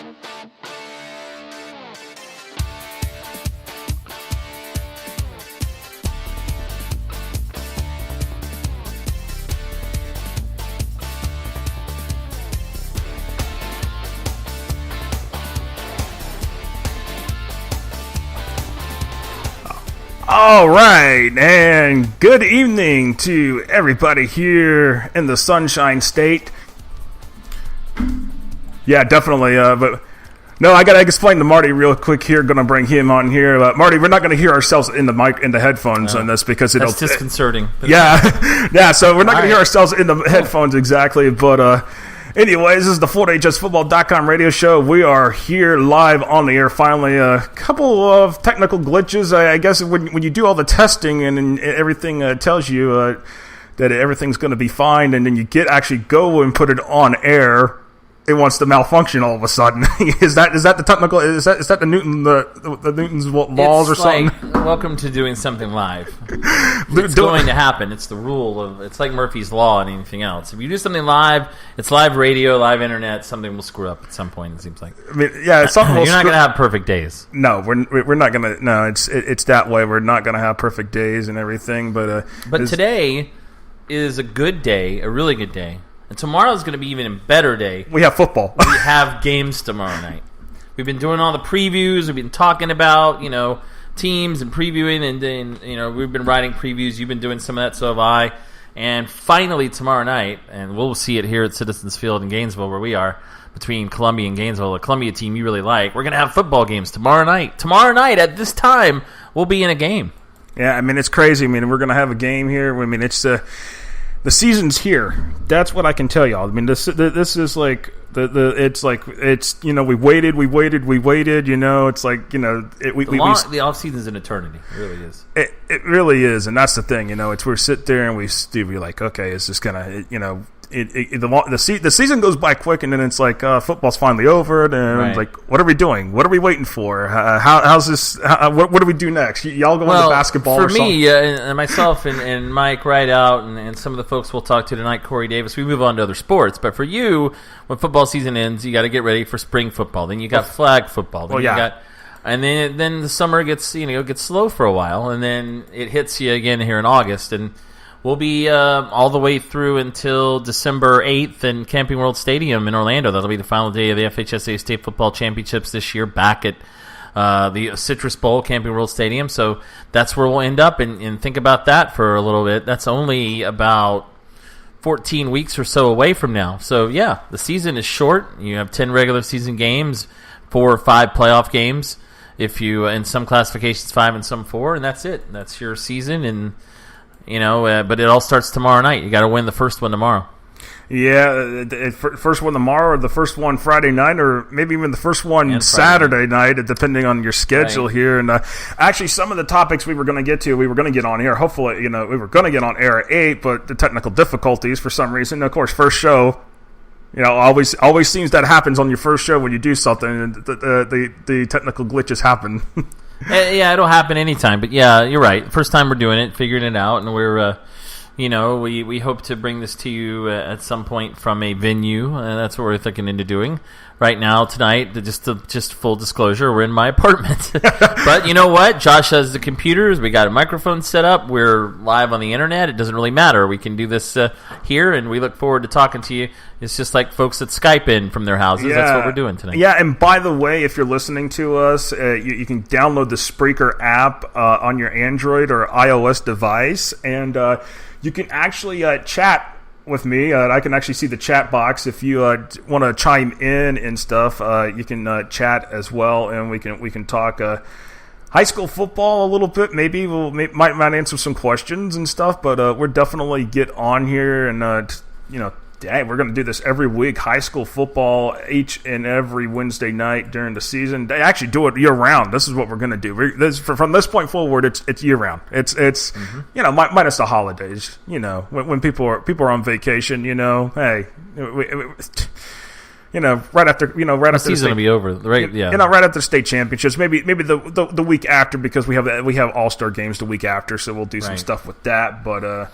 All right, and good evening to everybody here in the Sunshine State. Yeah, definitely. But no, I gotta explain to Marty real quick here. Gonna bring him on here. Marty, we're not gonna hear ourselves in the mic, in the headphones on this because that's disconcerting. Yeah. So we're not gonna hear ourselves in the headphones exactly, but. Anyways, this is the FHSFootball.com radio show. We are here live on the air finally. A couple of technical glitches. I guess when you do all the testing and everything tells you that everything's going to be fine, and then you actually go and put it on air, it wants to malfunction all of a sudden. Is that the technical? Is that the Newton's laws or something? Like, welcome to doing something live. It's going to happen. It's the rule of. It's like Murphy's Law and anything else. If you do something live, it's live radio, live internet. Something will screw up at some point. It seems like. I mean, yeah, something. You're not going to have perfect days. No, we're not going to. No, it's that way. We're not going to have perfect days and everything. But today is a good day, a really good day. And tomorrow's going to be even a better day. We have football. We have games tomorrow night. We've been doing all the previews. We've been talking about, teams and previewing. And then, we've been writing previews. You've been doing some of that, so have I. And finally tomorrow night, and we'll see it here at Citizens Field in Gainesville where we are, between Columbia and Gainesville, a Columbia team you really like. We're going to have football games tomorrow night. Tomorrow night at this time, we'll be in a game. Yeah, I mean, it's crazy. I mean, we're going to have a game here. I mean, it's the season's here. That's what I can tell y'all. I mean, this is like it's we waited. It's like the off season is an eternity. It really is. It really is, and that's the thing. It's we sit there and we be like, okay, is this gonna the season goes by quick, and then it's like football's finally over, and right. Like, what are we doing? What are we waiting for? How's this? What do we do next? Y'all go into basketball for or something? Me and myself and Mike right out, and some of the folks we'll talk to tonight, Corey Davis, we move on to other sports. But for you, when football season ends, you got to get ready for spring football. Then you got flag football. Then you got, and then the summer gets slow for a while, and then it hits you again here in August, and we'll be all the way through until December 8th in Camping World Stadium in Orlando. That'll be the final day of the FHSAA State Football Championships this year, back at the Citrus Bowl, Camping World Stadium. So that's where we'll end up, and think about that for a little bit. That's only about 14 weeks or so away from now. So, yeah, the season is short. You have 10 regular season games, 4 or 5 playoff games. If you, in some classifications, 5 and some 4, and that's it. That's your season, and but it all starts tomorrow night. You got to win the first one tomorrow. Yeah, first one tomorrow, or the first one Friday night, or maybe even the first one Saturday night, depending on your schedule here. And actually, some of the topics we were going to get to, we were going to get on air. Hopefully, we were going to get on air at 8, but the technical difficulties for some reason. Of course, first show, always seems that happens on your first show when you do something, and the technical glitches happen. Yeah, it'll happen anytime. But yeah, you're right. First time we're doing it, figuring it out, and we're, we hope to bring this to you at some point from a venue. That's what we're thinking into doing. Right now, tonight, just full disclosure, we're in my apartment. But you know what? Josh has the computers. We got a microphone set up. We're live on the internet. It doesn't really matter. We can do this here, and we look forward to talking to you. It's just like folks that Skype in from their houses. Yeah. That's what we're doing tonight. Yeah, and by the way, if you're listening to us, you can download the Spreaker app on your Android or iOS device, and you can actually chat with me. I can actually see the chat box. If you want to chime in and stuff, you can chat as well, and we can talk high school football a little bit. Maybe might answer some questions and stuff, but we're definitely get on here and we're going to do this every week. High school football each and every Wednesday night during the season. They actually do it year round. This is what we're going to do. From this point forward, it's year round. It's minus the holidays. When people are on vacation. Hey, right after the season will be over. Right? Yeah. Right after the state championships. Maybe the week after, because we have All-Star games the week after. So we'll do some stuff with that. But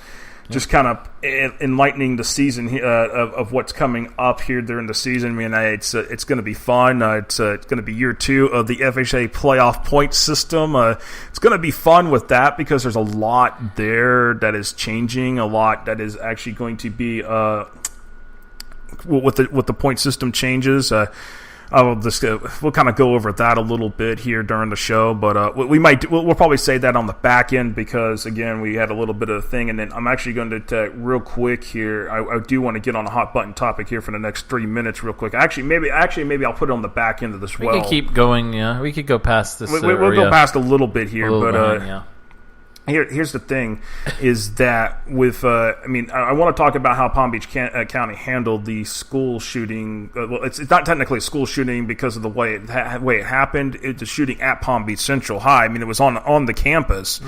just kind of enlightening the season of what's coming up here during the season. I mean, it's going to be fun. It's going to be year 2 of the FHSAA Playoff point system. It's going to be fun with that because there's a lot there that is changing, a lot that is actually going to be with the point system changes. We'll kind of go over that a little bit here during the show, but we'll probably say that on the back end because again we had a little bit of a thing, and then I'm actually going to real quick here. I do want to get on a hot button topic here for the next 3 minutes, real quick. Maybe I'll put it on the back end of this. We can keep going. Yeah, we could go past this. We'll go past a little bit here, but. Here's the thing, is that with I want to talk about how Palm Beach County handled the school shooting. Well, it's not technically a school shooting because of the way it happened. It's a shooting at Palm Beach Central High. I mean, it was on the campus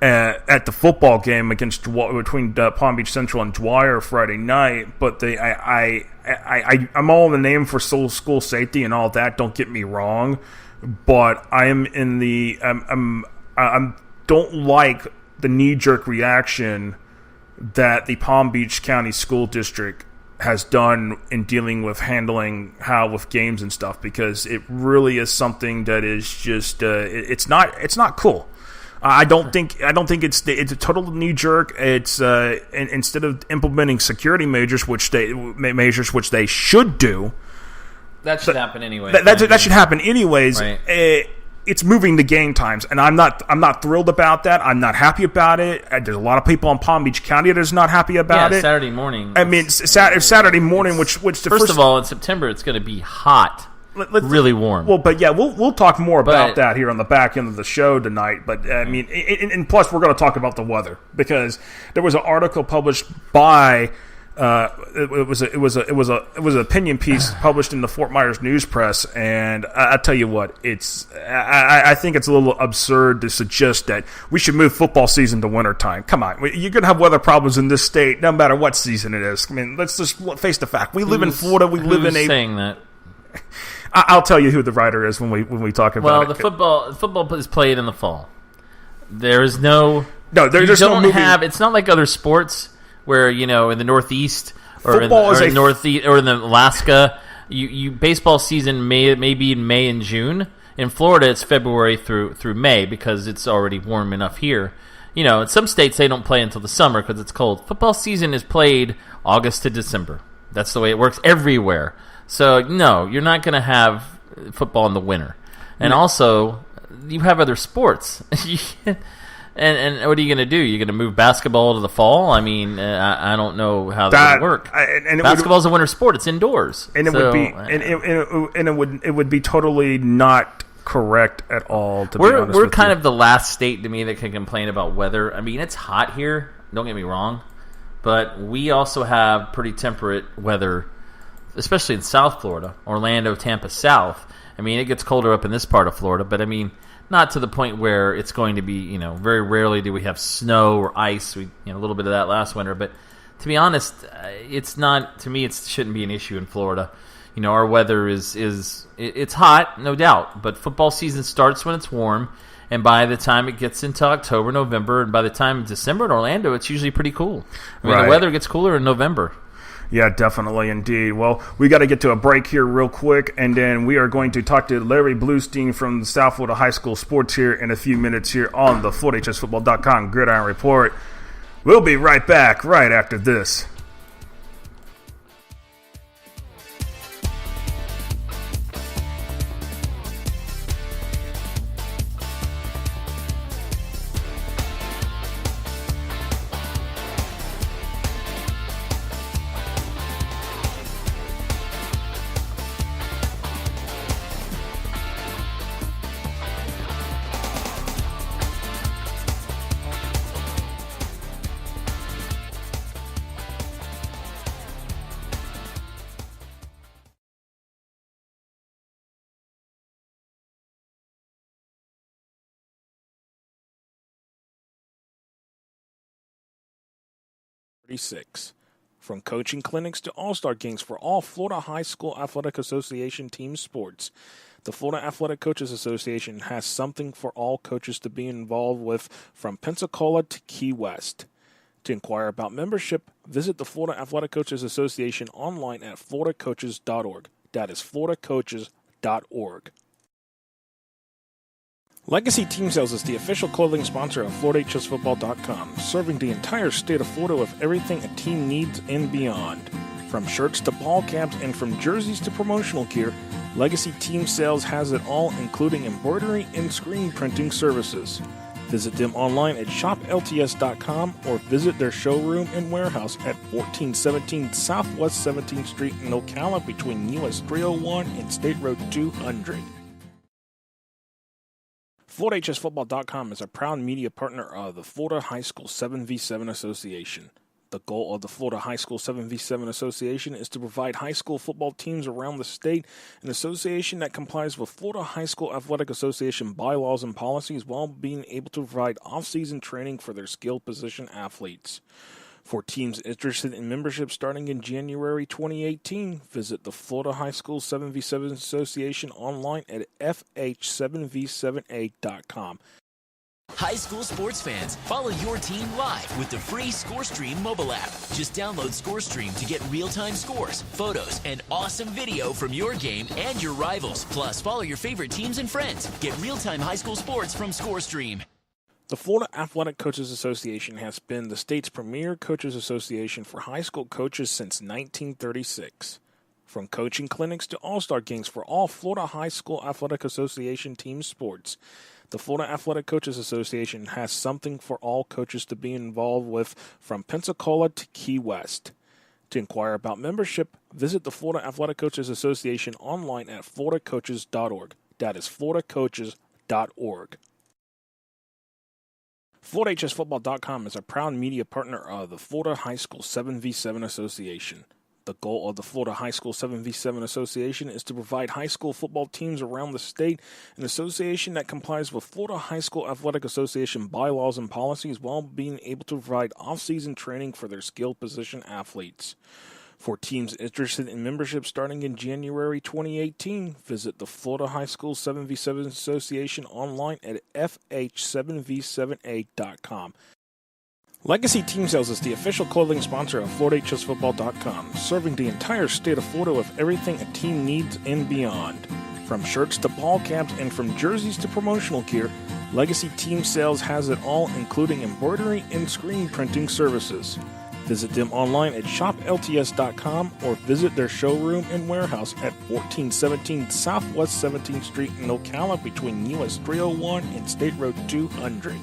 at the football game between Palm Beach Central and Dwyer Friday night. But I'm all in the name for school safety and all that. Don't get me wrong, but I am in the I'm don't like the knee-jerk reaction that the Palm Beach County School District has done in dealing with handling with games and stuff, because it really is something that is just it's not cool. I don't think it's a total knee-jerk. It's instead of implementing security measures, which they should do, that should happen anyway. That should happen anyways. Right. It's moving the game times, and I'm not thrilled about that. I'm not happy about it. There's a lot of people in Palm Beach County that's not happy about it. Saturday morning. I mean, Saturday morning, which first of all, in September it's going to be hot, really warm. Well, but yeah, we'll talk more about that here on the back end of the show tonight. But I mean, and plus we're going to talk about the weather, because there was an article published by. It was an opinion piece published in the Fort Myers News Press, and I tell you what, I think it's a little absurd to suggest that we should move football season to wintertime. Come on, you're going to have weather problems in this state no matter what season it is. I mean, let's just face the fact: we live in Florida. We live in a. Saying that. I'll tell you who the writer is when we talk about it. Well, the football is played in the fall. There is no. No, there's no movie. It's not like other sports. Where in the Northeast or in Alaska, baseball season may be in May and June. In Florida, it's February through May because it's already warm enough here. In some states they don't play until the summer because it's cold. Football season is played August to December. That's the way it works everywhere. So no, you're not going to have football in the winter. And also, you have other sports. And what are you going to do? You're going to move basketball to the fall? I mean, I don't know how that would work. Basketball is a winter sport; it's indoors, and it would be totally not correct at all. We're kind of the last state to me that can complain about weather. I mean, it's hot here. Don't get me wrong, but we also have pretty temperate weather, especially in South Florida, Orlando, Tampa, South. I mean, it gets colder up in this part of Florida, but I mean. Not to the point where it's going to be, very rarely do we have snow or ice. We, a little bit of that last winter. But to be honest, it's not, to me, it shouldn't be an issue in Florida. Our weather it's hot, no doubt. But football season starts when it's warm. And by the time it gets into October, November, and by the time December in Orlando, it's usually pretty cool. I mean, the weather gets cooler in November. Yeah, definitely, indeed. Well, we got to get to a break here real quick, and then we are going to talk to Larry Blustein from the South Florida High School Sports here in a few minutes here on the FloorHSFootball.com Gridiron Report. We'll be right back right after this. From coaching clinics to all-star games for all Florida High School Athletic Association team sports, the Florida Athletic Coaches Association has something for all coaches to be involved with from Pensacola to Key West. To inquire about membership, visit the Florida Athletic Coaches Association online at floridacoaches.org. That is floridacoaches.org. Legacy Team Sales is the official clothing sponsor of FloridaHSFootball.com, serving the entire state of Florida with everything a team needs and beyond. From shirts to ball caps and from jerseys to promotional gear, Legacy Team Sales has it all, including embroidery and screen printing services. Visit them online at shoplts.com or visit their showroom and warehouse at 1417 Southwest 17th Street in Ocala between US 301 and State Road 200. FloridaHSFootball.com is a proud media partner of the Florida High School 7v7 Association. The goal of the Florida High School 7v7 Association is to provide high school football teams around the state an association that complies with Florida High School Athletic Association bylaws and policies while being able to provide off-season training for their skilled position athletes. For teams interested in membership starting in January 2018, visit the Florida High School 7v7 Association online at FH7v7A.com. High school sports fans, follow your team live with the free ScoreStream mobile app. Just download ScoreStream to get real-time scores, photos, and awesome video from your game and your rivals. Plus, follow your favorite teams and friends. Get real-time high school sports from ScoreStream. The Florida Athletic Coaches Association has been the state's premier coaches association for high school coaches since 1936. From coaching clinics to all-star games for all Florida High School Athletic Association team sports, the Florida Athletic Coaches Association has something for all coaches to be involved with from Pensacola to Key West. To inquire about membership, visit the Florida Athletic Coaches Association online at floridacoaches.org. That is floridacoaches.org. FloridaHSFootball.com is a proud media partner of the Florida High School 7v7 Association. The goal of the Florida High School 7v7 Association is to provide high school football teams around the state an association that complies with Florida High School Athletic Association bylaws and policies while being able to provide off-season training for their skilled position athletes. For teams interested in membership starting in January 2018, visit the Florida High School 7v7 Association online at FH7v7A.com. Legacy Team Sales is the official clothing sponsor of FloridaHSFootball.com, serving the entire state of Florida with everything a team needs and beyond. From shirts to ball caps and from jerseys to promotional gear, Legacy Team Sales has it all, including embroidery and screen printing services. Visit them online at shoplts.com or visit their showroom and warehouse at 1417 Southwest 17th Street in Ocala between US 301 and State Road 200.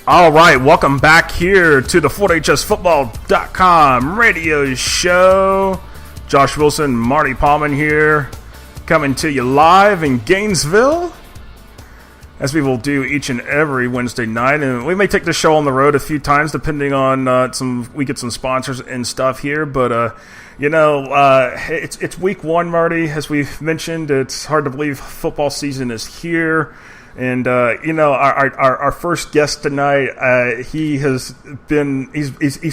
All right, welcome back here to the FloridaHSFootball.com radio show. Josh Wilson, Marty Palman here, coming to you live in Gainesville, as we will do each and every Wednesday night. And we may take the show on the road a few times, depending on we get some sponsors and stuff here. But it's week one, Marty. As we've mentioned, it's hard to believe football season is here. And our first guest tonight, he's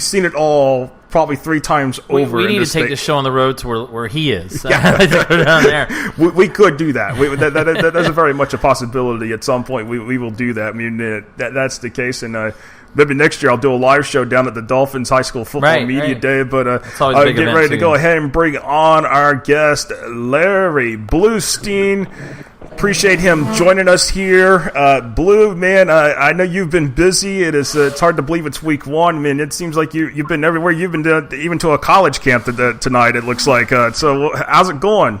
seen it all probably three times over. We need to take the show on the road to where he is. Yeah. Down there. We could do that. That's a very much a possibility. At some point, we will do that. I mean, that's the case. And maybe next year I'll do a live show down at the Dolphins High School Football Media Day. But get ready to go ahead and bring on our guest, Larry Blustein. Appreciate him joining us here. Blue, man, I know you've been busy. It's hard to believe it's week one. I mean, it seems like you've been everywhere. You've been even to a college camp tonight, it looks like. So how's it going?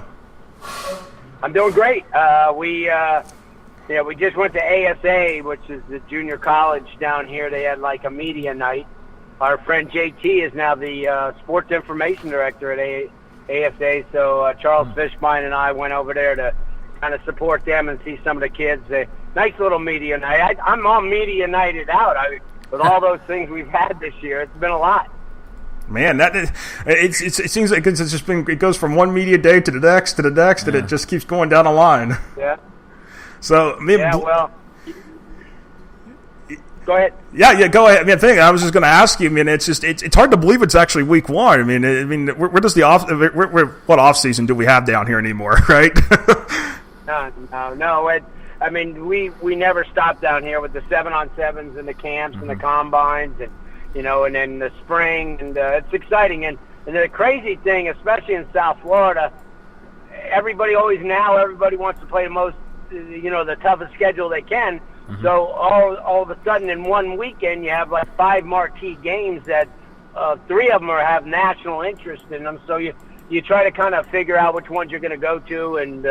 I'm doing great. We just went to ASA, which is the junior college down here. They had like a media night. Our friend JT is now the sports information director at ASA. So Charles Fishbein and I went over there to kind of support them and see some of the kids. Nice little media night. I'm all media nighted out. With all those things we've had this year, it's been a lot. Man, it seems like it's just been. It goes from one media day to the next, and it just keeps going down the line. Yeah. So well, Go ahead. Yeah, go ahead. I was just going to ask you. It's just it's hard to believe it's actually week 1. Where does the what off season do we have down here anymore, right? No. We never stop down here with the 7-on-7s and the camps and the combines and and then the spring, and it's exciting. And the crazy thing, especially in South Florida, everybody wants to play the most, the toughest schedule they can. Mm-hmm. So all of a sudden in one weekend you have like 5 marquee games that 3 of them have national interest in them. So you try to kind of figure out which ones you're going to go to, and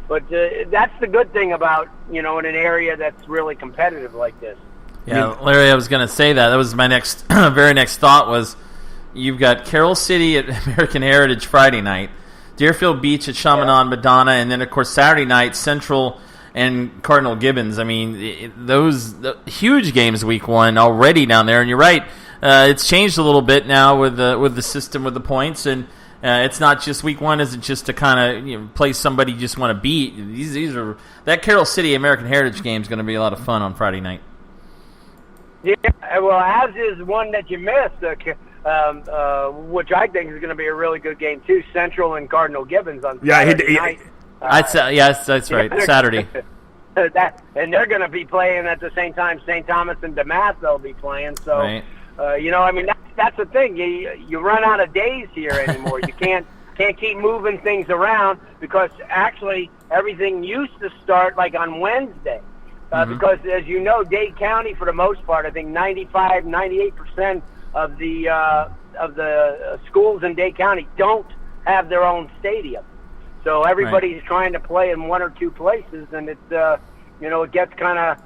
but that's the good thing about in an area that's really competitive like this. Yeah, Larry, I was going to say that. That was my next very next thought was you've got Carroll City at American Heritage Friday night, Deerfield Beach at Chaminade Madonna, and then of course Saturday night Central and Cardinal Gibbons. Those huge games week 1 already down there. And you're right, it's changed a little bit now with the system with the points, and it's not just week 1 isn't just to kind of play somebody you just want to beat. These are that Carroll City American Heritage game is going to be a lot of fun on Friday night. Yeah, well, as is one that you missed, which I think is going to be a really good game too. Central and Cardinal Gibbons on Saturday night. Yes, that's right. Saturday. And they're going to be playing at the same time. St. Thomas and DeMath they'll be playing. So, right. That's the thing. You run out of days here anymore. You can't keep moving things around because actually everything used to start like on Wednesday. Because as you know, Dade County for the most part, I think 98% of the schools in Dade County don't have their own stadium. So everybody's trying to play in 1 or 2 places, and it gets kind of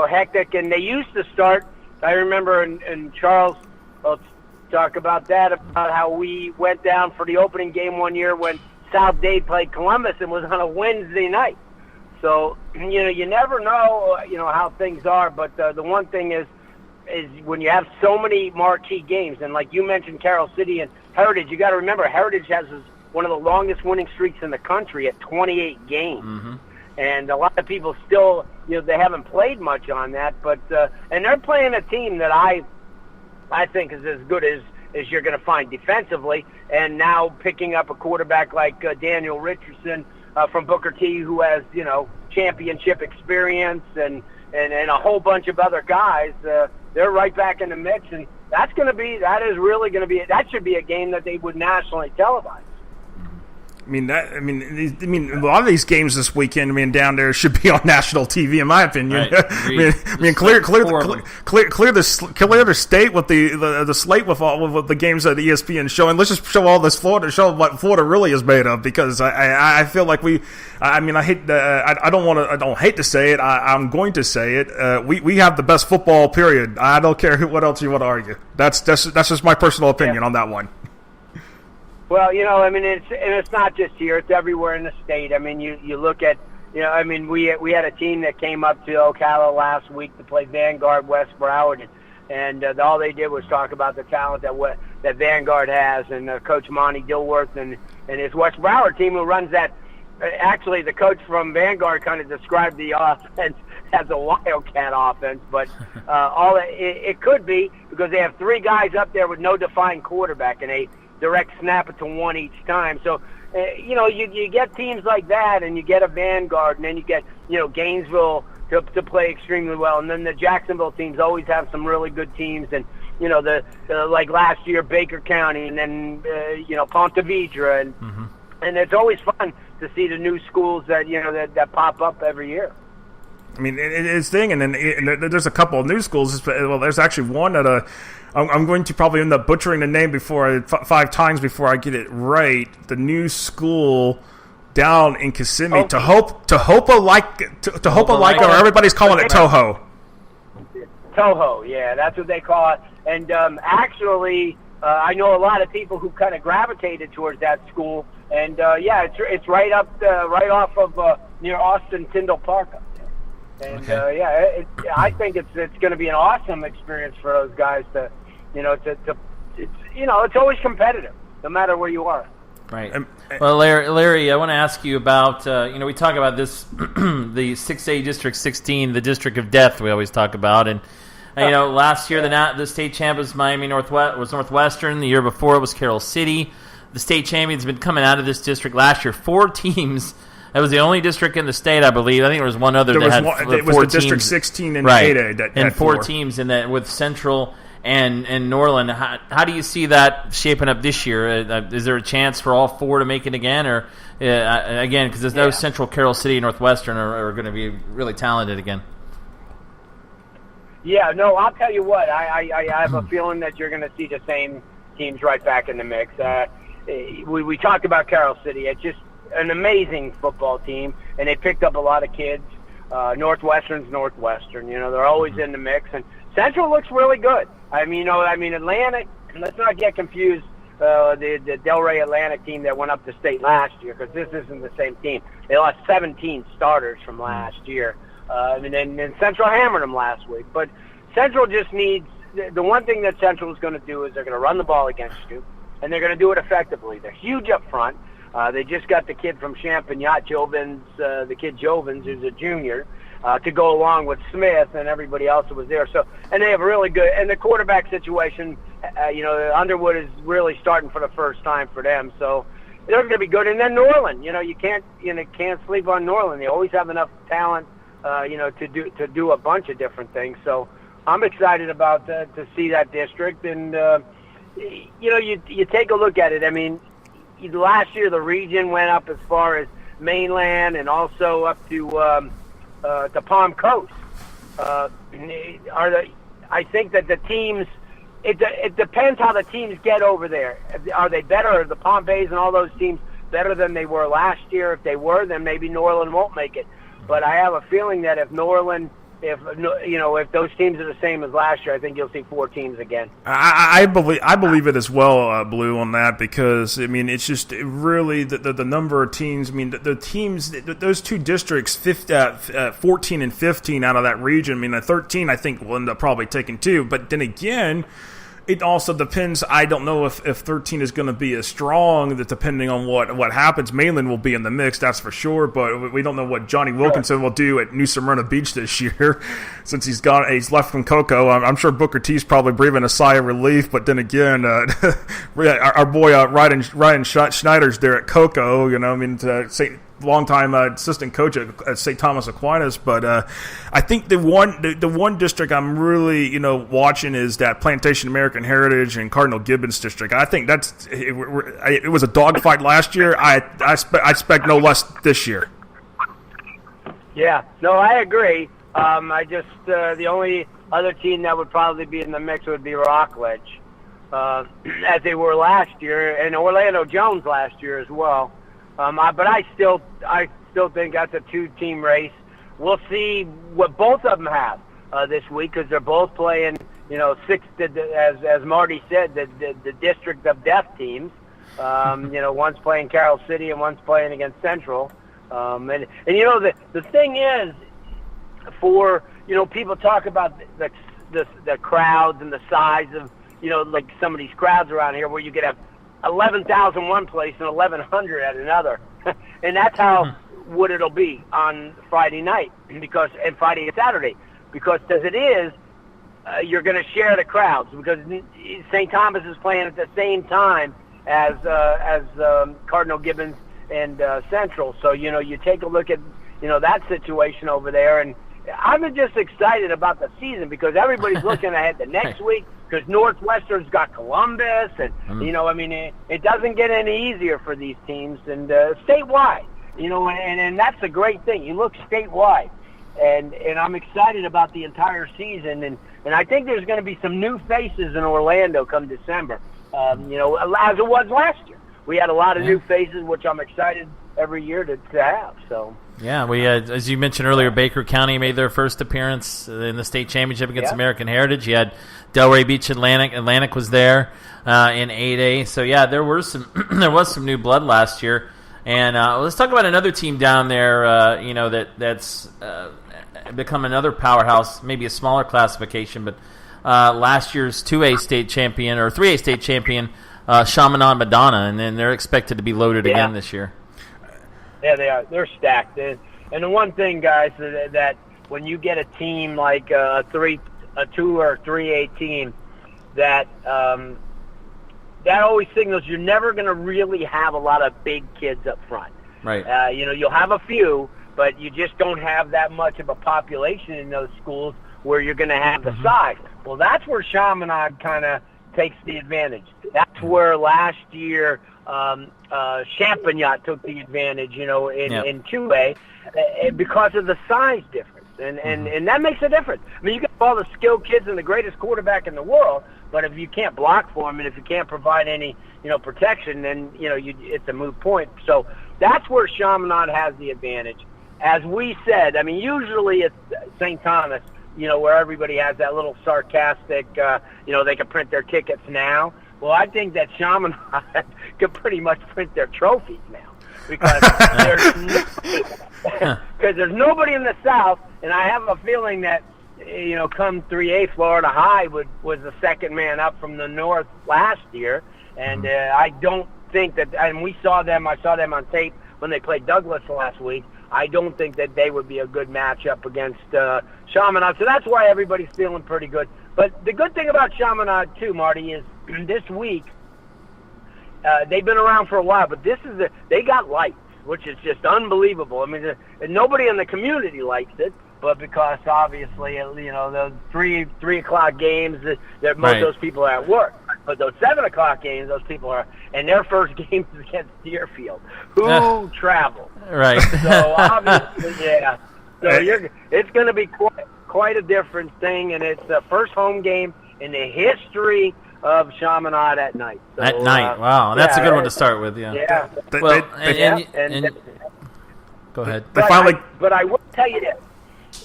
hectic. And they used to start. I remember, and Charles will talk about that, about how we went down for the opening game one year when South Dade played Columbus and was on a Wednesday night. So you never know how things are. But the one thing is when you have so many marquee games, and like you mentioned, Carroll City and Heritage, you got to remember Heritage has one of the longest winning streaks in the country at 28 games. Mm-hmm. And a lot of people still, they haven't played much on that, but and they're playing a team that I think is as good as you're going to find defensively. And now picking up a quarterback like Daniel Richardson from Booker T, who has championship experience, and a whole bunch of other guys, they're right back in the mix, and that should be a game that they would nationally televise. A lot of these games this weekend, down there should be on national TV, in my opinion. Right. Clear the state with the slate with all of the games that ESPN is showing. Let's just show all this Florida, show what Florida really is made of, because I feel like I'm going to say it. We have the best football, period. I don't care what else you want to argue. That's just my personal opinion on that one. Well, it's not just here; it's everywhere in the state. You look at, we had a team that came up to Ocala last week to play Vanguard West Broward, and all they did was talk about the talent that Vanguard has, and Coach Monty Dilworth and his West Broward team, who runs that. Actually, the coach from Vanguard kind of described the offense as a wildcat offense, but it could be because they have 3 guys up there with no defined quarterback, and they direct snap it to one each time. So, you get teams like that, and you get a Vanguard, and then you get, Gainesville to play extremely well. And then the Jacksonville teams always have some really good teams. And, like last year, Baker County, and then, Ponte Vedra. And it's always fun to see the new schools that, that pop up every year. It's thing, and then there's a couple of new schools. Well, there's actually one that I'm going to probably end up butchering the name 5 times before I get it right. The new school down in Kissimmee, Tohopa like, or everybody's calling it Toho. Toho, yeah, that's what they call it. And actually, I know a lot of people who kind of gravitated towards that school. And it's right off of near Austin Tyndall Park up there. And okay. I think it's going to be an awesome experience for those guys to. It's always competitive, no matter where you are. Right. Well, Larry, I want to ask you about, we talk about this, the 6A District 16, the District of Death we always talk about, and Last year the state champ was Northwestern. The year before it was Carroll City. The state champion's been coming out of this district last year. 4 teams. That was the only district in the state, I believe. I think there was one other that had 4 teams. It was the District 16 and 8A that and had 4 teams in that with Central and Norland. How do you see that shaping up this year? Is there a chance for all 4 to make it again, or again because there's no Central, Carroll City, Northwestern are going to be really talented again? Yeah, no, I'll tell you what. I have a feeling that you're going to see the same teams right back in the mix. We talked about Carroll City. It's just an amazing football team, and they picked up a lot of kids. Northwestern's Northwestern. They're always in the mix, and Central looks really good. Atlantic. Let's not get confused. The Delray Atlantic team that went up to state last year, because this isn't the same team. They lost 17 starters from last year, and then Central hammered them last week. But Central just needs the one thing that Central is going to do is they're going to run the ball against you, and they're going to do it effectively. They're huge up front. They just got the kid from Champagnat, the kid Jovens, who's a junior, to go along with Smith and everybody else that was there. So, and they have really good. And the quarterback situation, Underwood is really starting for the first time for them. So they're going to be good. And then Norland, you can't sleep on Norland. They always have enough talent, to do a bunch of different things. So I'm excited about to see that district. And you take a look at it. I mean, last year the region went up as far as mainland and also up to Palm Coast. I think that the teams, it depends how the teams get over there. Are they better? Are the Palm Bays and all those teams better than they were last year? If they were, then maybe Norland won't make it. But I have a feeling that if Norland, if those teams are the same as last year, I think you'll see 4 teams again. I believe it as well, Blue, on that, because it's just really the number of teams. The teams, those 2 districts, 14 and 15 out of that region. The 13 I think will end up probably taking 2, but then again, it also depends. I don't know if 13 is going to be as strong. That depending on what happens, Mainland will be in the mix, that's for sure. But we don't know what Johnny Wilkinson will do at New Smyrna Beach this year, since he's left from Cocoa. I'm sure Booker T's probably breathing a sigh of relief. But then again, our boy Ryan Schneider's there at Cocoa. Longtime assistant coach at St. Thomas Aquinas, but I think the one district I'm really watching is that Plantation American Heritage and Cardinal Gibbons district. I think it was a dogfight last year. I expect no less this year. Yeah, no, I agree. The only other team that would probably be in the mix would be Rockledge, as they were last year, and Orlando Jones last year as well. But I still think that's a 2-team race. We'll see what both of them have this week, because they're both playing, 6, as Marty said, the district of death teams. One's playing Carroll City and one's playing against Central. The thing is, for people talk about the crowds and the size of like some of these crowds around here, where you could have 11,000 one place and 1,100 at another, and that's how what it'll be on Friday night, and Friday and Saturday, because as it is, you're going to share the crowds, because St. Thomas is playing at the same time as Cardinal Gibbons and Central. So you take a look at that situation over there, and I'm just excited about the season, because everybody's looking ahead to next week, because Northwestern's got Columbus, and it doesn't get any easier for these teams, and statewide, and that's a great thing. You look statewide, and I'm excited about the entire season, and I think there's going to be some new faces in Orlando come December, as it was last year. We had a lot of new faces, which I'm excited every year to have. So. Yeah, we as you mentioned earlier, Baker County made their first appearance in the state championship against American Heritage. You had Delray Beach Atlantic. Atlantic was there in 8A. So there was some new blood last year. And let's talk about another team down there. That's become another powerhouse, maybe a smaller classification, but last year's 2A state champion or 3A state champion, Chaminade Madonna, and then they're expected to be loaded again this year. Yeah, they are. They're stacked. And the one thing, guys, that when you get a team like a a 2 or 3A team, that that always signals you're never going to really have a lot of big kids up front. Right. You'll have a few, but you just don't have that much of a population in those schools where you're going to have the size. Well, that's where Chaminade kind of takes the advantage. That's where last year Champagnat took the advantage, in 2A because of the size difference. And that makes a difference. I mean, you get all the skilled kids and the greatest quarterback in the world, but if you can't block for them and if you can't provide any, protection, then, it's a moot point. So that's where Chaminade has the advantage. As we said, I mean, usually it's St. Thomas, where everybody has that little sarcastic, they can print their tickets now. Well, I think that Chaminade could pretty much print their trophies now because there's nobody in the South, and I have a feeling that, come 3A, Florida High was the second man up from the North last year, and I don't think that, and I saw them on tape when they played Douglas last week. I don't think that they would be a good matchup against Chaminade. So that's why everybody's feeling pretty good. But the good thing about Chaminade, too, Marty, is this week, they've been around for a while, but they got lights, which is just unbelievable. I mean, nobody in the community likes it, but because obviously, those 3 o'clock games, that most of those people are at work. But those 7 o'clock games, those people are, and their first game is against Deerfield, who travel. Right. So obviously, yeah. So it's going to be quite a different thing, and it's the first home game in the history of Chaminade at night. So, at night, wow, that's a good one to start with. Yeah. Yeah. Well, go ahead. But I will tell you this: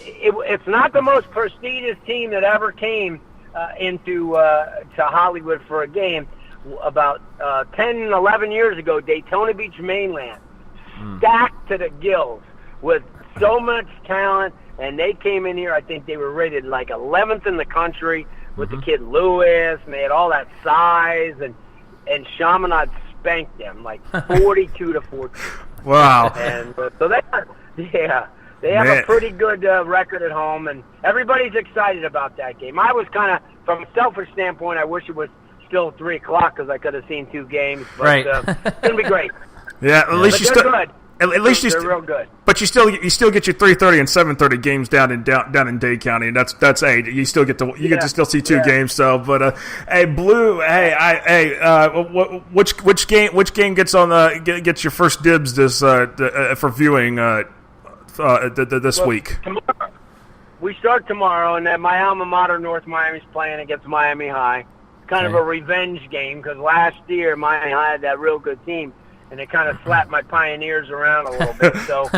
it's not the most prestigious team that ever came into to Hollywood for a game. About 10, 11 years ago, Daytona Beach mainland, stacked to the gills with so much talent, and they came in here. I think they were rated like 11th in the country with the kid Lewis, and they had all that size, and Chaminade spanked them like 42-14. Wow! And so they have a pretty good record at home, and everybody's excited about that game. I was kind of, from a selfish standpoint, I wish it was still 3 o'clock because I could have seen 2 games. But it's gonna be great. Yeah, at least they're good. At least they're real good. But you still get your 3:30 and 7:30 games down in Dade County, and that's 8. You still get to get to still see 2 games. So, but hey, Blue, which game gets on gets your first dibs this for viewing this week? Tomorrow. We start tomorrow, and then my alma mater, North Miami's playing against Miami High. Kind of a revenge game because last year Miami High had that real good team, and it kind of slapped my Pioneers around a little bit. So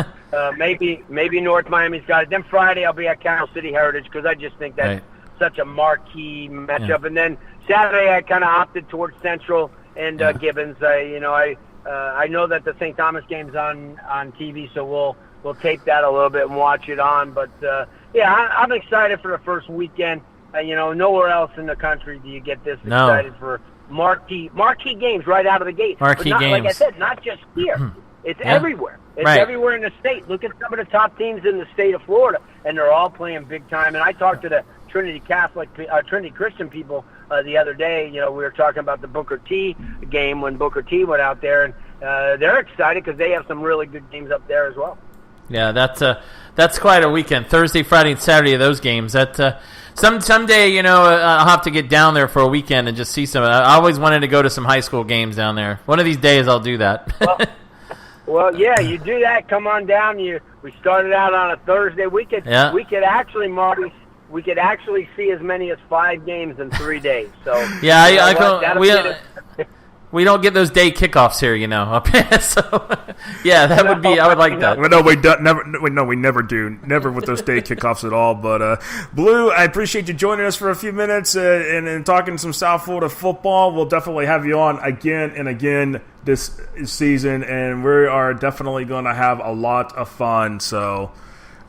maybe North Miami's got it. Then Friday I'll be at Carroll City Heritage because I just think that's such a marquee matchup. Yeah. And then Saturday I kind of opted towards Central and Gibbons. I know that the St. Thomas game's on TV, so we'll tape that a little bit and watch it on. But I'm excited for the first weekend. Nowhere else in the country do you get this excited for marquee games right out of the gate. Marquee games. Like I said, not just here. It's everywhere. It's everywhere in the state. Look at some of the top teams in the state of Florida, and they're all playing big time. And I talked to the Trinity Christian people the other day. We were talking about the Booker T game when Booker T went out there, and they're excited because they have some really good games up there as well. Yeah, that's quite a weekend. Thursday, Friday, and Saturday of those games. That someday, I'll have to get down there for a weekend and just see some. I always wanted to go to some high school games down there. One of these days, I'll do that. Well, yeah, you do that. Come on down. We started out on a Thursday. We could actually, Marty, see as many as 5 games in 3 days. So we don't get those day kickoffs here, up here. So that would be. I would like that. No, we never do. Never with those day kickoffs at all. But Blue, I appreciate you joining us for a few minutes and talking some South Florida football. We'll definitely have you on again and again this season, and we are definitely going to have a lot of fun. So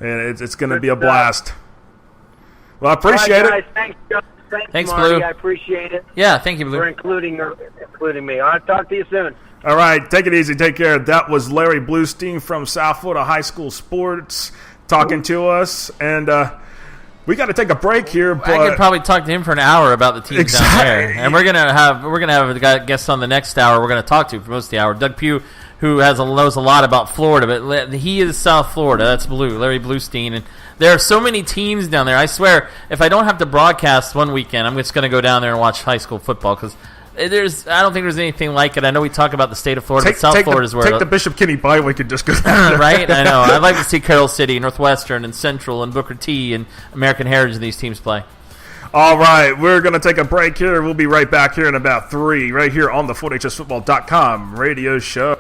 it's going to be a blast. Well, I appreciate it. Thanks, Blue. I appreciate it. Yeah, thank you, Blue. For including me. I'll talk to you soon. All right, take it easy. Take care. That was Larry Blustein from South Florida High School Sports talking to us. And We got to take a break here, but I could probably talk to him for an hour about the teams down there, and we're gonna have a guest on the next hour. We're gonna talk to for most of the hour, Doug Pugh, who knows a lot about Florida, but he is South Florida. That's blue, Larry Blustein, and there are so many teams down there. I swear, if I don't have to broadcast one weekend, I'm just gonna go down there and watch high school football because. I don't think there's anything like it. I know we talk about the state of Florida, but South Florida is where... Take the Bishop Kenny bye week and just go down there. Right? I know. I'd like to see Carroll City, Northwestern, and Central, and Booker T, and American Heritage these teams play. All right, we're going to take a break here. We'll be right back here in about 3, right here on the FloorHSFootball.com radio show.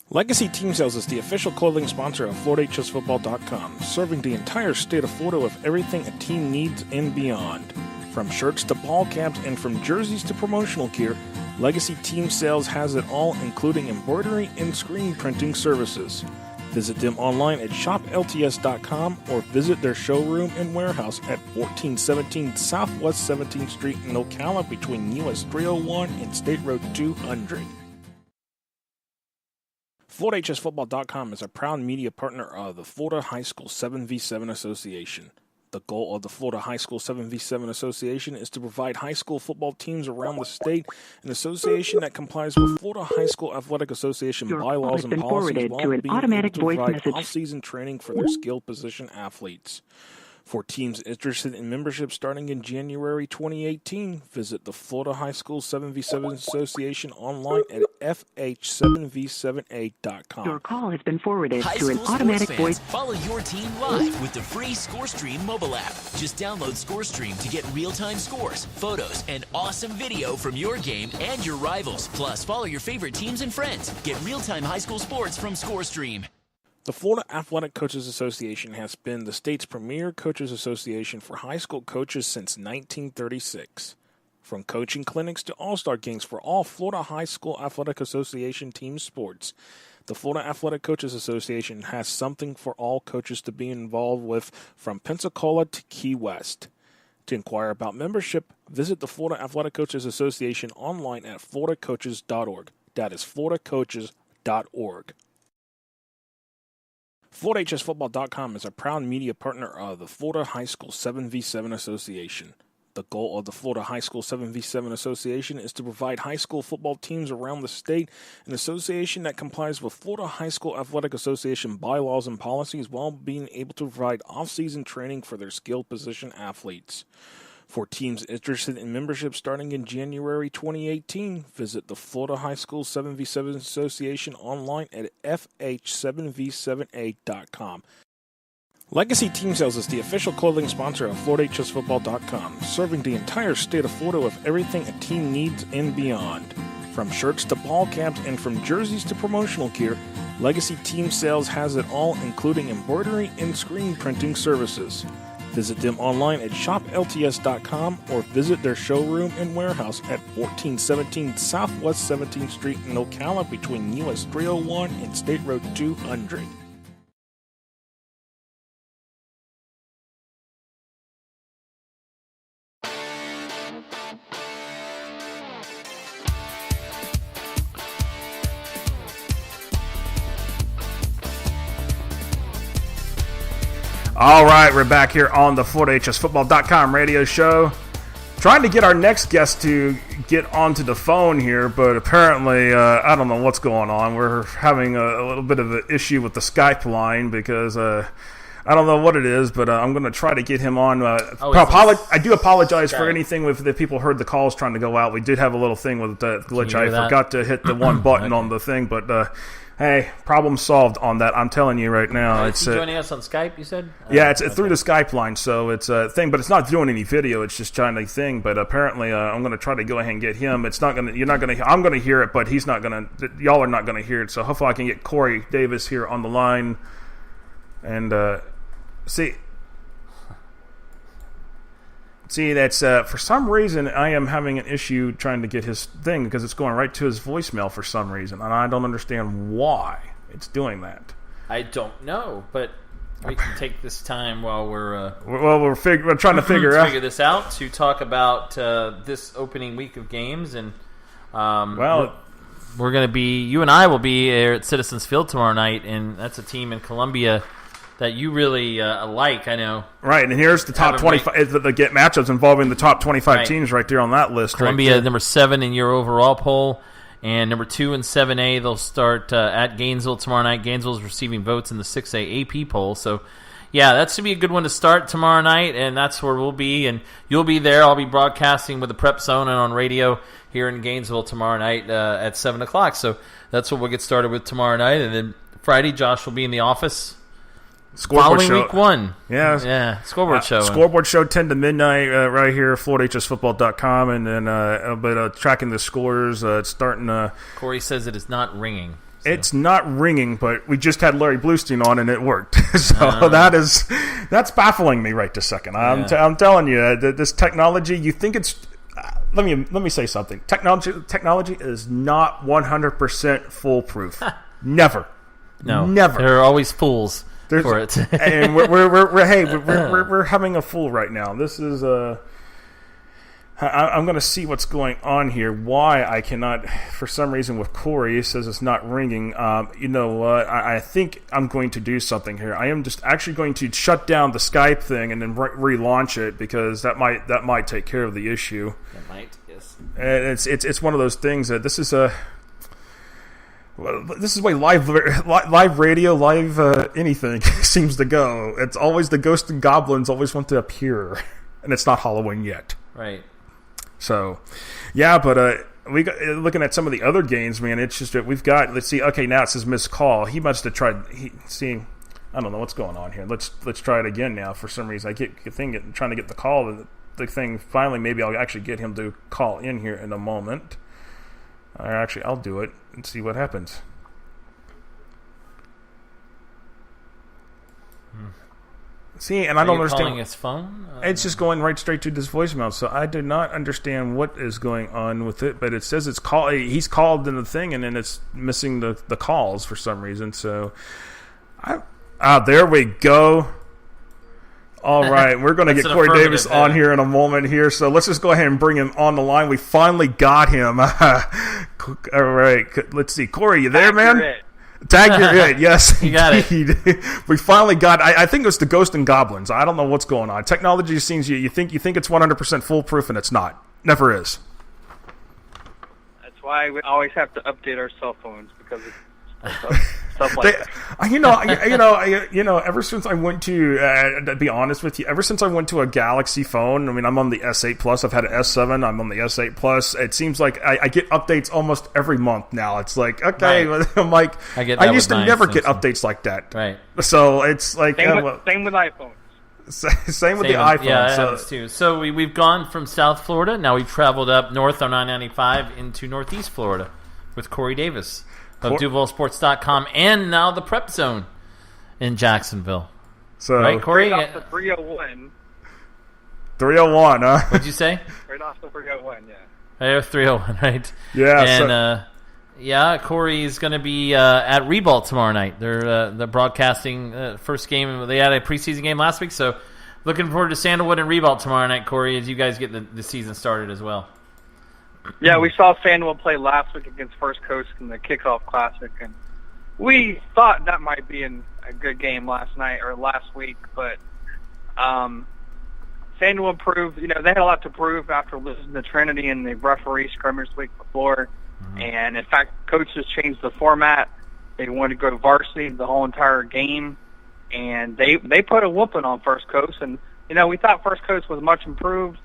Legacy Team Sales is the official clothing sponsor of FloorHSFootball.com, serving the entire state of Florida with everything a team needs and beyond. From shirts to ball caps and from jerseys to promotional gear, Legacy Team Sales has it all, including embroidery and screen printing services. Visit them online at shoplts.com or visit their showroom and warehouse at 1417 Southwest 17th Street in Ocala between US 301 and State Road 200. FloorHSFootball.com is a proud media partner of the Florida High School 7v7 Association. The goal of the Florida High School 7v7 Association is to provide high school football teams around the state an association that complies with Florida High School Athletic Association bylaws and policies while being able to provide off-season training for their skilled position athletes. For teams interested in membership starting in January 2018, visit the Florida High School 7v7 Association online at FH7v7A.com. Your call has been forwarded High to an school automatic sports fans, voice. follow your team live with the free ScoreStream mobile app. Just download ScoreStream to get real-time scores, photos, and awesome video from your game and your rivals. Plus, follow your favorite teams and friends. Get real-time high school sports from ScoreStream. The Florida Athletic Coaches Association has been the state's premier coaches association for high school coaches since 1936. From coaching clinics to all-star games for all Florida High School Athletic Association team sports, the Florida Athletic Coaches Association has something for all coaches to be involved with from Pensacola to Key West. To inquire about membership, visit the Florida Athletic Coaches Association online at floridacoaches.org. That is floridacoaches.org. FloorHSFootball.com is a proud media partner of the Florida High School 7v7 Association. The goal of the Florida High School 7v7 Association is to provide high school football teams around the state an association that complies with Florida High School Athletic Association bylaws and policies while being able to provide off-season training for their skilled position athletes. For teams interested in membership starting in January 2018, visit the Florida High School 7v7 Association online at FH7v7A.com. Legacy Team Sales is the official clothing sponsor of FloorHSFootball.com, serving the entire state of Florida with everything a team needs and beyond. From shirts to ball caps and from jerseys to promotional gear, Legacy Team Sales has it all, including embroidery and screen printing services. Visit them online at shoplts.com or visit their showroom and warehouse at 1417 Southwest 17th Street in Ocala between US 301 and State Road 200. All right, we're back here on the FloorHSFootball.com radio show. Trying to get our next guest to get onto the phone here, but apparently, I don't know what's going on. We're having a little bit of an issue with the Skype line because I don't know what it is, but I'm going to try to get him on. I do apologize for anything if the people heard the calls trying to go out. We did have a little thing with the glitch. I forgot to hit the one button on the thing, but... hey, problem solved on that. I'm telling you right now. It's joining us on Skype, you said? Yeah, it's through the Skype line, so it's a thing, but it's not doing any video. It's just trying to thing. But apparently, I'm going to try to go ahead and get him. It's not going to. You're not going to. I'm going to hear it, but he's not going to. Y'all are not going to hear it. So hopefully, I can get Corey Davis here on the line, and see. That's for some reason I am having an issue trying to get his thing because it's going right to his voicemail for some reason, and I don't understand why it's doing that. I don't know, but we can take this time while we're trying to figure this out to talk about this opening week of games, and we're going to be, you and I will be at Citizens Field tomorrow night, and that's a team in Columbia that you really like, I know. Right, and here's the top 25, the get matchups involving the top 25 teams right there on that list. Columbia, number 7 in your overall poll, and number 2 in 7A. They'll start at Gainesville tomorrow night. Gainesville's receiving votes in the 6A AP poll, so yeah, that should be a good one to start tomorrow night, and that's where we'll be, and you'll be there. I'll be broadcasting with the Prep Zone and on radio here in Gainesville tomorrow night at 7 o'clock, so that's what we'll get started with tomorrow night, and then Friday, Josh will be in the office. Scoreboard following show. week 1. Yeah, scoreboard show. Scoreboard show 10 to midnight right here at FloorHSFootball.com, and then tracking the scores. It's starting. Corey says it is not ringing. So. It's not ringing, but we just had Larry Blustein on, and it worked. So that's baffling me right this second. I'm telling you, this technology. You think it's. Let me say something. Technology is not 100% foolproof. Never. No. Never. There are always fools. For it. And we're having a fool right now. This is I'm going to see what's going on here. Why I cannot, for some reason, with Corey, it says it's not ringing. You know what? I think I'm going to do something here. I am just actually going to shut down the Skype thing and then relaunch it, because that might take care of the issue. That might, yes. And it's one of those things that this is a. Well, this is the way live radio, anything seems to go. It's always the ghosts and goblins always want to appear, and it's not Halloween yet. Right. So, yeah, but we got, looking at some of the other games, man. It's just that we've got. Let's see. Okay, now it says missed call. He must have tried. I don't know what's going on here. Let's try it again now. For some reason, I keep trying to get the call. The thing finally, maybe I'll actually get him to call in here in a moment. I'll do it and see what happens. See, and I don't understand. Calling his phone? It's just going right straight to this voicemail, so I do not understand what is going on with it. But it says it's call. He's called in the thing, and then it's missing the calls for some reason. So, there we go. All right, we're going to get Corey Davis on here in a moment here, so let's just go ahead and bring him on the line. We finally got him. All right, let's see. Corey, you there, man? Tag your it. Yes, you got it. We finally got. I think it's the Ghost and Goblins. I don't know what's going on. Technology seems you think it's 100% foolproof, and it's not. Never is. That's why we always have to update our cell phones, because stuff like that. Ever since I went to be honest with you, ever since I went to a Galaxy phone, I mean, I'm on the S8 Plus. I've had an S7. I'm on the S8 Plus. It seems like I get updates almost every month now. It's like, okay, right. I'm like, I used to never get updates like that. Right. So it's like same with iPhones. Same with the iPhone. Yeah, that happens too. So we've gone from South Florida. Now we've traveled up north on I-95 into Northeast Florida with Corey Davis of DuvalSports.com, and now the Prep Zone in Jacksonville. So, right, Corey? Right off the 301. 301, huh? What'd you say? Right off the 301, yeah. Right off 301, right? Yeah. And Corey is going to be at Riddell tomorrow night. They're broadcasting first game. They had a preseason game last week, so looking forward to Sandalwood and Riddell tomorrow night, Corey, as you guys get the season started as well. Yeah, we saw Sandalwood play last week against First Coast in the Kickoff Classic, and we thought that might be a good game last week, but Sandalwood proved, they had a lot to prove after losing to Trinity in the referee scrimmage week before, and in fact, coaches changed the format. They wanted to go varsity the whole entire game, and they put a whooping on First Coast, and we thought First Coast was much improved,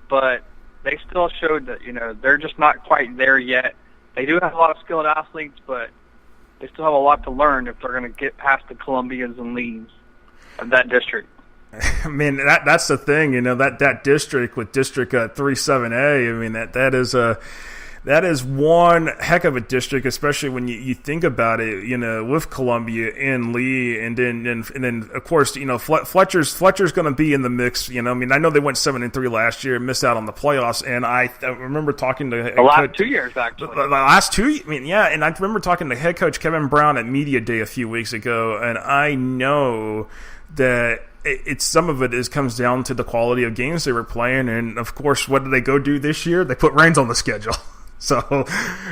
but they still showed that, they're just not quite there yet. They do have a lot of skilled athletes, but they still have a lot to learn if they're going to get past the Columbians and Lees of that district. I mean, that's the thing, that district with District 37A, I mean, that is one heck of a district, especially when you think about it, with Columbia and Lee, and then of course, Fletcher's going to be in the mix. I mean, I know they went 7-3 last year, missed out on the playoffs, and I remember talking to the last 2 years actually. The last 2, I mean, yeah, and I remember talking to head coach Kevin Brown at Media Day a few weeks ago, and I know it's some of it comes down to the quality of games they were playing, and of course, what did they go do this year? They put Reigns on the schedule, so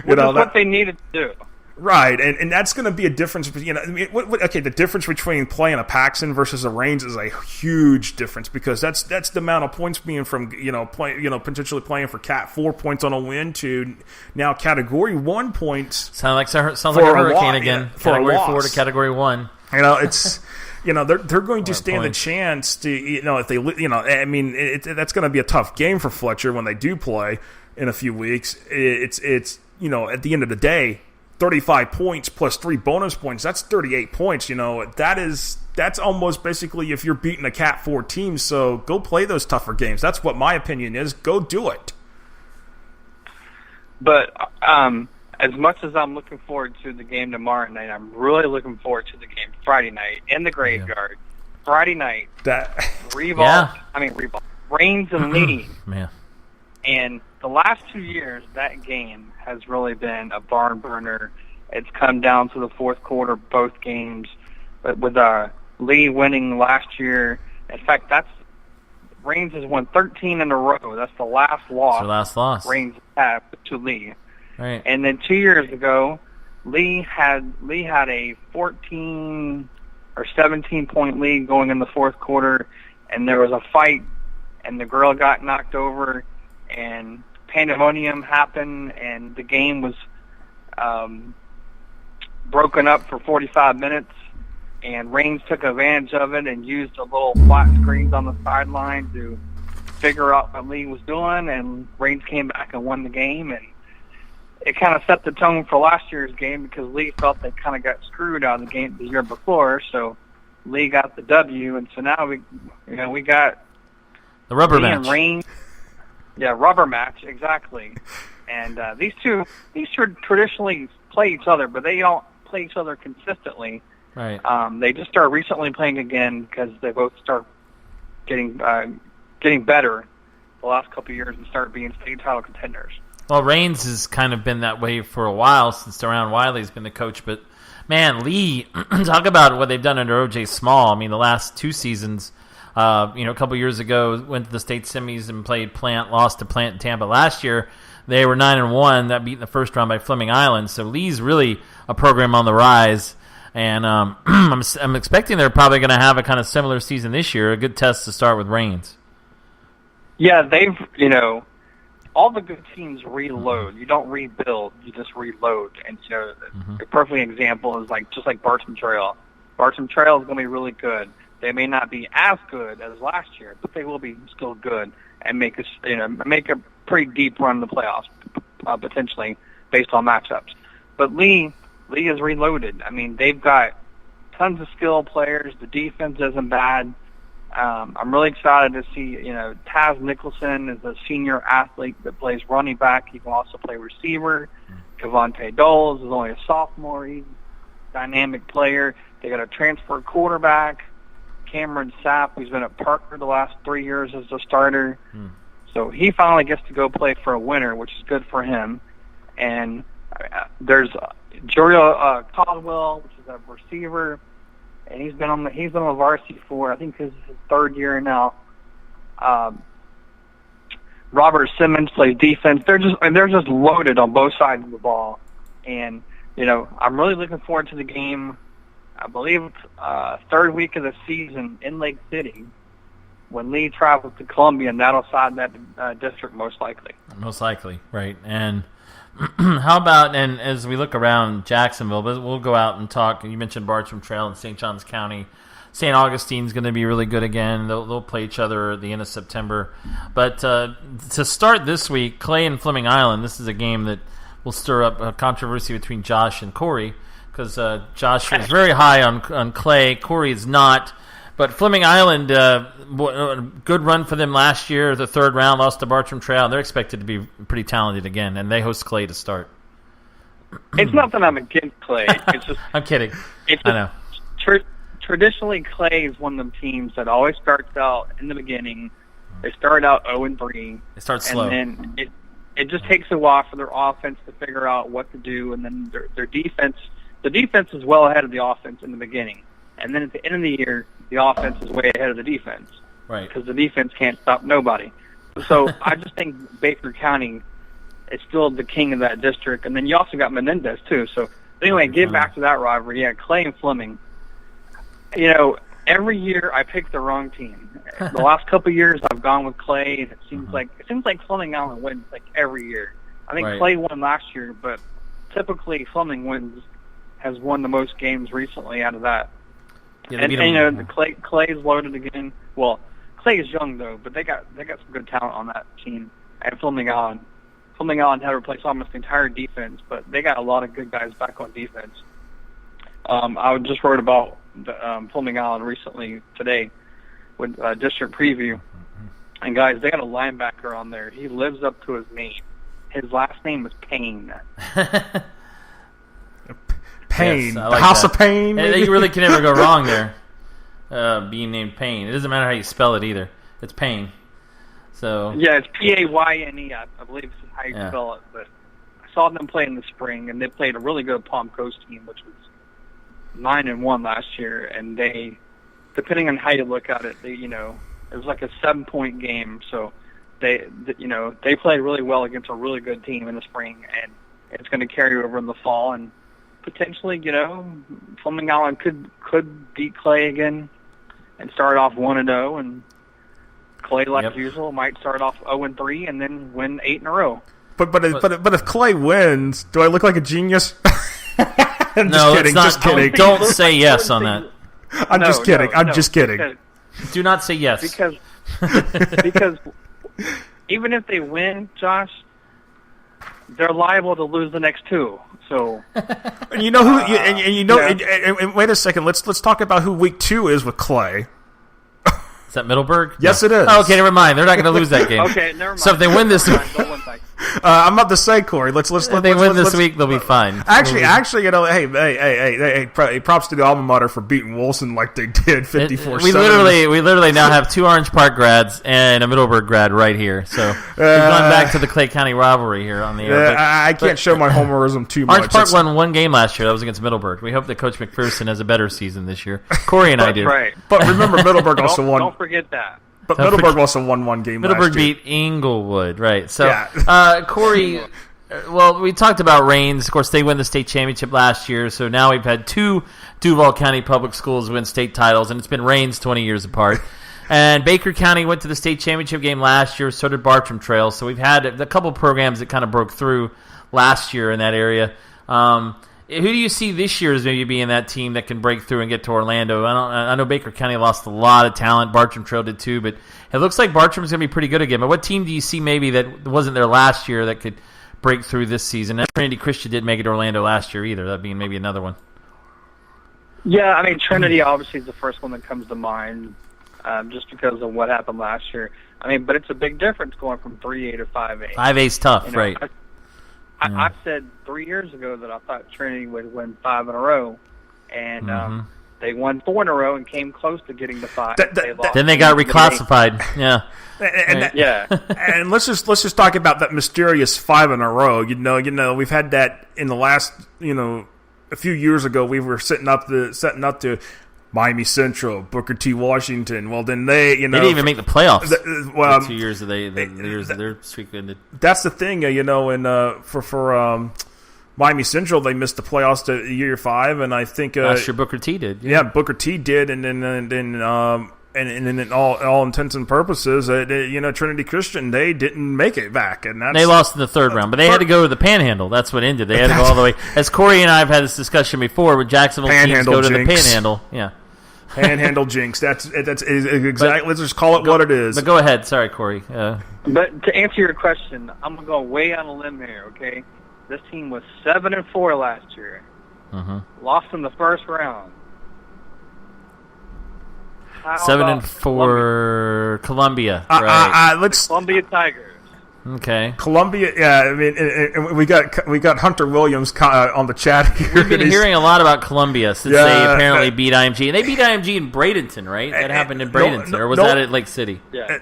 what they needed to do. Right, and that's going to be a difference. The difference between playing a Paxson versus a Reigns is a huge difference, because that's the amount of points being from potentially playing for Cat 4 points on a win to now Category 1 points. Sounds like a hurricane again. For Category a 4 to Category 1. It's. They're going to stand a chance to, if they, that's going to be a tough game for Fletcher when they do play in a few weeks. It's at the end of the day, 35 points plus 3 bonus points, that's 38 points. That's almost basically if you're beating a Cat 4 team. So go play those tougher games. That's what my opinion is. Go do it. But as much as I'm looking forward to the game tomorrow night, I'm really looking forward to the game Friday night in the Graveyard. Yeah. Friday night. Reigns and Lee. Yeah. And the last 2 years, that game has really been a barn burner. It's come down to the fourth quarter, both games. But with Lee winning last year, in fact, Reigns has won 13 in a row. That's the last loss. It's their last loss. Reigns had to Lee. Right. And then 2 years ago, Lee had a 14 or 17-point lead going in the fourth quarter, and there was a fight, and the girl got knocked over, and pandemonium happened, and the game was broken up for 45 minutes, and Reigns took advantage of it and used the little flat screens on the sideline to figure out what Lee was doing, and Reigns came back and won the game, and it kind of set the tone for last year's game because Lee felt they kind of got screwed out of the game the year before, so Lee got the W, and so now we got the rubber Lee match. And Reigns. Yeah, rubber match, exactly. And these two traditionally play each other, but they don't play each other consistently. Right. They just started recently playing again because they both start getting better the last couple of years and start being state title contenders. Well, Reigns has kind of been that way for a while since Deron Wiley's been the coach. But, man, Lee, talk about what they've done under O.J. Small. I mean, the last 2 seasons, a couple years ago, went to the state semis and played Plant, lost to Plant in Tampa. Last year, they were 9-1, that beat in the first round by Fleming Island. So Lee's really a program on the rise. And I'm expecting they're probably going to have a kind of similar season this year, a good test to start with Reigns. Yeah, they've, all the good teams reload. You don't rebuild, you just reload. And a perfect example is just like Bartram Trail. Bartram Trail is going to be really good. They may not be as good as last year, but they will be still good and make a pretty deep run in the playoffs potentially based on matchups. But Lee is reloaded. I mean, they've got tons of skilled players. The defense isn't bad. I'm really excited to see, Taz Nicholson is a senior athlete that plays running back. He can also play receiver. Cavante Doles is only a sophomore. He's a dynamic player. They got a transfer quarterback, Cameron Sapp, who's been at Parker the last 3 years as a starter. So he finally gets to go play for a winner, which is good for him. And there's Joriel Caldwell, which is a receiver. And he's been on the varsity for, I think this is his 3rd year now. Robert Simmons plays defense. They're just loaded on both sides of the ball, and I'm really looking forward to the game. I believe it's 3rd week of the season in Lake City when Lee travels to Columbia, and that'll side that district most likely. Most likely, right? And how about, and as we look around Jacksonville, but we'll go out and talk. You mentioned Bartram Trail in St. Johns County. St. Augustine's going to be really good again. They'll play each other at the end of September. But to start this week, Clay and Fleming Island, this is a game that will stir up a controversy between Josh and Corey because Josh is very high on Clay. Corey is not. But Fleming Island, good run for them last year. The 3rd round, lost to Bartram Trail. They're expected to be pretty talented again, and they host Clay to start. It's not that I'm against Clay. It's just I'm kidding. I know. Traditionally, Clay is one of them teams that always starts out in the beginning. They start out 0-3. They start slow, and then it just takes a while for their offense to figure out what to do, and then their defense. The defense is well ahead of the offense in the beginning. And then at the end of the year, the offense is way ahead of the defense. Right. Because the defense can't stop nobody. So I just think Baker County is still the king of that district. And then you also got Menendez, too. So anyway, get back to that rivalry. Yeah, Clay and Fleming. You know, every year I pick the wrong team. The last couple of years I've gone with Clay, and it seems like Fleming Allen wins like every year. I think Clay won last year, but typically Fleming has won the most games recently out of that. Yeah, and you know, Clay is loaded again. Well, Clay is young though, but they got some good talent on that team. And Fleming Allen had to replace almost the entire defense, but they got a lot of good guys back on defense. I just wrote about Fleming Allen recently today with District Preview, and guys, they got a linebacker on there. He lives up to his name. His last name is Payne. Payne, yes, like House that. of Pain. You really can never go wrong there. Being named Payne. It doesn't matter how you spell it either. It's Payne. So yeah, it's Payne. I believe is how you spell it. But I saw them play in the spring, and they played a really good Palm Coast team, which was 9-1 last year. And they, depending on how you look at it, it was like a 7-point game. So they played really well against a really good team in the spring, and it's going to carry over in the fall. And potentially, Fleming Allen could beat Clay again and start off 1-0, and Clay, like usual, might start off 0-3 and then win 8 in a row. But if Clay wins, do I look like a genius? Just kidding. Don't say yes on that. I'm just kidding. I'm just kidding. Do not say yes. Because even if they win, Josh, they're liable to lose the next 2. So, and you know who? And wait a second. Let's talk about who week 2 is with Clay. Is that Middleburg? Yes, it is. Oh, okay, never mind. They're not going to lose that game. Okay, never mind. So if they win this week, I'm about to say, Corey. If they win this week, they'll be fine. Actually, hey, props to the alma mater for beating Wilson like they did 54-7. We literally now have 2 Orange Park grads and a Middleburg grad right here. So we've gone back to the Clay County rivalry here on the air. I can't show my homerism too much. Orange Park won 1 game last year. That was against Middleburg. We hope that Coach McPherson has a better season this year. Corey and I do. Right. But remember, Middleburg also won. Don't forget that. But Middleburg also won 1 game last year. Middleburg beat Inglewood, right. So, Corey, well, we talked about Rains. Of course, they won the state championship last year, so now we've had 2 Duval County public schools win state titles, and it's been Rains 20 years apart. And Baker County went to the state championship game last year, so did Bartram Trail. So we've had a couple programs that kind of broke through last year in that area. Who do you see this year as maybe being that team that can break through and get to Orlando? I know Baker County lost a lot of talent. Bartram Trail did too, but it looks like Bartram's going to be pretty good again. But what team do you see maybe that wasn't there last year that could break through this season? And Trinity Christian didn't make it to Orlando last year either. That being maybe another one. Yeah, I mean, Trinity obviously is the first one that comes to mind just because of what happened last year. I mean, but it's a big difference going from 3A to 5A. 5A's tough, right. I said 3 years ago that I thought Trinity would win 5 in a row, and they won 4 in a row and came close to getting to 5. Then they got reclassified. Yeah, and let's just talk about that mysterious 5 in a row. We've had that in the last a few years ago. We were setting up to Miami Central, Booker T. Washington. Well, then they didn't even make the playoffs. 2 years the years that their streak ended. That's the thing, and for Miami Central, they missed the playoffs to year 5, and I think last year Booker T did. Yeah, Booker T did, and then all intents and purposes, Trinity Christian, they didn't make it back, and they lost in the 3rd round. But they had to go to the Panhandle. That's what ended. They had to go all the way. As Corey and I have had this discussion before, with Jacksonville teams go to the Panhandle. Yeah. Panhandle jinx. That's exactly. Let's just call it what it is. But go ahead. Sorry, Corey. But to answer your question, I'm gonna go way on a limb here. Okay, this team was 7-4 last year. Lost in the 1st round. 7-4 Columbia. Right. Columbia Tigers. Okay. Columbia, yeah. I mean, and we got Hunter Williams on the chat here. We've been hearing a lot about Columbia since they apparently beat IMG, and they beat IMG in Bradenton, right? That happened in Bradenton, or was that at Lake City? Yeah.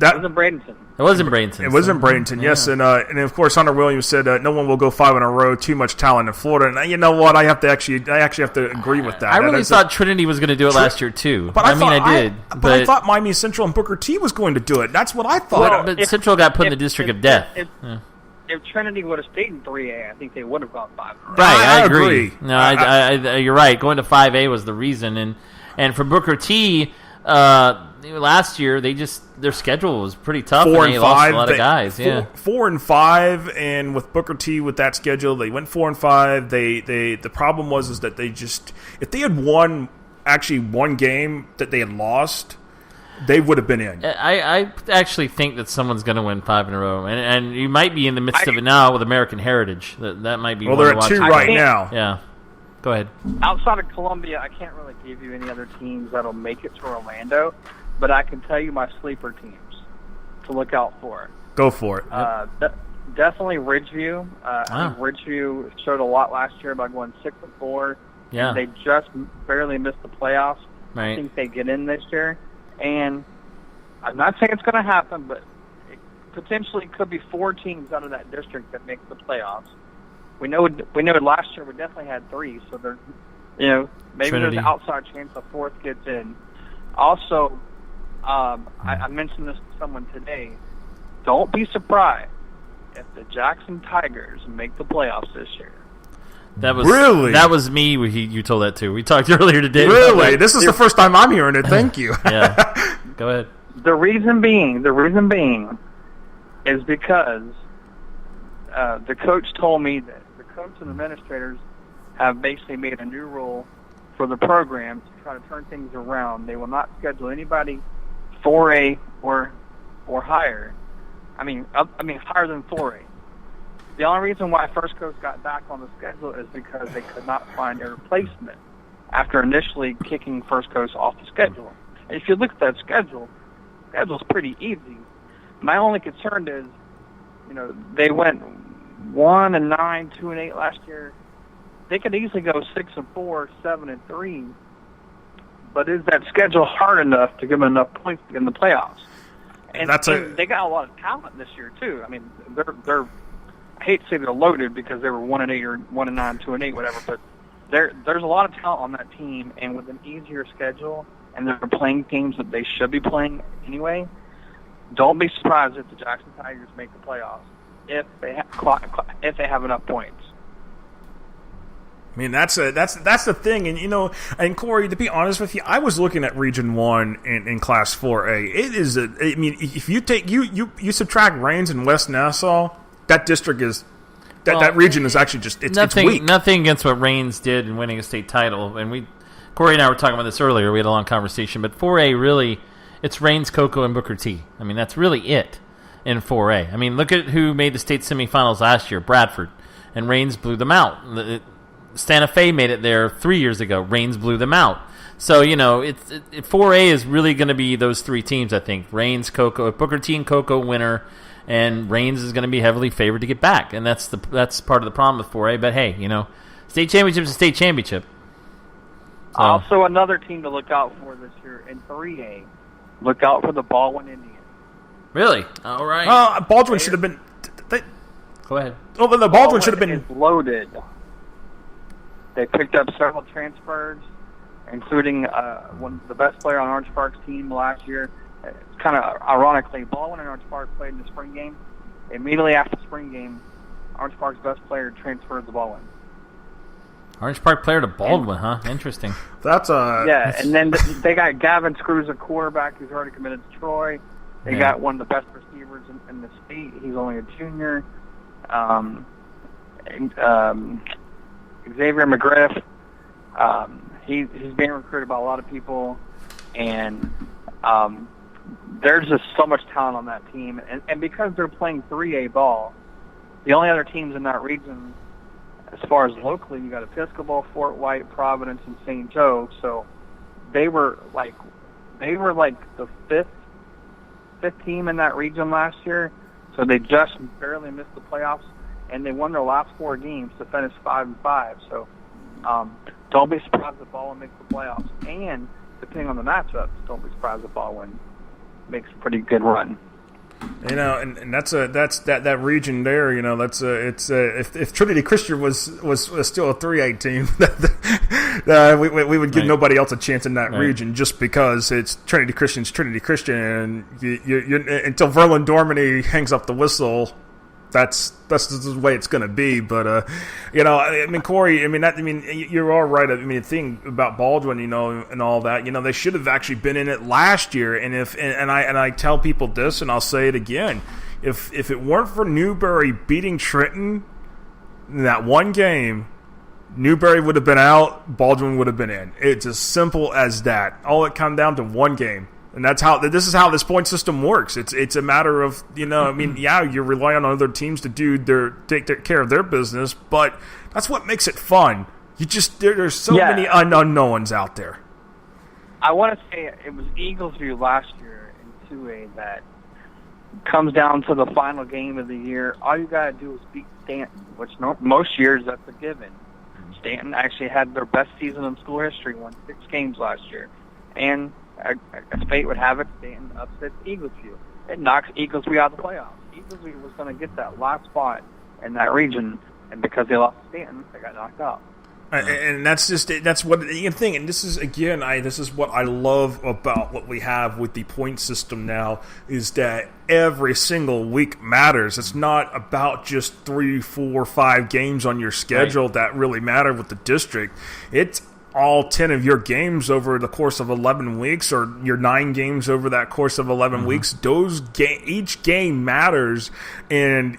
It was in Bradenton. It was in Bradenton. It was in Bradenton, yes. And of course, Hunter Williams said no one will go 5 in a row. Too much talent in Florida. And you know what? I actually have to agree with that. I really thought Trinity was going to do it last year too. But I did. But I thought Miami Central and Booker T was going to do it. That's what I thought. But Central got put in the district of death. If Trinity would have stayed in 3A, I think they would have gone 5 in a row. Right, I agree. No, you're right. Going to 5A was the reason, and for Booker T, last year their schedule was pretty tough. 4 and 5, lost a lot of guys. 4 and 5, and with Booker T with that schedule, they went 4 and 5. The problem was that they just, if they had won one game that they had lost, they would have been in. I actually think that someone's going to win 5 in a row, and you might be in the midst of it now with American Heritage. That might be. Well, they're at 2 right now. Yeah, go ahead. Outside of Columbia, I can't really give you any other teams that'll make it to Orlando, but I can tell you my sleeper teams to look out for. Go for it. Definitely Ridgeview. I think Ridgeview showed a lot last year by going 6-4. Yeah, they just barely missed the playoffs. Right. I think they get in this year. And I'm not saying it's going to happen, but it potentially could be 4 teams out of that district that make the playoffs. We know last year we definitely had 3, so there's maybe Trinity. There's an outside chance a 4th gets in. Also, I mentioned this to someone today. Don't be surprised if the Jackson Tigers make the playoffs this year. That was me. You told that too. We talked earlier today. Really? This is the first time I'm hearing it. Thank you. Yeah. Go ahead. The reason being is because the coach told me that the coach and administrators have basically made a new rule for the program to try to turn things around. They will not schedule anybody 4A or higher. I mean higher than 4A. The only reason why First Coast got back on the schedule is because they could not find a replacement after initially kicking First Coast off the schedule. And if you look at that schedule's pretty easy. My only concern is, they went 1-9, 2-8 last year. They could easily go 6-4, 7-3. But is that schedule hard enough to give them enough points to get in the playoffs? And they got a lot of talent this year too. I mean, they're I hate to say they're loaded because they were 1-8 or 1-9, 2-8, whatever. But there's a lot of talent on that team, and with an easier schedule, and they're playing teams that they should be playing anyway. Don't be surprised if the Jackson Tigers make the playoffs if they have enough points. I mean, that's the thing, and and Corey, to be honest with you, I was looking at Region 1 in Class 4A. It is if you take you subtract Rains and West Nassau, that district is that region is actually just it's weak. Nothing against what Rains did in winning a state title, and Corey and I were talking about this earlier. We had a long conversation, but 4A really, it's Rains, Cocoa, and Booker T. I mean, that's really it in 4A. I mean, look at who made the state semifinals last year, Bradford, and Rains blew them out. Santa Fe made it there 3 years ago. Rains blew them out. So, 4A is really going to be those 3 teams, I think. Rains, Cocoa, Booker T and Cocoa winner, and Rains is going to be heavily favored to get back. And that's part of the problem with 4A. But, hey, state championship is a state championship. So. Also, another team to look out for this year in 3A, look out for the Baldwin Indians. Really? All right. Baldwin should have been... Go ahead. Oh, but the Baldwin should have been... Is loaded. They picked up several transfers, including one of the best player on Orange Park's team last year. It's kind of ironically, Baldwin and Orange Park played in the spring game. Immediately after the spring game, Orange Park's best player transferred to Baldwin. Orange Park player to Baldwin, huh? Interesting. And then they got Gavin Screws, a quarterback who's already committed to Troy. They got one of the best receivers in the state. He's only a junior. Xavier McGriff, he's being recruited by a lot of people, and there's just so much talent on that team. And because they're playing 3A ball, the only other teams in that region, as far as locally, you got Episcopal, Fort White, Providence, and St. Joe. So they were like the fifth team in that region last year. So they just barely missed the playoffs. And they won their last 4 games to finish 5-5. So don't be surprised if Baldwin makes the playoffs. And depending on the matchups, don't be surprised if Baldwin makes a pretty good run. You know, and that's that region there. You know, if Trinity Christian was still a 3A team, we would give nobody else a chance in that region just because it's Trinity Christian's Trinity Christian, and you until Verlin Dormany hangs up the whistle. That's the way it's going to be, but you know, I mean, Corey, you're all right. I mean, the thing about Baldwin, you know, and all that, you know, they should have actually been in it last year. And I tell people this, and I'll say it again: if it weren't for Newberry beating Trenton in that one game, Newberry would have been out, Baldwin would have been in. It's as simple as that. All it comes down to one game. And this is how this point system works. It's a matter of, you know, I mean, yeah, you're relying on other teams to take care of their business, but that's what makes it fun. There's so many unknowns out there. I want to say it was Eaglesview last year in 2A that comes down to the final game of the year. All you got to do is beat Stanton, which most years that's a given. Stanton actually had their best season in school history, won 6 games last year. And as fate would have it, Stanton upsets Eaglesview. It knocks Eaglesview out of the playoffs. Eaglesview was going to get that last spot in that region, and because they lost Stanton, they got knocked out. And that's what the thing. And this is this is what I love about what we have with the point system now is that every single week matters. It's not about just 3, 4, 5 games on your schedule that really matter with the district. It's all 10 of your games over the course of 11 weeks, or your 9 games over that course of 11 weeks. Each game matters, and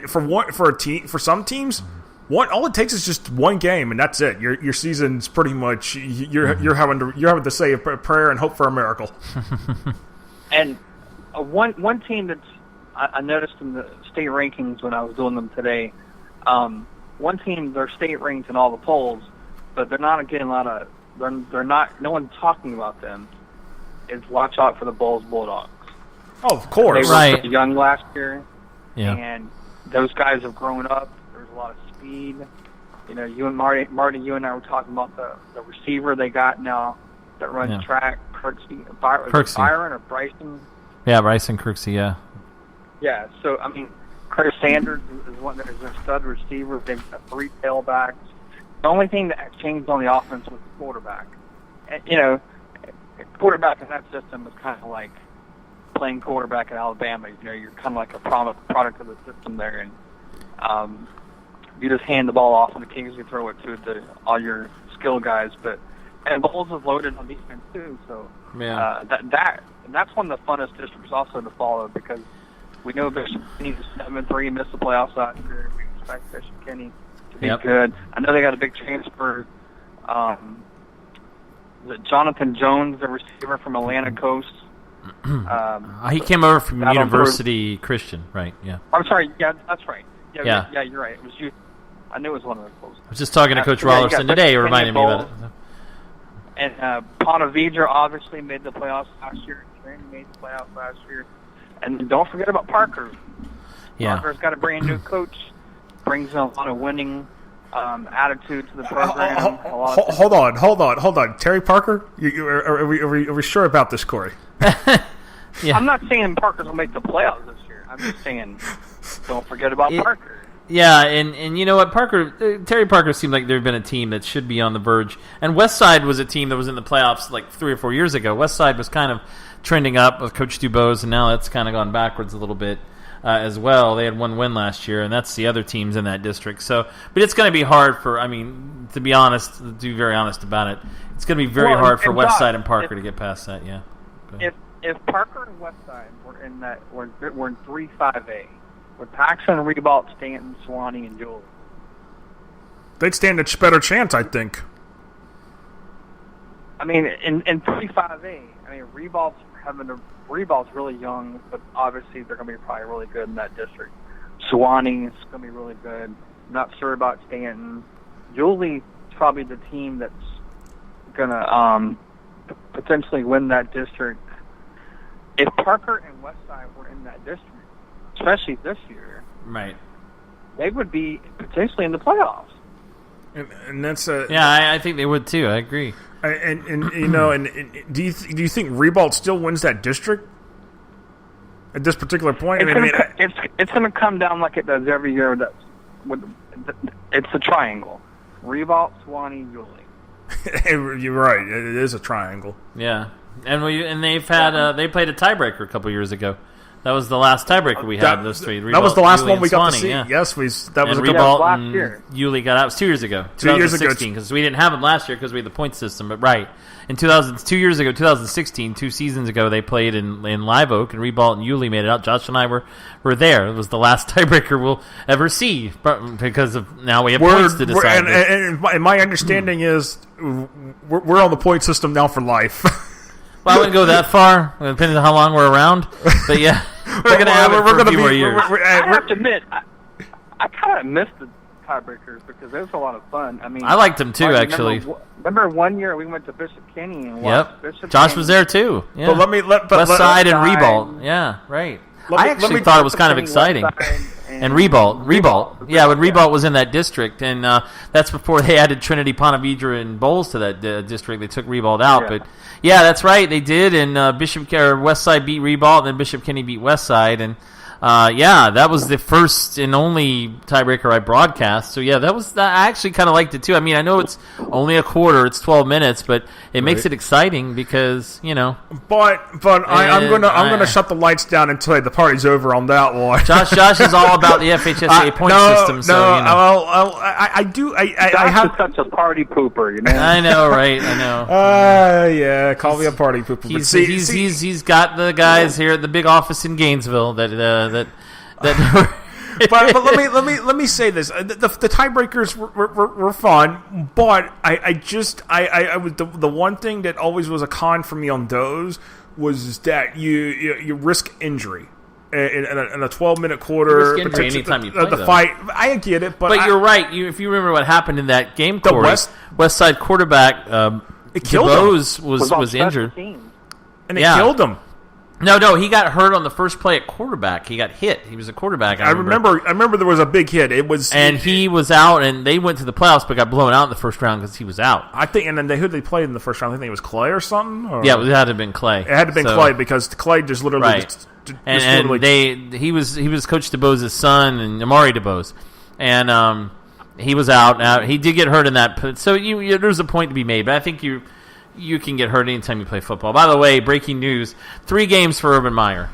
for some teams, all it takes is just one game, and that's it. Your season's pretty much you're having to say a prayer and hope for a miracle. And one team that I noticed in the state rankings when I was doing them today, one team, their state ranked in all the polls, but they're not getting a lot of. They're not. No one's talking about them. Is watch out for the Bulls Bulldogs. Oh, of course. They were pretty young last year, yeah. And those guys have grown up. There's a lot of speed. You know, you and Marty, you and I were talking about the receiver they got now that runs track. Byron or Bryson? Yeah, Bryson Kirksey. Yeah. Yeah. So I mean, Curtis Sanders is one that is a stud receiver. They've got 3 tailbacks. The only thing that changed on the offense was the quarterback. And, you know, quarterback in that system is kind of like playing quarterback at Alabama. You know, you're kind of like a product of the system there, and you just hand the ball off, and occasionally throw it to all your skill guys. And Bulls is loaded on defense too, so that's one of the funnest districts also to follow because we know Bishop Kenny's 7-3, missed the playoffs last year. We expect Bishop Kenny to be good. I know they got a big transfer. Jonathan Jones, the receiver from Atlantic Coast. He came over from University Christian, right? Yeah. I'm sorry. Yeah, that's right. Yeah, you're right. It was you. I knew it was one of those. I was just talking to Coach Rollerson today, reminding me about it. And Ponte Vedra obviously made the playoffs last year. Trent made the playoffs last year. And don't forget about Parker. Yeah. Parker's got a brand new coach. Brings a lot of winning attitude to the program. Hold on. Terry Parker? Are we sure about this, Corey? Yeah. I'm not saying Parker's going to make the playoffs this year. I'm just saying don't forget about Parker. Yeah, and you know what, Terry Parker seemed like there had been a team that should be on the verge. And Westside was a team that was in the playoffs like 3 or 4 years ago. Westside was kind of trending up with Coach Dubose, and now that's kind of gone backwards a little bit as well. They had 1 win last year, and that's the other teams in that district. So, but it's going to be hard to be honest, to be very honest about it, it's going to be very hard for Westside and Parker to get past that. Yeah. If Parker and Westside were in that, we're in 3-5A. With Paxson, Rebolt, Stanton, Swanee, and Julie. They'd stand a better chance, I think. I mean, in 3-5A, Rebolt's really young, but obviously they're going to be probably really good in that district. Swanee is going to be really good. Not sure about Stanton. Julie's probably the team that's going to potentially win that district. If Parker and Westside were in that district, especially this year, right, they would be potentially in the playoffs. And that's I think they would too. I agree. And do you think Ribault still wins that district at this particular point? It's going to come down like it does every year. It's a triangle: Ribault, Swanee, Yulee. You're right. It is a triangle. Yeah, and they've had they played a tiebreaker a couple years ago. That was the last tiebreaker we had. Those three. That was the last one we got to see. Yeah. Yes, that was Ribault last and year. Yulee got out. It was 2 years ago. 2 years ago, because we didn't have them last year because we had the point system. But right, in 2 years ago, 2016, 2 seasons ago, they played in Live Oak, and Ribault and Yulee made it out. Josh and I were there. It was the last tiebreaker we'll ever see, because of now we have points to decide. And my understanding is we're on the point system now for life. Well, I wouldn't go that far, depending on how long we're around. But yeah, we're going to have it for a few more years. I have to admit, I kind of missed the tiebreakers because it was a lot of fun. I mean, I liked them too, actually. Remember one year we went to Bishop Kenny and watched Bishop Josh Kenny. was there too. Yeah. But West Side and Ribault. Yeah, right. I actually thought it was kind of exciting. And Ribault. Yeah, when Ribault was in that district, and that's before they added Trinity, Ponte Vedra, and Bowles to that district. They took Ribault out, but yeah, that's right, they did. And West Side beat Ribault, and then Bishop Kenny beat West Side, and that was the first and only tiebreaker I broadcast. So yeah, I actually kind of liked it too. I mean, I know it's only a quarter, it's 12 minutes, but it makes it exciting because But I'm gonna shut the lights down until the party's over on that one. Josh is all about the FHSAA point system. So I do. I have such a party pooper, I know, right? I know. Yeah, call me a party pooper. He's got the guys here at the big office in Gainesville that. but let me say this: the tiebreakers were fun, but I was the one thing that always was a con for me on those was that you risk injury in a 12-minute quarter. You risk injury anytime you play the fight. I get it, but you're right. If you remember what happened in that game, Corey, West Side quarterback DeBose was injured, and it killed him. No, he got hurt on the first play at quarterback. He got hit. He was a quarterback. I remember there was a big hit. He was out, and they went to the playoffs, but got blown out in the first round because he was out. I think, and then who they played in the first round? I think it was Clay or something. Or? Yeah, it had to have been Clay. It had to have been Clay because Clay just literally. Right. He was Coach DeBose's son and Amari DeBose, and he was out. Now he did get hurt in that. So there's a point to be made, but I think you can get hurt anytime you play football. By the way, breaking news: 3 games for Urban Meyer.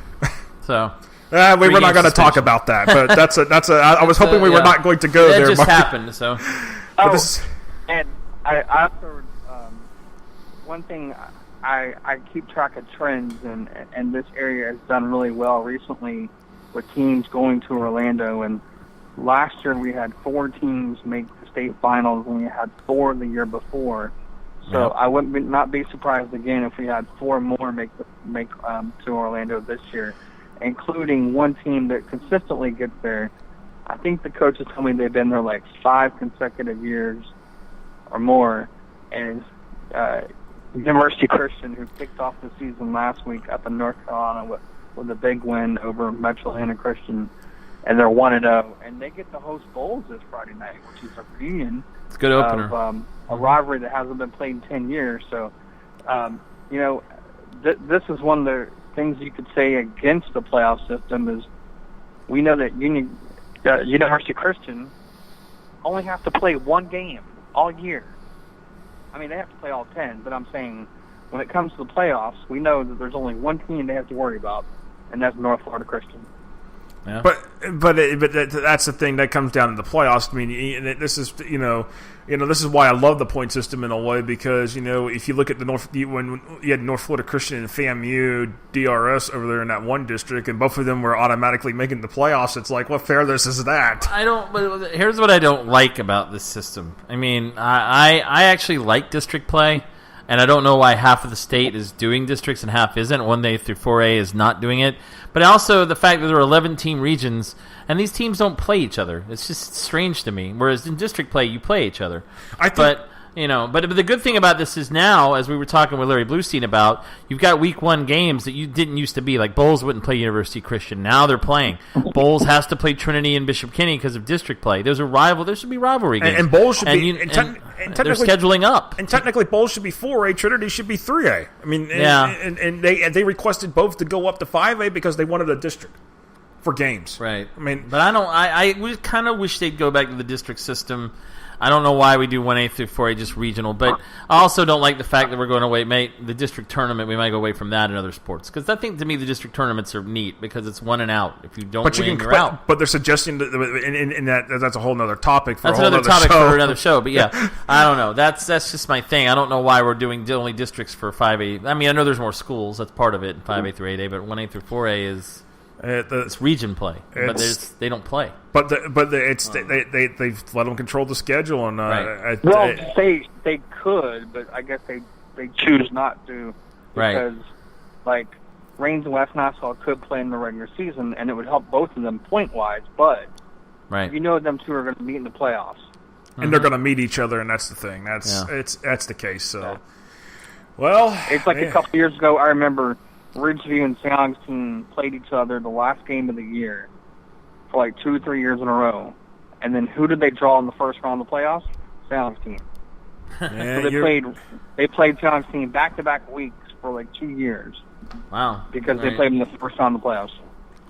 So we were not going to talk about that, but that's a. I was hoping we were not going to go there. That just happened. So, and I also one thing I keep track of trends, and this area has done really well recently with teams going to Orlando. And last year we had 4 teams make the state finals, and we had 4 the year before. So I wouldn't not be surprised again if we had 4 more make to Orlando this year, including one team that consistently gets there. I think the coaches told me they've been there like 5 consecutive years or more, and University Christian, who kicked off the season last week up in North Carolina with a big win over Metro Atlanta Christian, and they're 1-0, and they get to host Bowles this Friday night, which is a reunion. It's a good opener. A rivalry that hasn't been played in 10 years. So, this is one of the things you could say against the playoff system is we know that University Christian only have to play 1 game all year. I mean, they have to play all 10, but I'm saying when it comes to the playoffs, we know that there's only one team they have to worry about, and that's North Florida Christian. Yeah. But that's the thing that comes down to the playoffs. I mean, this is this is why I love the point system in a way, because if you look at when you had North Florida Christian and FAMU DRS over there in that one district, and both of them were automatically making the playoffs, it's like, what fairness is that? But here's what I don't like about this system. I mean, I actually like district play. And I don't know why half of the state is doing districts and half isn't. 1A through 4A is not doing it. But also the fact that there are 11-team regions, and these teams don't play each other. It's just strange to me. Whereas in district play, you play each other. But the good thing about this is now, as we were talking with Larry Blustein about, you've got week 1 games that you didn't used to be. Like Bowles wouldn't play University Christian. Now they're playing. Bowles has to play Trinity and Bishop Kenny because of district play. There should be rivalry games. And Bowles should be. And they're scheduling up. And technically, Bowles should be 4A. Trinity should be 3A. I mean, and they requested both to go up to 5A because they wanted a district for games. Right. I mean, but I kind of wish they'd go back to the district system. I don't know why we do 1A through 4A just regional, but I also don't like the fact that we're going away. The district tournament, we might go away from that in other sports. Because I think, to me, the district tournaments are neat because it's one and out. If you don't win, you're out. But they're suggesting that that's a whole other topic for that's a whole another other topic show. for another show. But yeah, I don't know. That's just my thing. I don't know why we're doing only districts for 5A. I mean, I know there's more schools. That's part of it, 5A through 8A. But 1A through 4A is... it's region play, but they don't play. But they've let them control the schedule, and right. They could, but I guess they choose not to because like Rains and West Nassau could play in the regular season, and it would help both of them point wise. But them two are going to meet in the playoffs, and they're going to meet each other, and that's the thing. That's the case. So, well, it's like a couple years ago. I remember Ridgeview and St. Augustine played each other the last game of the year for like 2 or 3 years in a row. And then who did they draw in the first round of the playoffs? St. Augustine. Yeah, so they played St. Augustine back-to-back weeks for like 2 years. Wow. Because they played in the first round of the playoffs.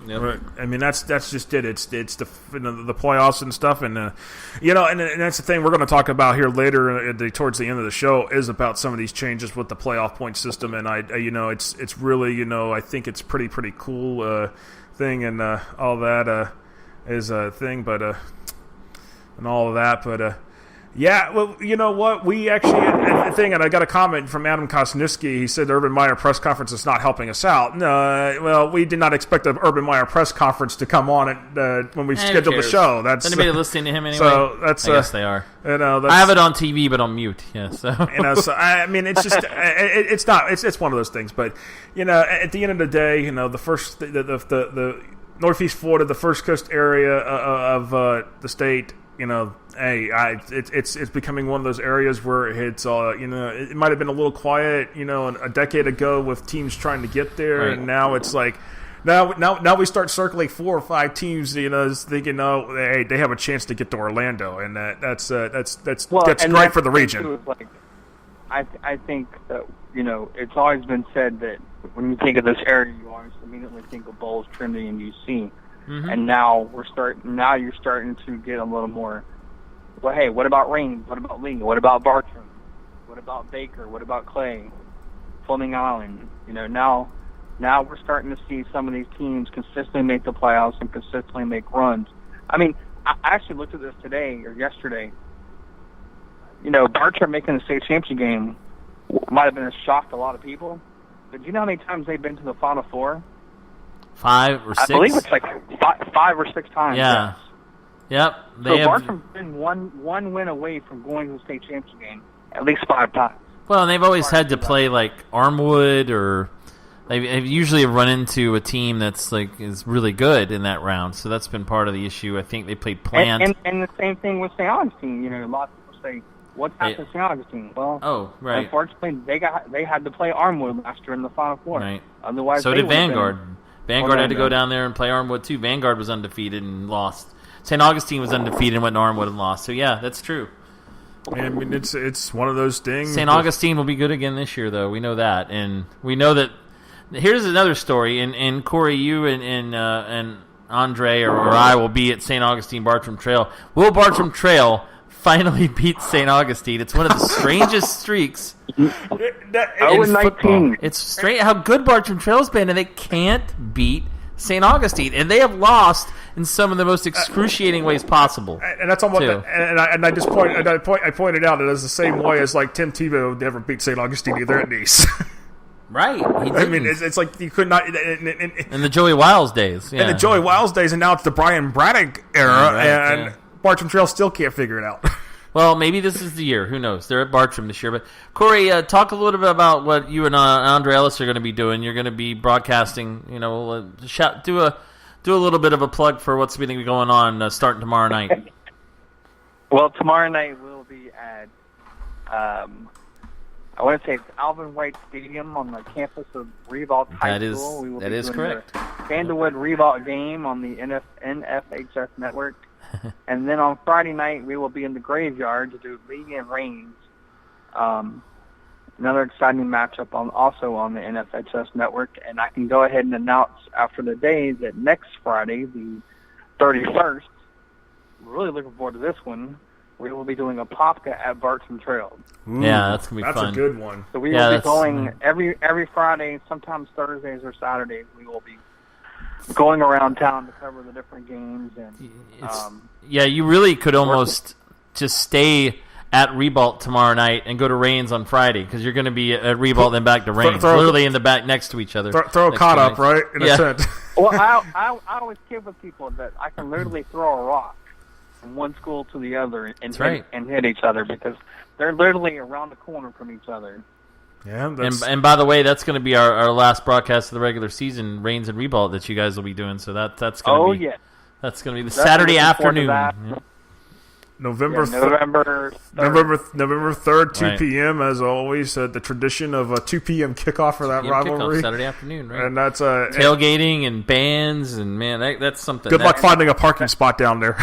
Yep. I mean, that's just it. It's the playoffs and stuff, and and that's the thing we're going to talk about here later towards the end of the show is about some of these changes with the playoff point system, and it's really I think it's pretty cool thing, and all that is a thing, but and all of that, but. Yeah, well, you know what? We actually, a thing, and I got a comment from Adam Kosniewski. He said the Urban Meyer press conference is not helping us out. No, well, we did not expect the Urban Meyer press conference to come on when we scheduled the show. That's anybody listening to him anyway? So that's, I guess they are. That's, I have it on TV, but on mute. Yeah, so so I mean, it's just it's not it's one of those things. But at the end of the day, the Northeast Florida, the First Coast area of the state. It's becoming one of those areas where it's it might have been a little quiet, a decade ago with teams trying to get there, and now it's like now we start circling 4 or 5 teams, thinking, hey, they have a chance to get to Orlando, and that's great for the region. I think that it's always been said that when you think of this area, you always immediately think of Bowles, Trinity, and UC. Mm-hmm. And now you're starting to get a little more. Well, hey, what about Rains? What about Lee? What about Bartram? What about Baker? What about Clay? Fleming Island? Now we're starting to see some of these teams consistently make the playoffs and consistently make runs. I mean, I actually looked at this today or yesterday. Bartram making the state championship game might have been a shock to a lot of people. But do you know how many times they've been to the Final Four? 5 or 6? I believe it's like 5 or 6 times. Yeah. Yep. Bartram's been one win away from going to the state championship game at least 5 times. Well, and they've always had to play like Armwood, or they usually run into a team that's is really good in that round. So that's been part of the issue. I think they played Plant. And the same thing with St. Augustine. A lot of people say, what's happened to St. Augustine? Well, unfortunately, they had to play Armwood last year in the Final Four. Right. Otherwise, so did Vanguard. Vanguard had to go down there and play Armwood, too. Vanguard was undefeated and lost. St. Augustine was undefeated and went to Armwood and lost. So, yeah, that's true. I mean, it's one of those things. St. Augustine will be good again this year, though. We know that. And we know that. Here's another story. And Corey, you and Andre or I will be at St. Augustine Bartram Trail. Will Bartram Trail finally beat St. Augustine? It's one of the strangest streaks in football. It's strange how good Bartram Trail's been, and they can't beat St. Augustine, and they have lost in some of the most excruciating ways possible. And that's almost. I pointed out that it's the same way as Tim Tebow never beat St. Augustine either at Nice. Right. I mean, it's like you could not. In the Joey Wiles days. Yeah. In the Joey Wiles days, and now it's the Brian Braddock era, and Bartram Trail still can't figure it out. Well, maybe this is the year. Who knows? They're at Bartram this year. But, Corey, talk a little bit about what you and Andre Ellis are going to be doing. You're going to be broadcasting, do a little bit of a plug for what's going to be going on starting tomorrow night. Well, tomorrow night we'll be at I want to say it's Alvin White Stadium on the campus of Revault High School. We will that be is doing correct. The Sandalwood Revault game on the NFHS network. And then on Friday night, we will be in the Graveyard to do Lee and Reigns. Another exciting matchup also on the NFHS network. And I can go ahead and announce after the day that next Friday, the 31st, really looking forward to this one, we will be doing a Popka at Barton Trail. Ooh, yeah, that's going to be fun. That's a good one. So we will be going every Friday, sometimes Thursdays or Saturdays. We will be going around town to cover the different games. And you really could almost just stay at Revault tomorrow night and go to Reigns on Friday because you're going to be at Revault then back to Reigns, literally in the back next to each other. Throw a cot up, right? In a sense. Well, I always kid with people that I can literally throw a rock from one school to the other and hit each other because they're literally around the corner from each other. Yeah, and by the way, that's going to be our last broadcast of the regular season, Reigns and Revault, that you guys will be doing. So that's going to be that's going to be the Saturday afternoon. November 3rd, 2 p.m. As always, the tradition of a 2 p.m. kickoff for that rivalry. Saturday afternoon, right? And that's tailgating and bands, and man, that's something. Good luck finding a parking spot down there.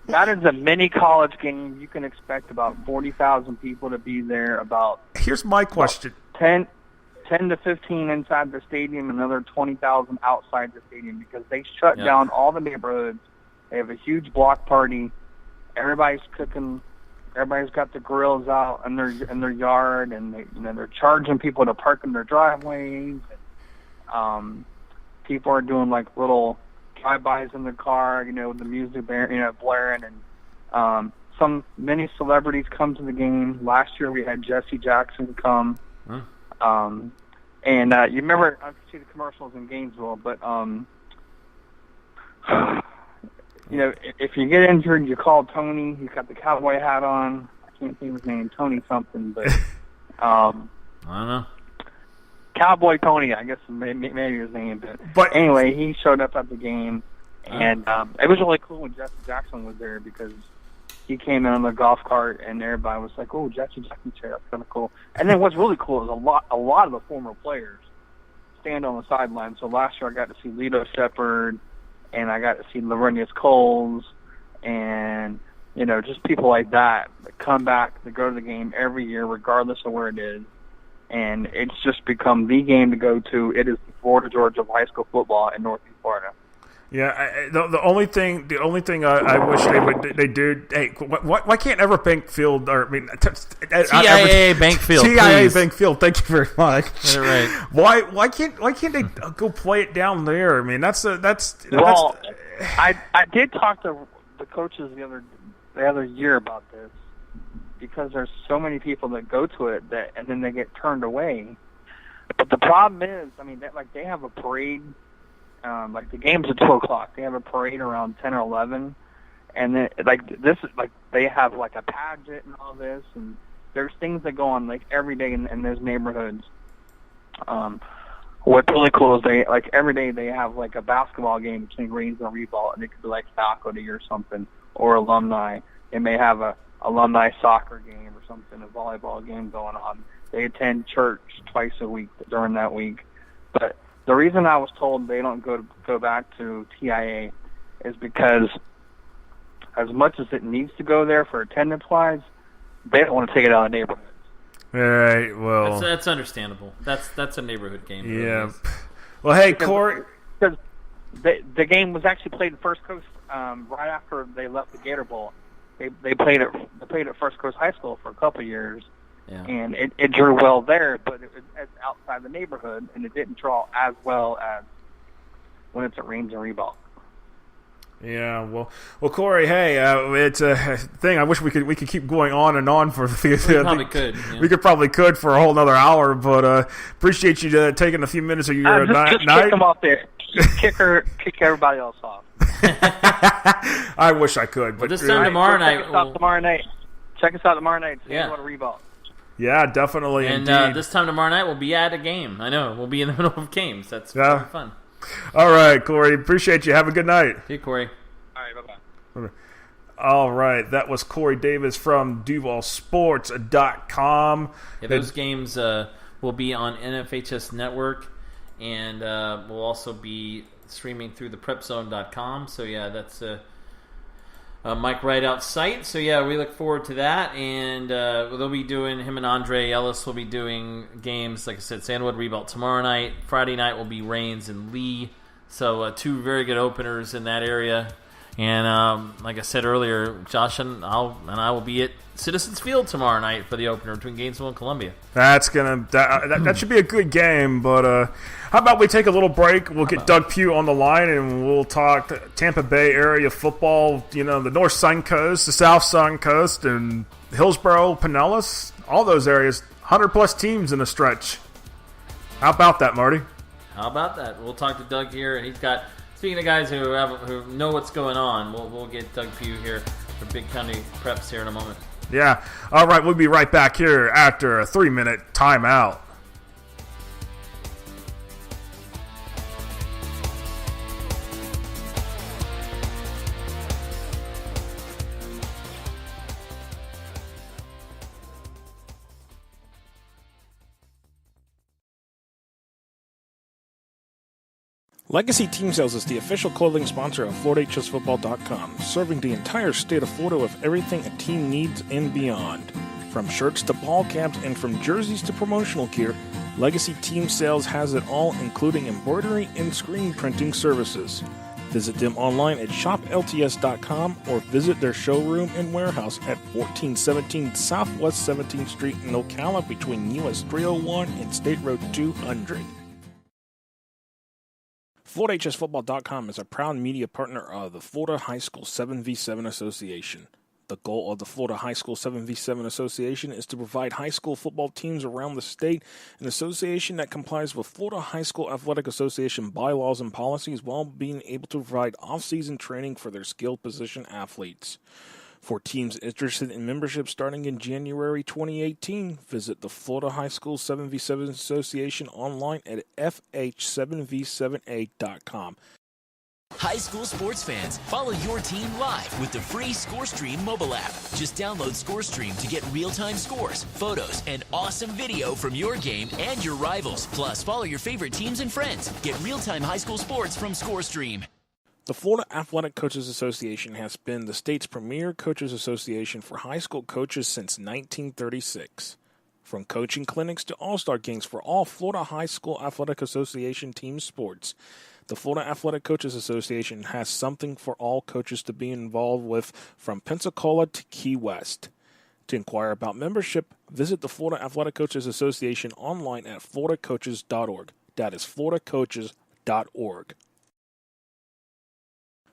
That is a mini college game. You can expect about 40,000 people to be there. Here's my question: 10 to 15 inside the stadium, another 20,000 outside the stadium because they shut down all the neighborhoods. They have a huge block party. Everybody's cooking. Everybody's got the grills out in their yard, and they're charging people to park in their driveways. And, people are doing like little drive-bys in their car, with the music blaring, and many celebrities come to the game. Last year we had Jesse Jackson come, and you remember I see the commercials in Gainesville, but if you get injured, you call Tony. He's got the cowboy hat on. I can't think of his name, Tony something, but I don't know. Cowboy Tony, I guess maybe his name. But anyway, he showed up at the game, and it was really cool when Jesse Jackson was there because he came in on the golf cart, and everybody was like, "Oh, Jesse Jackson's here. That's kind of cool." And then what's really cool is a lot of the former players stand on the sideline. So last year I got to see Lito Shepherd, and I got to see Lavernius Coles, and just people like that come back to go to the game every year, regardless of where it is. And it's just become the game to go to. It is the Florida Georgia of high school football in Northeast Florida. Yeah, the only thing I wish they do. Hey, why can't Everett Bank Field TIAA Bank Field? TIAA Bank Field. Thank you very much. Right. Why can't they go play it down there? I mean, I did talk to the coaches the other year about this because there's so many people that go to it and then they get turned away. But the problem is, they have a parade. The game's at 2:00. They have a parade around 10 or 11, and then they have a pageant and all this, and there's things that go on every day in those neighborhoods. What's really cool is every day they have a basketball game between Reigns and Revault, and it could be faculty or something or alumni. They may have a alumni soccer game or something, a volleyball game going on. They attend church twice a week during that week, but the reason I was told they don't go back to TIA is because as much as it needs to go there for attendance-wise, they don't want to take it out of the neighborhoods. All right, well... That's understandable. That's a neighborhood game. Yeah. Well, hey, Corey... Because the game was actually played at First Coast right after they left the Gator Bowl. They played at First Coast High School for a couple of years. Yeah. And it drew well there, but it was outside the neighborhood, and it didn't draw as well as when it's at Reigns and Revault. Yeah, well, Corey, hey, it's a thing. I wish we could keep going on and on for. We probably could. Yeah. We probably could for a whole another hour, but appreciate you taking a few minutes of your night. Just kick them off there. Kick everybody else off. I wish I could, but this time tomorrow night. Check us out tomorrow night. So yeah. You want to Revault. Yeah, definitely. And this time tomorrow night, we'll be at a game. I know. We'll be in the middle of games. That's fun. All right, Corey. Appreciate you. Have a good night. See you, Corey. All right, bye-bye. All right, that was Corey Davis from DuvalSports.com. Yeah, those games will be on NFHS Network, and will also be streaming through the PrepZone.com. So yeah, that's Mike Rideout's site. So yeah, we look forward to that, and they'll be doing, him and Andre Ellis will be doing games, like I said, Sandwood Rebuilt tomorrow night. Friday night will be Rains and Lee. So two very good openers in that area. And like I said earlier, Josh and I will be at Citizens Field tomorrow night for the opener between Gainesville and Columbia. That should be a good game. But how about we take a little break? We'll get Doug Pugh on the line, and we'll talk Tampa Bay area football. You know, the North Sun Coast, the South Sun Coast, and Hillsborough, Pinellas, all those areas. 100-plus teams in a stretch. How about that, Marty? How about that? We'll talk to Doug here, and he's got. Speaking of guys who know what's going on, we'll get Doug Pugh here for Big County Preps here in a moment. Yeah. All right, we'll be right back here after a 3-minute timeout. Legacy Team Sales is the official clothing sponsor of FloorDateChessFootball.com, serving the entire state of Florida with everything a team needs and beyond. From shirts to ball caps and from jerseys to promotional gear, Legacy Team Sales has it all, including embroidery and screen printing services. Visit them online at shoplts.com or visit their showroom and warehouse at 1417 Southwest 17th Street in Ocala between US 301 and State Road 200. FloorDateChessFootball.com is a proud media partner of the Florida High School 7v7 Association. The goal of the Florida High School 7v7 Association is to provide high school football teams around the state an association that complies with Florida High School Athletic Association bylaws and policies while being able to provide off-season training for their skilled position athletes. For teams interested in membership starting in January 2018, visit the Florida High School 7v7 Association online at FH7v7A.com. High school sports fans, follow your team live with the free ScoreStream mobile app. Just download ScoreStream to get real-time scores, photos, and awesome video from your game and your rivals. Plus, follow your favorite teams and friends. Get real-time high school sports from ScoreStream. The Florida Athletic Coaches Association has been the state's premier coaches association for high school coaches since 1936. From coaching clinics to all-star games for all Florida High School Athletic Association team sports, the Florida Athletic Coaches Association has something for all coaches to be involved with from Pensacola to Key West. To inquire about membership, visit the Florida Athletic Coaches Association online at floridacoaches.org. That is floridacoaches.org.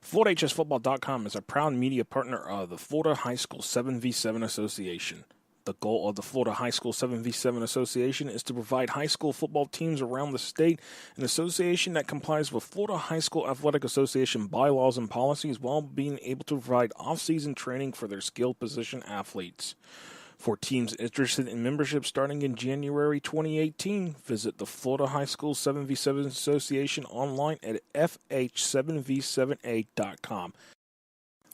FloorDateChessFootball.com is a proud media partner of the Florida High School 7v7 Association. The goal of the Florida High School 7v7 Association is to provide high school football teams around the state an association that complies with Florida High School Athletic Association bylaws and policies while being able to provide off-season training for their skilled position athletes. For teams interested in membership starting in January 2018, visit the Florida High School 7v7 Association online at FH7v7A.com.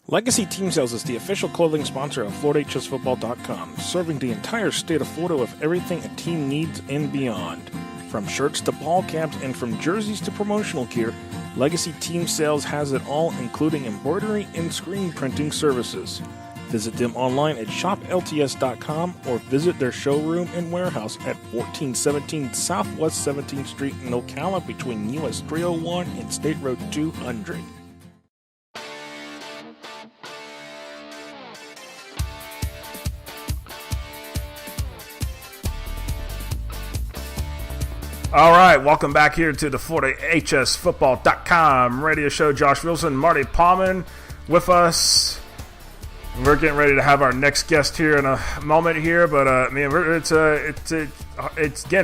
Legacy Team Sales is the official clothing sponsor of FloorDateChessFootball.com, serving the entire state of Florida with everything a team needs and beyond. From shirts to ball caps and from jerseys to promotional gear, Legacy Team Sales has it all, including embroidery and screen printing services. Visit them online at shoplts.com or visit their showroom and warehouse at 1417 Southwest 17th Street in Ocala between US 301 and State Road 200. All right, welcome back here to the FloridaHSFootball.com radio show. Josh Wilson, Marty Palman with us. We're getting ready to have our next guest here in a moment here, but it's again,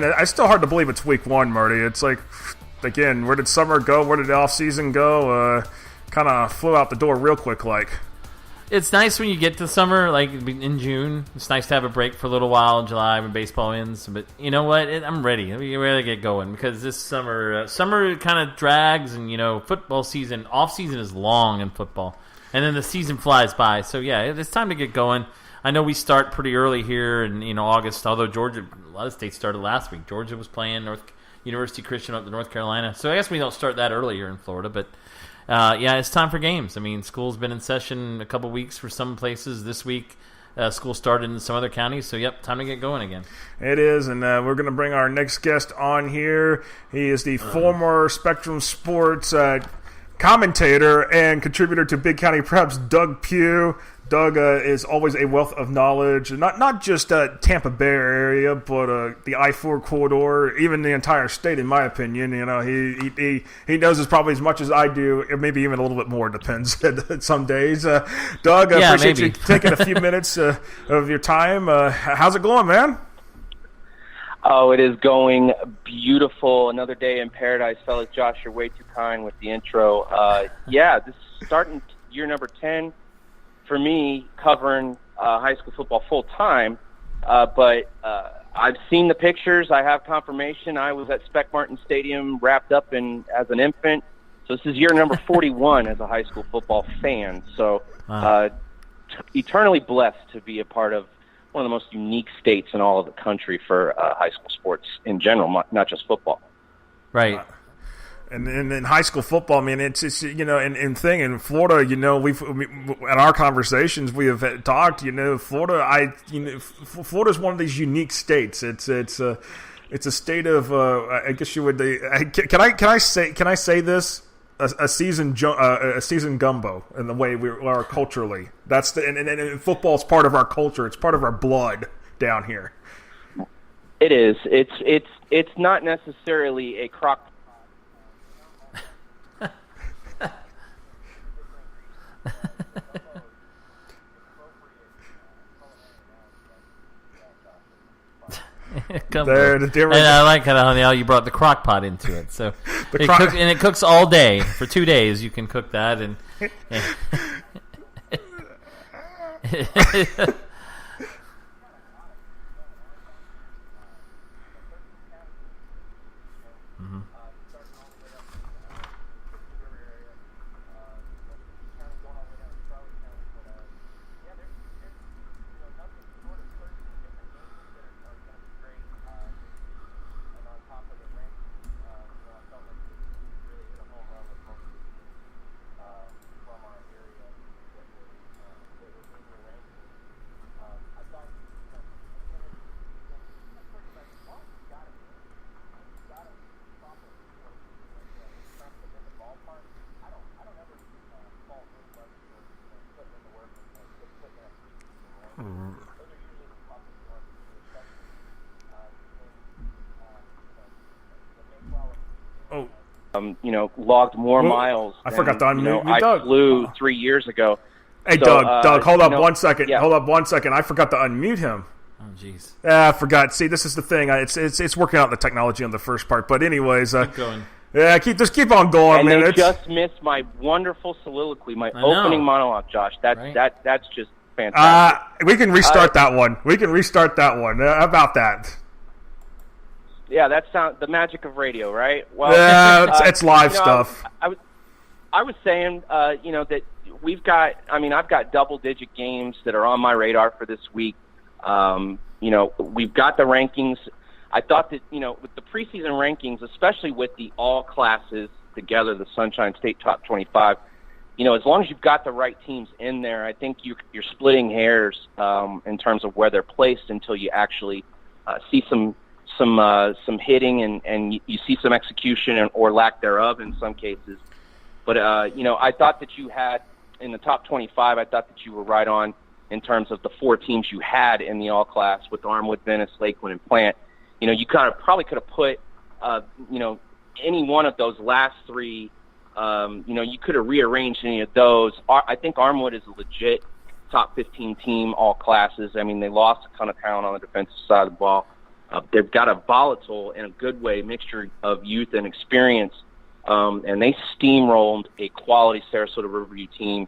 it's still hard to believe it's week one, Marty. It's like, again, where did summer go? Where did the off season go? Kind of flew out the door real quick, like. It's nice when you get to summer, like in June. It's nice to have a break for a little while in July when baseball ends. But you know what? I'm ready. I'm ready to get going because this summer kind of drags, and football season, off season is long in football. And then the season flies by. So, yeah, it's time to get going. I know we start pretty early here in August, although Georgia, a lot of states started last week. Georgia was playing University Christian up to North Carolina. So I guess we don't start that early here in Florida. But, yeah, it's time for games. I mean, school's been in session a couple weeks for some places. This week, school started in some other counties. So, yep, time to get going again. It is, and we're going to bring our next guest on here. He is the former Spectrum Sports commentator and contributor to Big County Preps, Doug Pugh. Doug is always a wealth of knowledge, not just Tampa Bay area, but the I-4 corridor, even the entire state, in my opinion. You know, he knows as probably as much as I do, or maybe even a little bit more. Depends some days. Doug, I appreciate you taking a few minutes of your time. How's it going, man? Oh, it is going beautiful. Another day in paradise, fellas. Josh, you're way too kind with the intro. Yeah, this is starting year number 10 for me covering high school football full time. But I've seen the pictures. I have confirmation. I was at Spec Martin Stadium wrapped up as an infant. So this is year number 41 as a high school football fan. So eternally blessed to be a part of one of the most unique states in all of the country for high school sports in general, not just football. Right. And in high school football, I mean, it's in Florida, in our conversations we have talked, Florida, Florida's one of these unique states. It's a state of, I guess you would, can I say this? A season gumbo in the way we are culturally. That's and football is part of our culture. It's part of our blood down here. It is. It's not necessarily a crock. And I like how you brought the crock pot into it. So it cooks all day for 2 days. You can cook that and logged more miles. I forgot to unmute I Doug. Flew 3 years ago. Hey, so, Doug, hold up 1 second. Yeah. Hold up 1 second. I forgot to unmute him. Oh, jeez. I forgot. See, this is the thing. It's working out the technology on the first part. But anyways, keep going. Yeah, keep on going, and man. They just missed my wonderful soliloquy, my opening monologue, Josh. That's just fantastic. We can restart that one. How about that? Yeah, that's the magic of radio, right? Well, yeah, it's live stuff. I was saying, that we've got. I mean, I've got double-digit games that are on my radar for this week. We've got the rankings. I thought that with the preseason rankings, especially with the all classes together, the Sunshine State Top 25. As long as you've got the right teams in there, I think you're splitting hairs in terms of where they're placed until you actually see some hitting and you see some execution or lack thereof in some cases. But, I thought that you had in the top 25, I thought that you were right on in terms of the 4 teams you had in the all class with Armwood, Venice, Lakeland, and Plant. You probably could have put, any one of those last 3, you could have rearranged any of those. I think Armwood is a legit top 15 team, all classes. I mean, they lost a ton of talent on the defensive side of the ball. They've got a volatile, in a good way, mixture of youth and experience, and they steamrolled a quality Sarasota Riverview team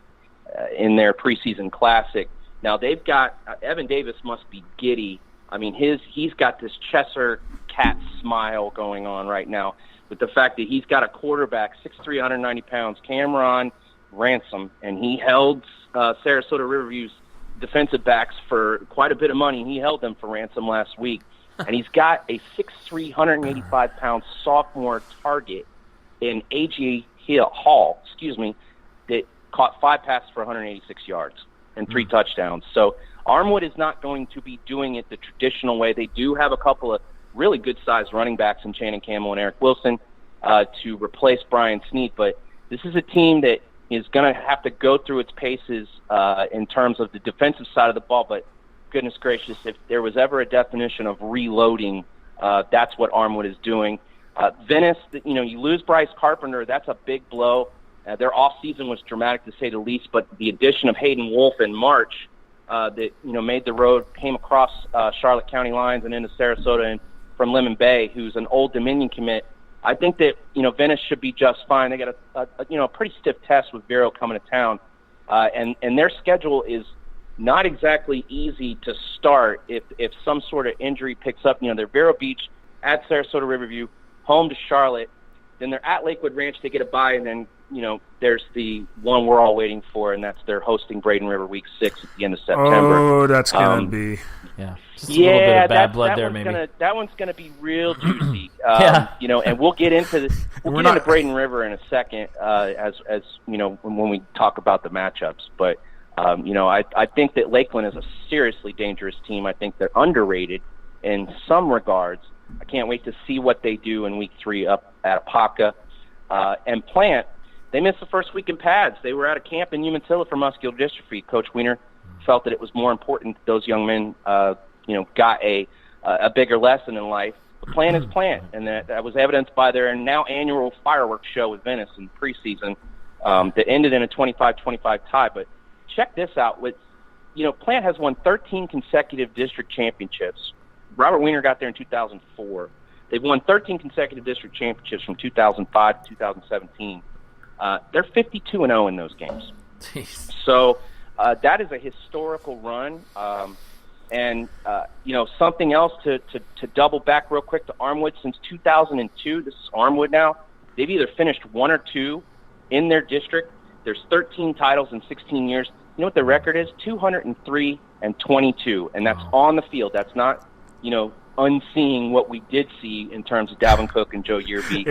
in their preseason classic. Now they've got Evan Davis must be giddy. I mean, he's got this Cheshire cat smile going on right now with the fact that he's got a quarterback, 6'3", 190 pounds, Cameron ransom, and he held Sarasota Riverview's defensive backs for quite a bit of money. He held them for ransom last week, and he's got a 6'3", 185-pound sophomore target in A.G. Hall, that caught 5 passes for 186 yards and 3 touchdowns. So Armwood is not going to be doing it the traditional way. They do have a couple of really good-sized running backs in Channing Campbell and Eric Wilson to replace Brian Snead, but this is a team that is going to have to go through its paces in terms of the defensive side of the ball, but goodness gracious, if there was ever a definition of reloading, that's what Armwood is doing. Venice, you lose Bryce Carpenter, that's a big blow. Their off-season was dramatic to say the least, but the addition of Hayden Wolf in March that made the road, came across Charlotte County lines and into Sarasota, and from Lemon Bay, who's an Old Dominion commit. I think that Venice should be just fine. They got a pretty stiff test with Vero coming to town, and their schedule is not exactly easy to start if some sort of injury picks up. They're Vero Beach, at Sarasota Riverview, home to Charlotte, then they're at Lakewood Ranch. They get a bye, and then there's the one we're all waiting for, and that's they're hosting Braden River Week 6 at the end of September. Oh, that's gonna be just a little bit of bad blood there, maybe. That one's gonna be real juicy. Yeah. And we'll get into this. We'll get into Braden River in a second, as when we talk about the matchups. But I think that Lakeland is a seriously dangerous team. I think they're underrated in some regards. I can't wait to see what they do in Week 3 up at Apopka. And Plant, they missed the first week in pads. They were at a camp in Umatilla for muscular dystrophy. Coach Weiner felt that it was more important that those young men, got a bigger lesson in life. The Plant is Plant, and that was evidenced by their now annual fireworks show with Venice in preseason that ended in a 25-25 tie. But check this out: Plant has won 13 consecutive district championships. Robert Weiner got there in 2004. They've won 13 consecutive district championships from 2005 to 2017. They're 52-0 in those games. Jeez. So that is a historical run. And something else to double back real quick to Armwood. Since 2002, this is Armwood now, they've either finished 1 or 2 in their district. There's 13 titles in 16 years. You know what the record is? 203-22, and that's on the field. That's not unseeing what we did see in terms of Dalvin Cook and Joe Yearby,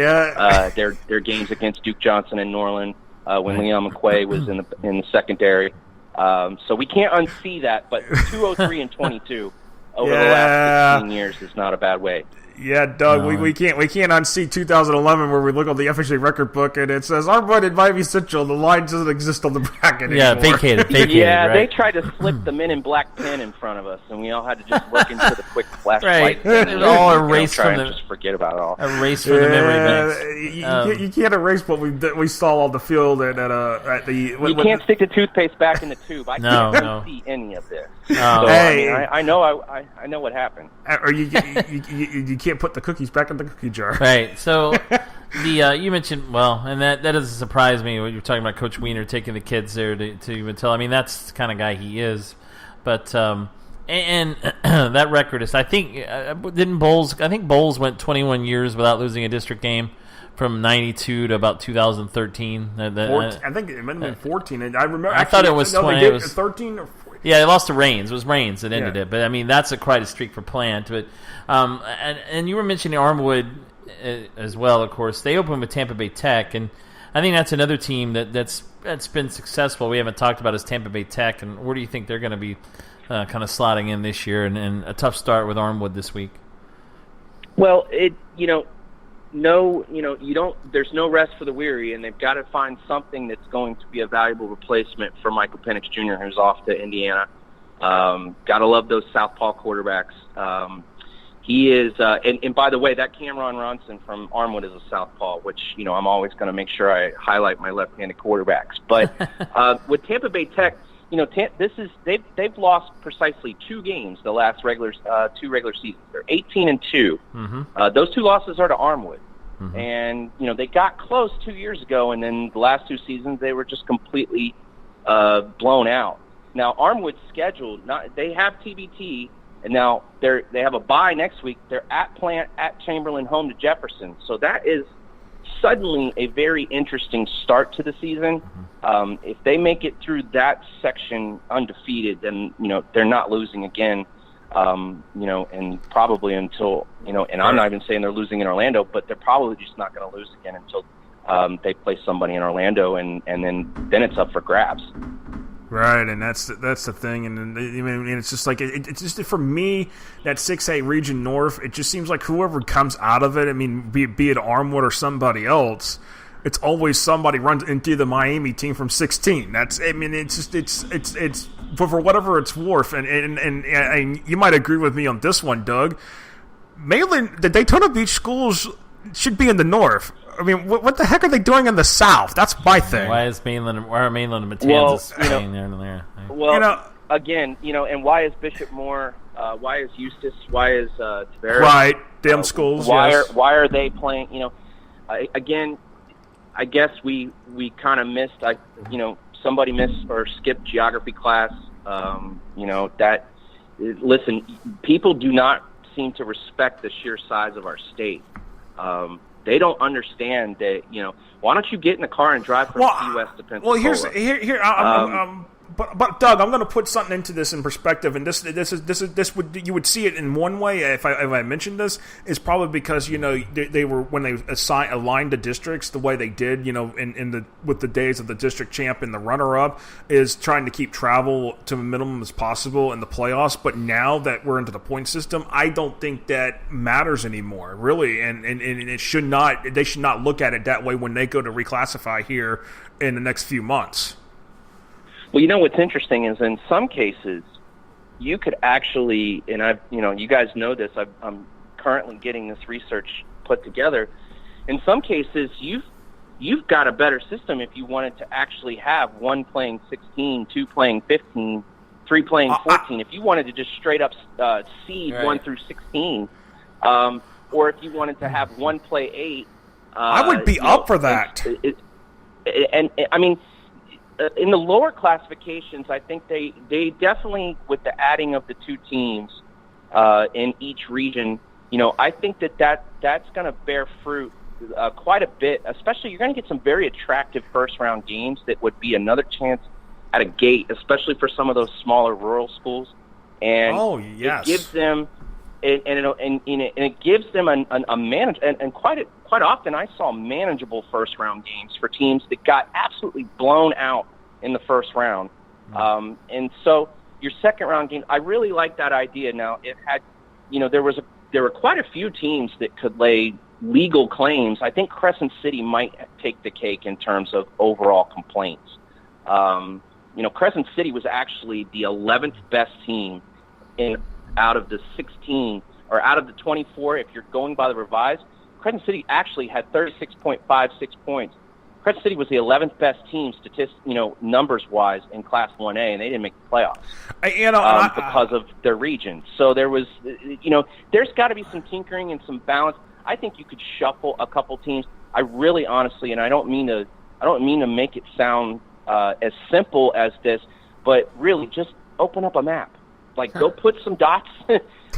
their games against Duke Johnson and Norland when Leon McQuay was in the secondary. So we can't unsee that, but 203-22 over the last 16 years is not a bad way. Yeah, Doug, we can't unsee 2011 where we look on the FHA record book and it says Armwood and Miami Central. The line doesn't exist on the bracket anymore. Yeah, vacated. Yeah, right? They tried to slip the Men in Black pen in front of us, and we all had to just look into the quick flashlight. Right, it was all erased from the. Just forget about it all. Erased from the memory banks. You can't erase what we saw on the field and at the. You can't stick the toothpaste back in the tube. I can't see any of this. So, I know what happened. Or you can't put the cookies back in the cookie jar. Right. So you mentioned and that doesn't surprise me when you're talking about Coach Weiner taking the kids there to Umatilla. I mean, that's the kind of guy he is. But and that record is, I think, Bowles went 21 years without losing a district game from 92 to about 2013. I think it might have been 14. And I remember. I thought it was 20. It was 13 or 14. Yeah, they lost to Rains. It was Rains that ended it. But, I mean, that's quite a streak for Plant. But and you were mentioning Armwood as well, of course. They opened with Tampa Bay Tech, and I think that's another team that's been successful. We haven't talked about is Tampa Bay Tech, and where do you think they're going to be kind of slotting in this year? And a tough start with Armwood this week. Well, there's no rest for the weary, and they've got to find something that's going to be a valuable replacement for Michael Penix Jr., who's off to Indiana. Got to love those southpaw quarterbacks. He is, and by the way, that Cameron Ronson from Armwood is a southpaw, which I'm always going to make sure I highlight my left-handed quarterbacks. But with Tampa Bay Tech, they've lost precisely 2 games the last 2 regular seasons. They're 18-2. Mm-hmm. Those 2 losses are to Armwood. Mm-hmm. And, they got close 2 years ago, and then the last 2 seasons they were just completely blown out. Now, Armwood's scheduled, they have TBT, and now they have a bye next week. They're at Plant, at Chamberlain, home to Jefferson. So that is suddenly a very interesting start to the season. If they make it through that section undefeated, then they're not losing again. And probably until and I'm not even saying they're losing in Orlando, but they're probably just not going to lose again until they play somebody in Orlando, and then it's up for grabs. Right, and that's the thing, and it's just like it's just for me that 6A region north. It just seems like whoever comes out of it, be it Armwood or somebody else, it's always somebody runs into the Miami team from 16. It's for whatever it's worth, and you might agree with me on this one, Doug. Mainland, the Daytona Beach schools should be in the north. What the heck are they doing in the South? That's my thing. Why are Mainland and Matanzas staying there and there? Well, again, and why is Bishop Moore? Why is Eustis? Why is Tavares? Right, them schools. Why yes. Why are they playing? Again, I guess we kind of missed. Somebody missed or skipped geography class. Listen, people do not seem to respect the sheer size of our state. They don't understand that, why don't you get in the car and drive from Key West to Pensacola? Well, but Doug, I'm going to put something into this in perspective, and you would see it in one way if I mentioned this is probably because they were when they aligned the districts the way they did with the days of the district champ and the runner up is trying to keep travel to a minimum as possible in the playoffs. But now that we're into the point system, I don't think that matters anymore, really, and it should not. They should not look at it that way when they go to reclassify here in the next few months. Well, what's interesting is in some cases you could actually, and you guys know this. I'm currently getting this research put together. In some cases, you've got a better system if you wanted to actually have one playing 16, two playing 15, three playing 14. If you wanted to just straight up seed 1 through 16, or if you wanted to have one play 8, I would be up for that. In the lower classifications, I think they definitely, with the adding of the 2 teams in each region, I think that's going to bear fruit quite a bit. Especially, you're going to get some very attractive first-round games that would be another chance at a gate, especially for some of those smaller rural schools. And it gives them, it gives them a manage. And quite often, I saw manageable first-round games for teams that got absolutely blown out in the first round. And so your second-round game, I really like that idea. Now, it had, there were quite a few teams that could lay legal claims. I think Crescent City might take the cake in terms of overall complaints. Crescent City was actually the 11th best team out of the 16 or out of the 24. If you're going by the revised, Crescent City actually had 36.56 points. Crescent City was the 11th best team, numbers-wise, in Class 1A, and they didn't make the playoffs because of their region. So there was, there's got to be some tinkering and some balance. I think you could shuffle a couple teams. I really, honestly, and I don't mean to make it sound as simple as this, but really just open up a map. Like, go put some dots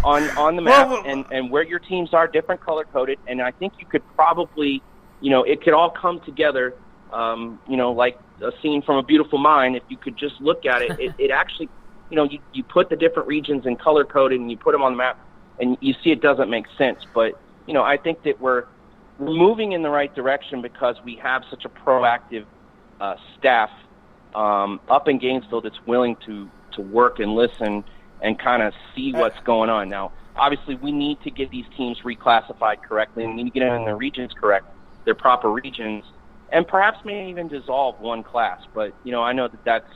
on the map and where your teams are, different color-coded, and I think you could probably, it could all come together, like a scene from A Beautiful Mind. If you could just look at it, it actually, you put the different regions in color-coded and you put them on the map, and you see it doesn't make sense. But, I think that we're moving in the right direction because we have such a proactive staff up in Gainesville that's willing to work and listen and kind of see what's going on. Now, obviously, we need to get these teams reclassified correctly, and we need to get them in their regions correct, their proper regions, and perhaps maybe even dissolve one class. But, I know that's,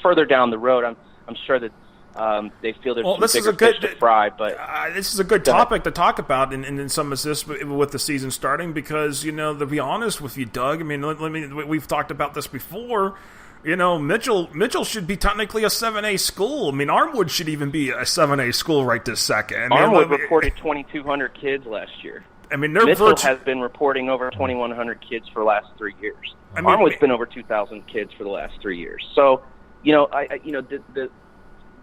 further down the road. I'm sure that they feel there's some bigger fish to fry. But this is a good topic to talk about in some of this with the season starting because, to be honest with you, Doug, we've talked about this before. Mitchell should be technically a 7A school. Armwood should even be a 7A school right this second. Armwood reported 2,200 kids last year. Mitchell has been reporting over 2,100 kids for the last 3 years. Armwood's been over 2,000 kids for the last 3 years. So,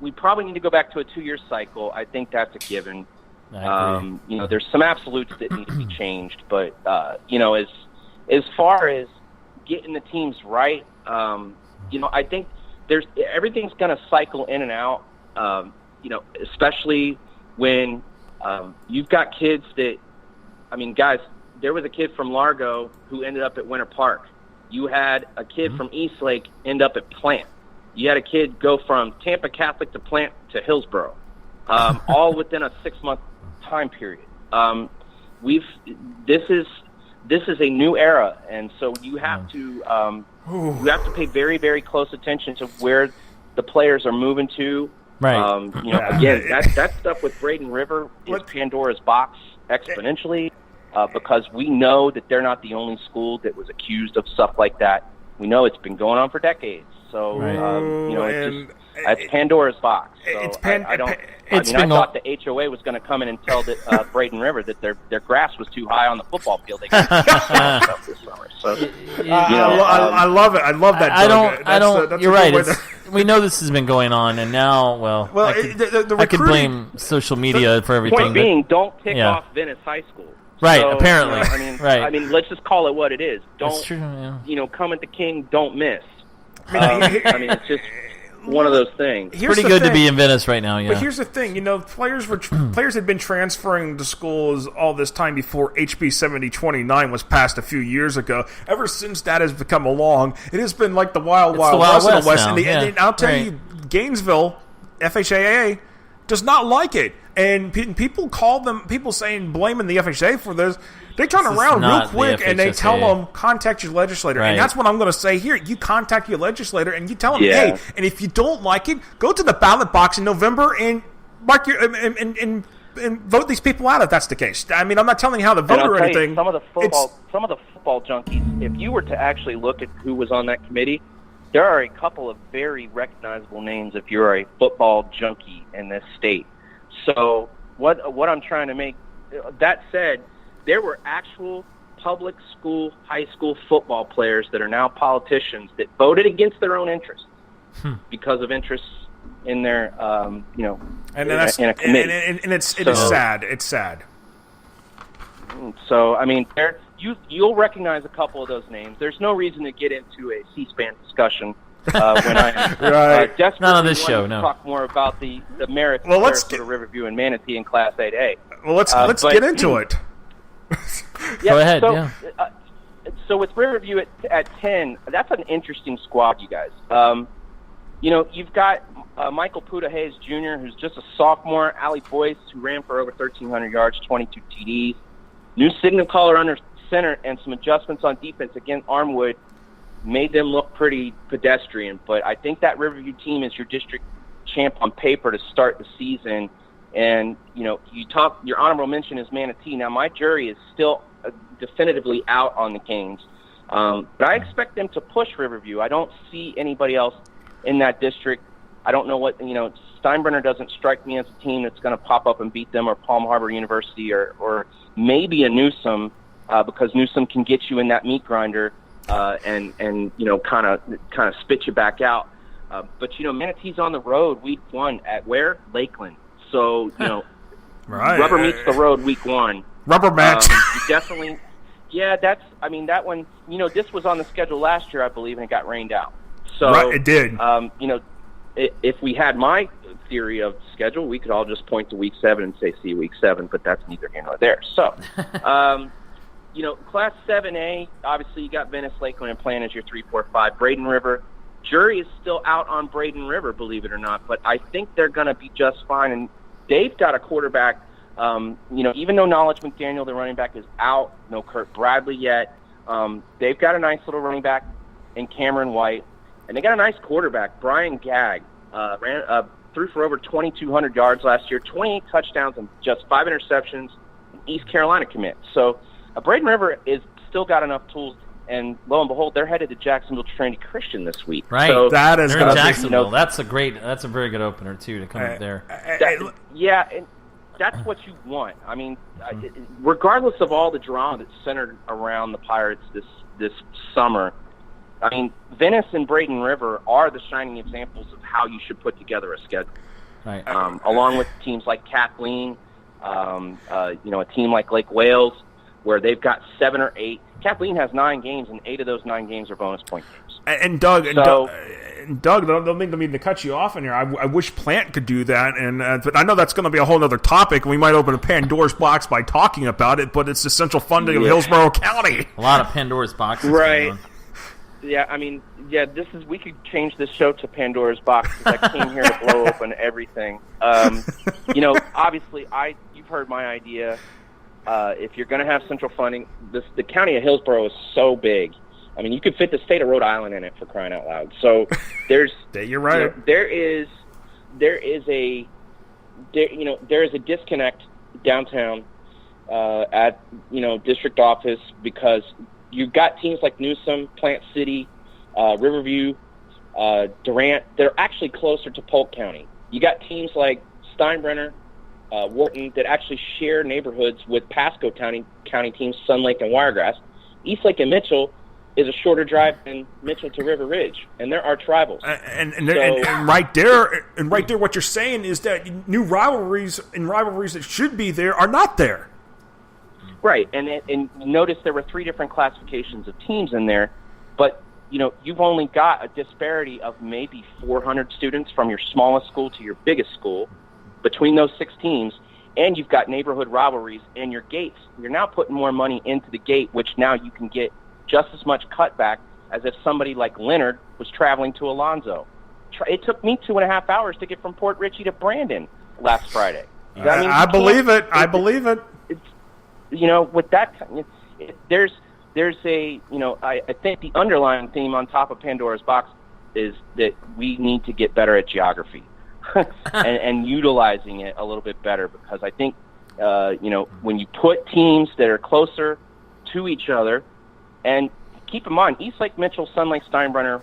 we probably need to go back to a 2-year cycle. I think that's a given. There's some absolutes that need to be changed, but as far as getting the teams right, I think everything's going to cycle in and out. Especially when you've got kids that, guys, there was a kid from Largo who ended up at Winter Park. You had a kid from Eastlake end up at Plant. You had a kid go from Tampa Catholic to Plant to Hillsborough, all within a 6-month time period. This is a new era, and so you have to pay very, very close attention to where the players are moving to. Right. Again, that stuff with Braden River is Pandora's box exponentially, because we know that they're not the only school that was accused of stuff like that. We know it's been going on for decades. So, it's Pandora's box. So I thought the HOA was going to come in and tell Braden River that their grass was too high on the football field. They stuff this summer. So, I love it. I love that. You're right. We know this has been going on, and now, I could blame social media for everything. Point being, don't tick off Venice High School. Right, so, apparently. Right. Let's just call it what it is. Don't, that's true, yeah. Come at the king, don't miss. It's just one of those things. It's pretty good to be in Venice right now, yeah. But here's the thing, players had been transferring to schools all this time before HB 7029 was passed a few years ago. Ever since that has become along, it has been like the Wild West in the West. And I'll tell you, Gainesville, FHSAA, does not like it. And people saying blaming the FHA for this, they turn around real quick and they tell them, contact your legislator. Right. And that's what I'm going to say here. You contact your legislator and you tell them, hey, and if you don't like it, go to the ballot box in November and mark your and vote these people out if that's the case. I'm not telling you how to vote or anything. Some of the football junkies, if you were to actually look at who was on that committee, there are a couple of very recognizable names if you're a football junkie in this state. So what I'm trying to make, that said, there were actual public school, high school football players that are now politicians that voted against their own interests because of interests in their, in a committee. And it is sad. It's sad. So, you'll recognize a couple of those names. There's no reason to get into a C-SPAN discussion when I desperately not on this show. No. Talk more about the merits of Sarasota, Riverview, and Manatee in Class 8A. Well, let's get into it. Go ahead. So with Riverview at 10, that's an interesting squad, you guys. You've got Michael Puda-Hayes Jr., who's just a sophomore, Ali Boyce, who ran for over 1,300 yards, 22 TDs. New signal caller under center and some adjustments on defense. Again, Armwood made them look pretty pedestrian, but I think that Riverview team is your district champ on paper to start the season. And, your honorable mention is Manatee. Now, my jury is still definitively out on the Canes, but I expect them to push Riverview. I don't see anybody else in that district. I don't know what, Steinbrenner doesn't strike me as a team that's going to pop up and beat them, or Palm Harbor University, or maybe a Newsom, because Newsom can get you in that meat grinder and kind of spit you back out. But Manatee's on the road week 1 at where? Lakeland. So right. Rubber meets the road week 1. Rubber match. You definitely. Yeah, that one. This was on the schedule last year, I believe, and it got rained out. So right, it did. If we had my theory of schedule, we could all just point to week 7 and say, see week 7, but that's neither here nor there. So, Class 7A, obviously you got Venice, Lakeland, and Plan as your 3, 4, 5. Braden River. Jury is still out on Braden River, believe it or not, but I think they're going to be just fine. And they've got a quarterback, even though Knowledge McDaniel, the running back, is out, no Kurt Bradley yet, they've got a nice little running back in Cameron White. And they got a nice quarterback, Brian Gagg, threw for over 2,200 yards last year, 28 touchdowns and just 5 interceptions, East Carolina commit. So Braden River is still got enough tools, and lo and behold, they're headed to Jacksonville Trinity Christian this week. Right, so that is in Jacksonville. That's a very good opener too to come up there. And that's what you want. Regardless of all the drama that's centered around the Pirates this summer. Venice and Braden River are the shining examples of how you should put together a schedule. Right. Along with teams like Kathleen A team like Lake Wales, where they've got 7 or 8. Kathleen has 9 games, and 8 of those 9 games are bonus point games. And Doug, don't mean to cut you off in here. I wish Plant could do that, but I know that's going to be a whole other topic, and we might open a Pandora's box by talking about it. But it's the central funding of Hillsborough County. A lot of Pandora's boxes, right? Yeah, I mean, we could change this show to Pandora's box because I came here to blow open everything. Obviously, you've heard my idea. If you're going to have central funding, the county of Hillsborough is so big. I mean, you could fit the state of Rhode Island in it, for crying out loud. So there's you're right. There is a disconnect downtown at district office, because you've got teams like Newsom, Plant City, Riverview, Durant. They're actually closer to Polk County. You got teams like Steinbrenner, Wharton, that actually share neighborhoods with Pasco County teams, Sun Lake and Wiregrass. Eastlake and Mitchell is a shorter drive than Mitchell to River Ridge, and there are tribals. And right there, what you're saying is that new rivalries that should be there are not there. Right, and notice there were 3 different classifications of teams in there, but you've only got a disparity of maybe 400 students from your smallest school to your biggest school between those 6 teams, and you've got neighborhood rivalries and your gates. You're now putting more money into the gate, which now you can get just as much cutback as if somebody like Leonard was traveling to Alonzo. It took me 2.5 hours to get from Port Richey to Brandon last Friday. I believe it. I believe it. With that, there's a, I think the underlying theme on top of Pandora's box is that we need to get better at geography and utilizing it a little bit better, because I think, when you put teams that are closer to each other, and keep in mind, Eastlake, Mitchell, Sun Lake, Steinbrenner,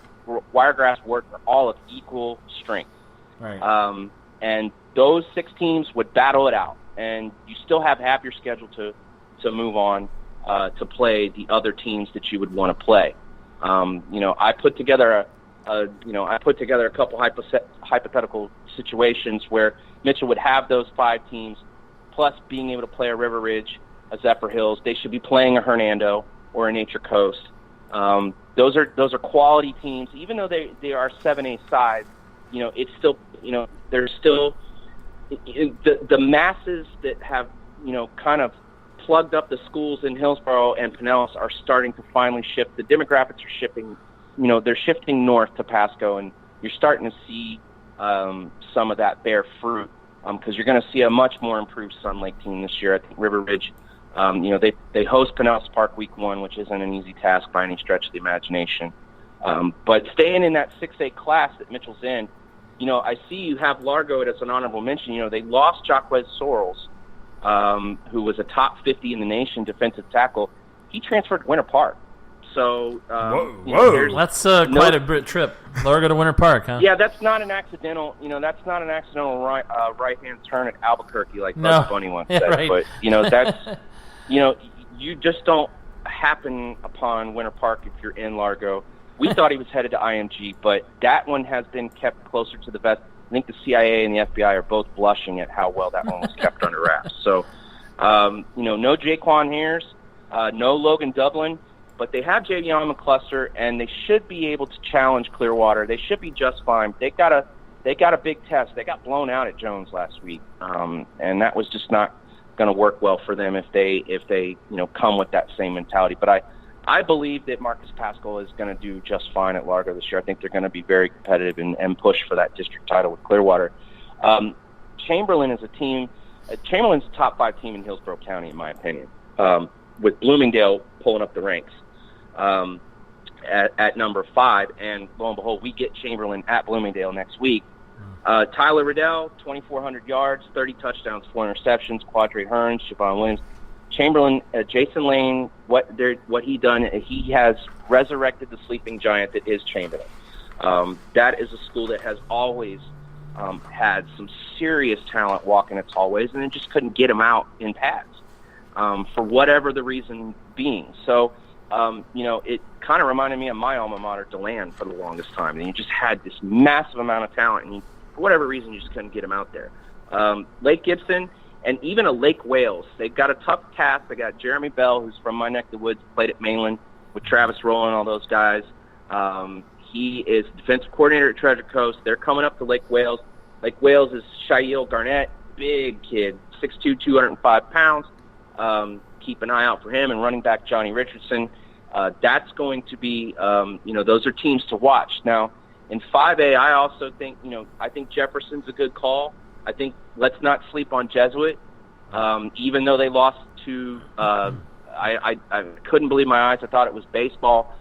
Wiregrass, Wharton are all of equal strength. Right. And those 6 teams would battle it out, and you still have half your schedule to move on to play the other teams that you would want to play. I put together a couple hypothetical situations where Mitchell would have those 5 teams, plus being able to play a River Ridge, a Zephyr Hills. They should be playing a Hernando or a Nature Coast. Those are quality teams, even though they are 7A size. It's still there's still the masses that have kind of plugged up the schools in Hillsborough and Pinellas are starting to finally shift. The demographics are shifting. They're shifting north to Pasco, and you're starting to see some of that bear fruit, because you're going to see a much more improved Sun Lake team this year. I think River Ridge, they host Pinellas Park week 1, which isn't an easy task by any stretch of the imagination. But staying in that 6A class that Mitchell's in, I see you have Largo as an honorable mention. They lost Jacquez Sorrells, who was a top 50 in the nation defensive tackle. He transferred to Winter Park. So, whoa. That's quite a trip. Largo to Winter Park, huh? Yeah, that's not an accidental. Right-hand turn at Albuquerque like Bugs Bunny once said. Right. But that's you just don't happen upon Winter Park if you're in Largo. We thought he was headed to IMG, but that one has been kept closer to the vest. I think the CIA and the FBI are both blushing at how well that one was kept under wraps. So, no Jaquan Hares, no Logan Dublin. But they have Javion McCluster, and they should be able to challenge Clearwater. They should be just fine. They got a big test. They got blown out at Jones last week, and that was just not going to work well for them if they come with that same mentality. But I believe that Marcus Pascal is going to do just fine at Largo this year. I think they're going to be very competitive and push for that district title with Clearwater. Chamberlain is a team. Chamberlain's a top 5 team in Hillsborough County, in my opinion, with Bloomingdale pulling up the ranks. At number 5, and lo and behold, we get Chamberlain at Bloomingdale next week. Tyler Riddell, 2,400 yards, 30 touchdowns, 4 interceptions. Quadre Hearns, Javon Williams, Chamberlain, Jason Lane. What he done? He has resurrected the sleeping giant that is Chamberlain. That is a school that has always had some serious talent walking its hallways, and it just couldn't get them out in pads for whatever the reason being. So. It kind of reminded me of my alma mater, DeLand, for the longest time. And you just had this massive amount of talent, and for whatever reason, you just couldn't get them out there. Lake Gibson and even a Lake Wales. They've got a tough task. They got Jeremy Bell, who's from my neck of the woods, played at Mainland with Travis Rowland and all those guys. He is defensive coordinator at Treasure Coast. They're coming up to Lake Wales. Lake Wales is Shail Garnett, big kid, 6'2", 205 pounds. Keep an eye out for him, and running back Johnny Richardson. That's going to be, those are teams to watch. Now, in 5A, I also think, I think Jefferson's a good call. I think let's not sleep on Jesuit. Even though they lost to, I couldn't believe my eyes. I thought it was baseball.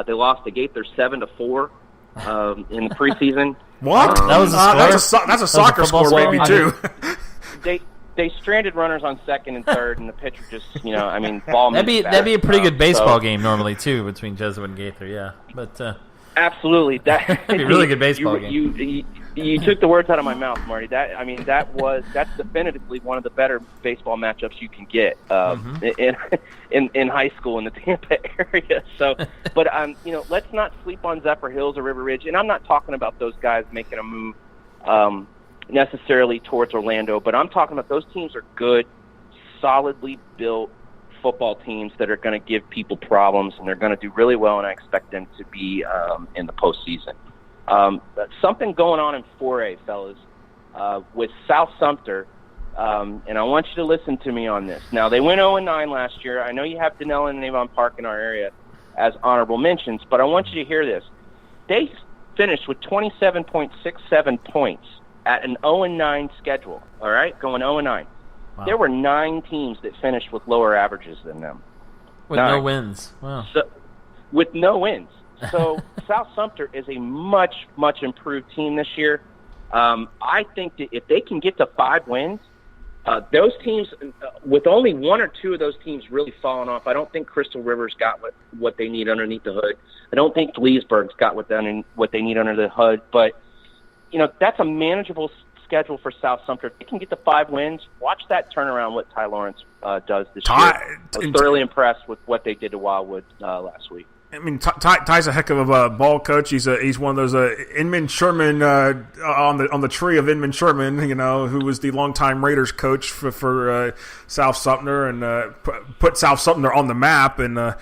They lost to Gaither 7-4 in the preseason. What? That was a score? That's a soccer score, maybe, too. They stranded runners on second and third, and the pitcher just, ball. That'd be a pretty good baseball game normally too between Jesuit and Gaither, yeah. But absolutely, that'd be a really good baseball game. You took the words out of my mouth, Marty. That's definitively one of the better baseball matchups you can get in high school in the Tampa area. So, but let's not sleep on Zephyr Hills or River Ridge, and I'm not talking about those guys making a move necessarily towards Orlando, but I'm talking about those teams are good, solidly built football teams that are going to give people problems, and they're going to do really well, and I expect them to be in the postseason. Something going on in 4A, fellas, with South Sumter, and I want you to listen to me on this. Now, they went 0-9 last year. I know you have Denellen and Avon Park in our area as honorable mentions, but I want you to hear this. They finished with 27.67 points at an 0-9 schedule, all right, going 0-9. Wow. There were 9 teams that finished with lower averages than them. With 9. No wins. Wow. So, with no wins. So South Sumter is a much, much improved team this year. I think that if they can get to 5 wins, those teams, with only 1 or 2 of those teams really falling off, I don't think Crystal River's got what they need underneath the hood. I don't think Leesburg's got what they need under the hood. But, that's a manageable schedule for South Sumter. If they can get to 5 wins, watch that turnaround what Ty Lawrence does this year. I was thoroughly impressed with what they did to Wildwood last week. I mean, Ty's a heck of a ball coach. He's one of those Inman Sherman on the tree of Inman Sherman, who was the longtime Raiders coach for South Sumter and put South Sumter on the map. And the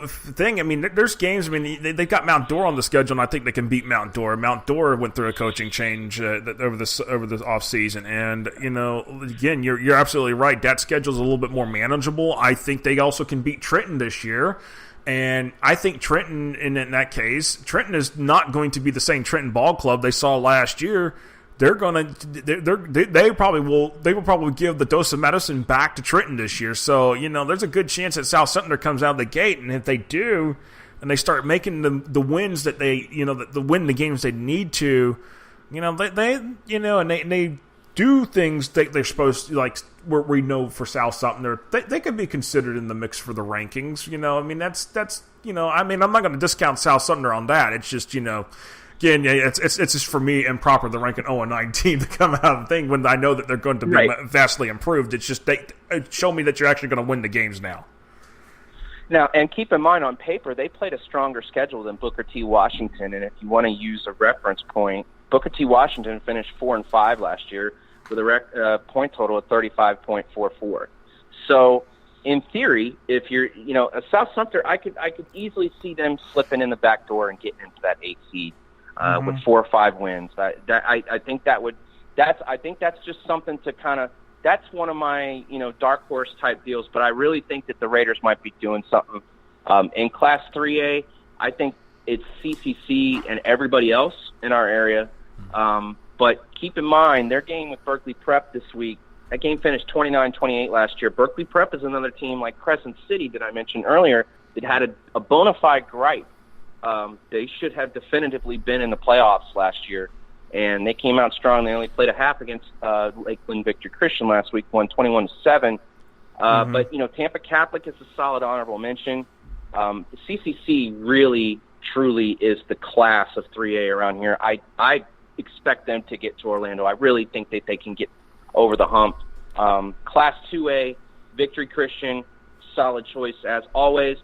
thing. I mean, there's games. I mean, they've got Mount Dora on the schedule, and I think they can beat Mount Dora. Mount Dora went through a coaching change over the off season, and again, you're absolutely right. That schedule's a little bit more manageable. I think they also can beat Trenton this year. And I think Trenton, in that case, Trenton is not going to be the same Trenton ball club they saw last year. They will probably give the dose of medicine back to Trenton this year. So there's a good chance that South Sumter comes out of the gate, and if they do, and they start making the wins that they the win the games they need to, they do things they're supposed to, like we know for South Sumter, they could be considered in the mix for the rankings. I mean, that's I mean, I'm not going to discount South Sumter on that. It's just again, it's just for me improper to rank an 0-9 team to come out of the thing when I know that they're going to be vastly improved. It's just show me that you're actually going to win the games now. Now, and keep in mind, on paper, they played a stronger schedule than Booker T. Washington, and if you want to use a reference point, Booker T. Washington finished 4-5 last year with a point total of 35.44. So, in theory, if you're, a South Sumter, I could easily see them slipping in the back door and getting into that 8 seed with 4 or 5 wins. I think that's just something to kind of. That's one of my dark horse type deals. But I really think that the Raiders might be doing something in Class 3A. I think it's CCC and everybody else in our area. But keep in mind, their game with Berkeley Prep this week, that game finished 29-28 last year. Berkeley Prep is another team like Crescent City that I mentioned earlier that had a bona fide gripe. They should have definitively been in the playoffs last year, and they came out strong. They only played a half against Lakeland Victory Christian last week, won 21-7. But, Tampa Catholic is a solid honorable mention. CCC really, truly is the class of 3A around here. I expect them to get to Orlando. I really think that they can get over the hump. Class 2A, Victory Christian, solid choice as always.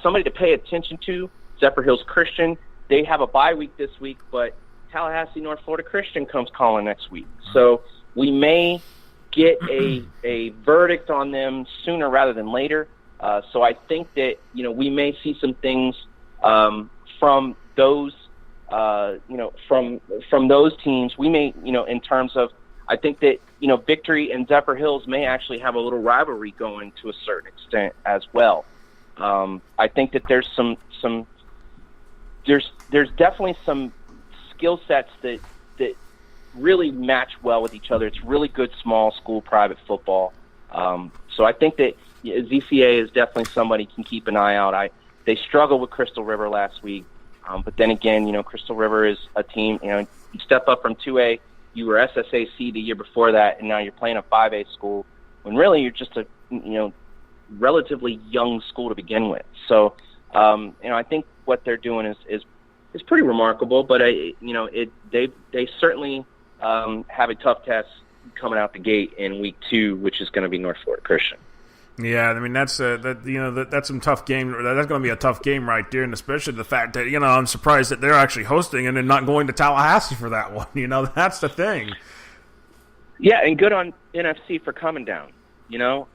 Somebody to pay attention to, Zephyr Hills Christian. They have a bye week this week, but Tallahassee North Florida Christian comes calling next week. So we may get a verdict on them sooner rather than later. So I think that, we may see some things from those, from those teams. We may, in terms of, I think that, Victory and Zephyr Hills may actually have a little rivalry going to a certain extent as well. I think that there's there's definitely some skill sets that really match well with each other. It's really good small school private football. So I think that ZCA is definitely somebody you can keep an eye out. They struggled with Crystal River last week, but then again, Crystal River is a team. You step up from 2A. You were SSAC the year before that, and now you're playing a 5A school when really you're just a relatively young school to begin with. So I think what they're doing is pretty remarkable. But they certainly have a tough test coming out the gate in week 2, which is going to be North Florida Christian. Yeah, I mean that's some tough game. That's going to be a tough game right there, and especially the fact that I'm surprised that they're actually hosting and then not going to Tallahassee for that one. That's the thing. Yeah, and good on NFC for coming down.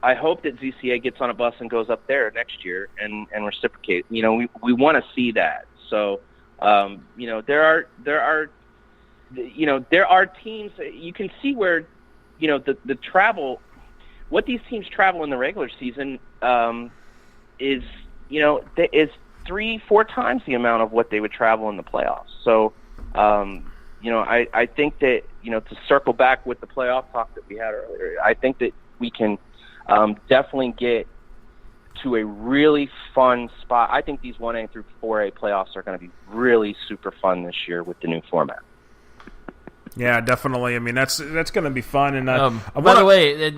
I hope that ZCA gets on a bus and goes up there next year and reciprocate. We want to see that. So there are teams you can see where the travel. What these teams travel in the regular season is 3-4 times the amount of what they would travel in the playoffs. So, I think that, to circle back with the playoff talk that we had earlier, I think that we can definitely get to a really fun spot. I think these 1A through 4A playoffs are going to be really super fun this year with the new format. Yeah, definitely. I mean, that's going to be fun. And by the way,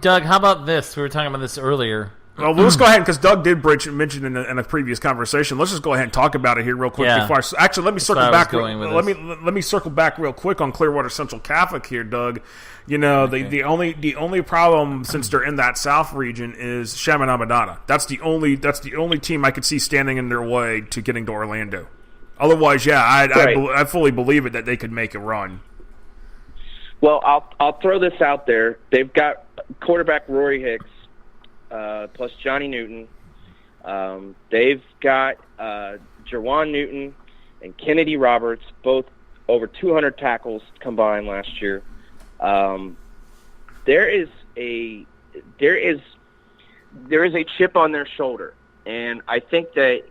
Doug, how about this? We were talking about this earlier. Well, let's go ahead, because Doug did mention in a previous conversation. Let's just go ahead and talk about it here real quick. Yeah. Actually, let me circle back. Let me circle back real quick on Clearwater Central Catholic here, Doug. The only problem, since they're in that South region, is Chaminade. That's the only team I could see standing in their way to getting to Orlando. Otherwise, yeah, I fully believe it that they could make a run. Well, I'll throw this out there. They've got quarterback Rory Hicks plus Johnny Newton. They've got Jerwan Newton and Kennedy Roberts, both over 200 tackles combined last year. There is a chip on their shoulder, and I think that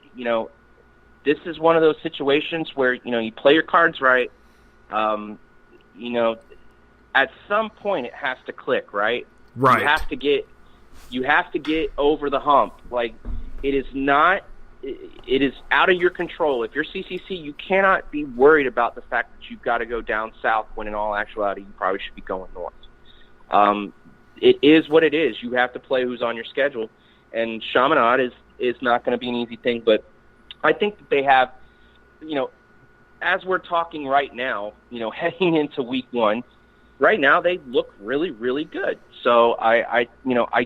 this is one of those situations where you play your cards right. At some point it has to click, right? Right. You have to get over the hump. Like, it is out of your control. If you're CCC, you cannot be worried about the fact that you've got to go down south when in all actuality you probably should be going north. It is what it is. You have to play who's on your schedule, and Chaminade is not going to be an easy thing. But I think that they have, as we're talking right now, heading into week 1, right now they look really, really good. So I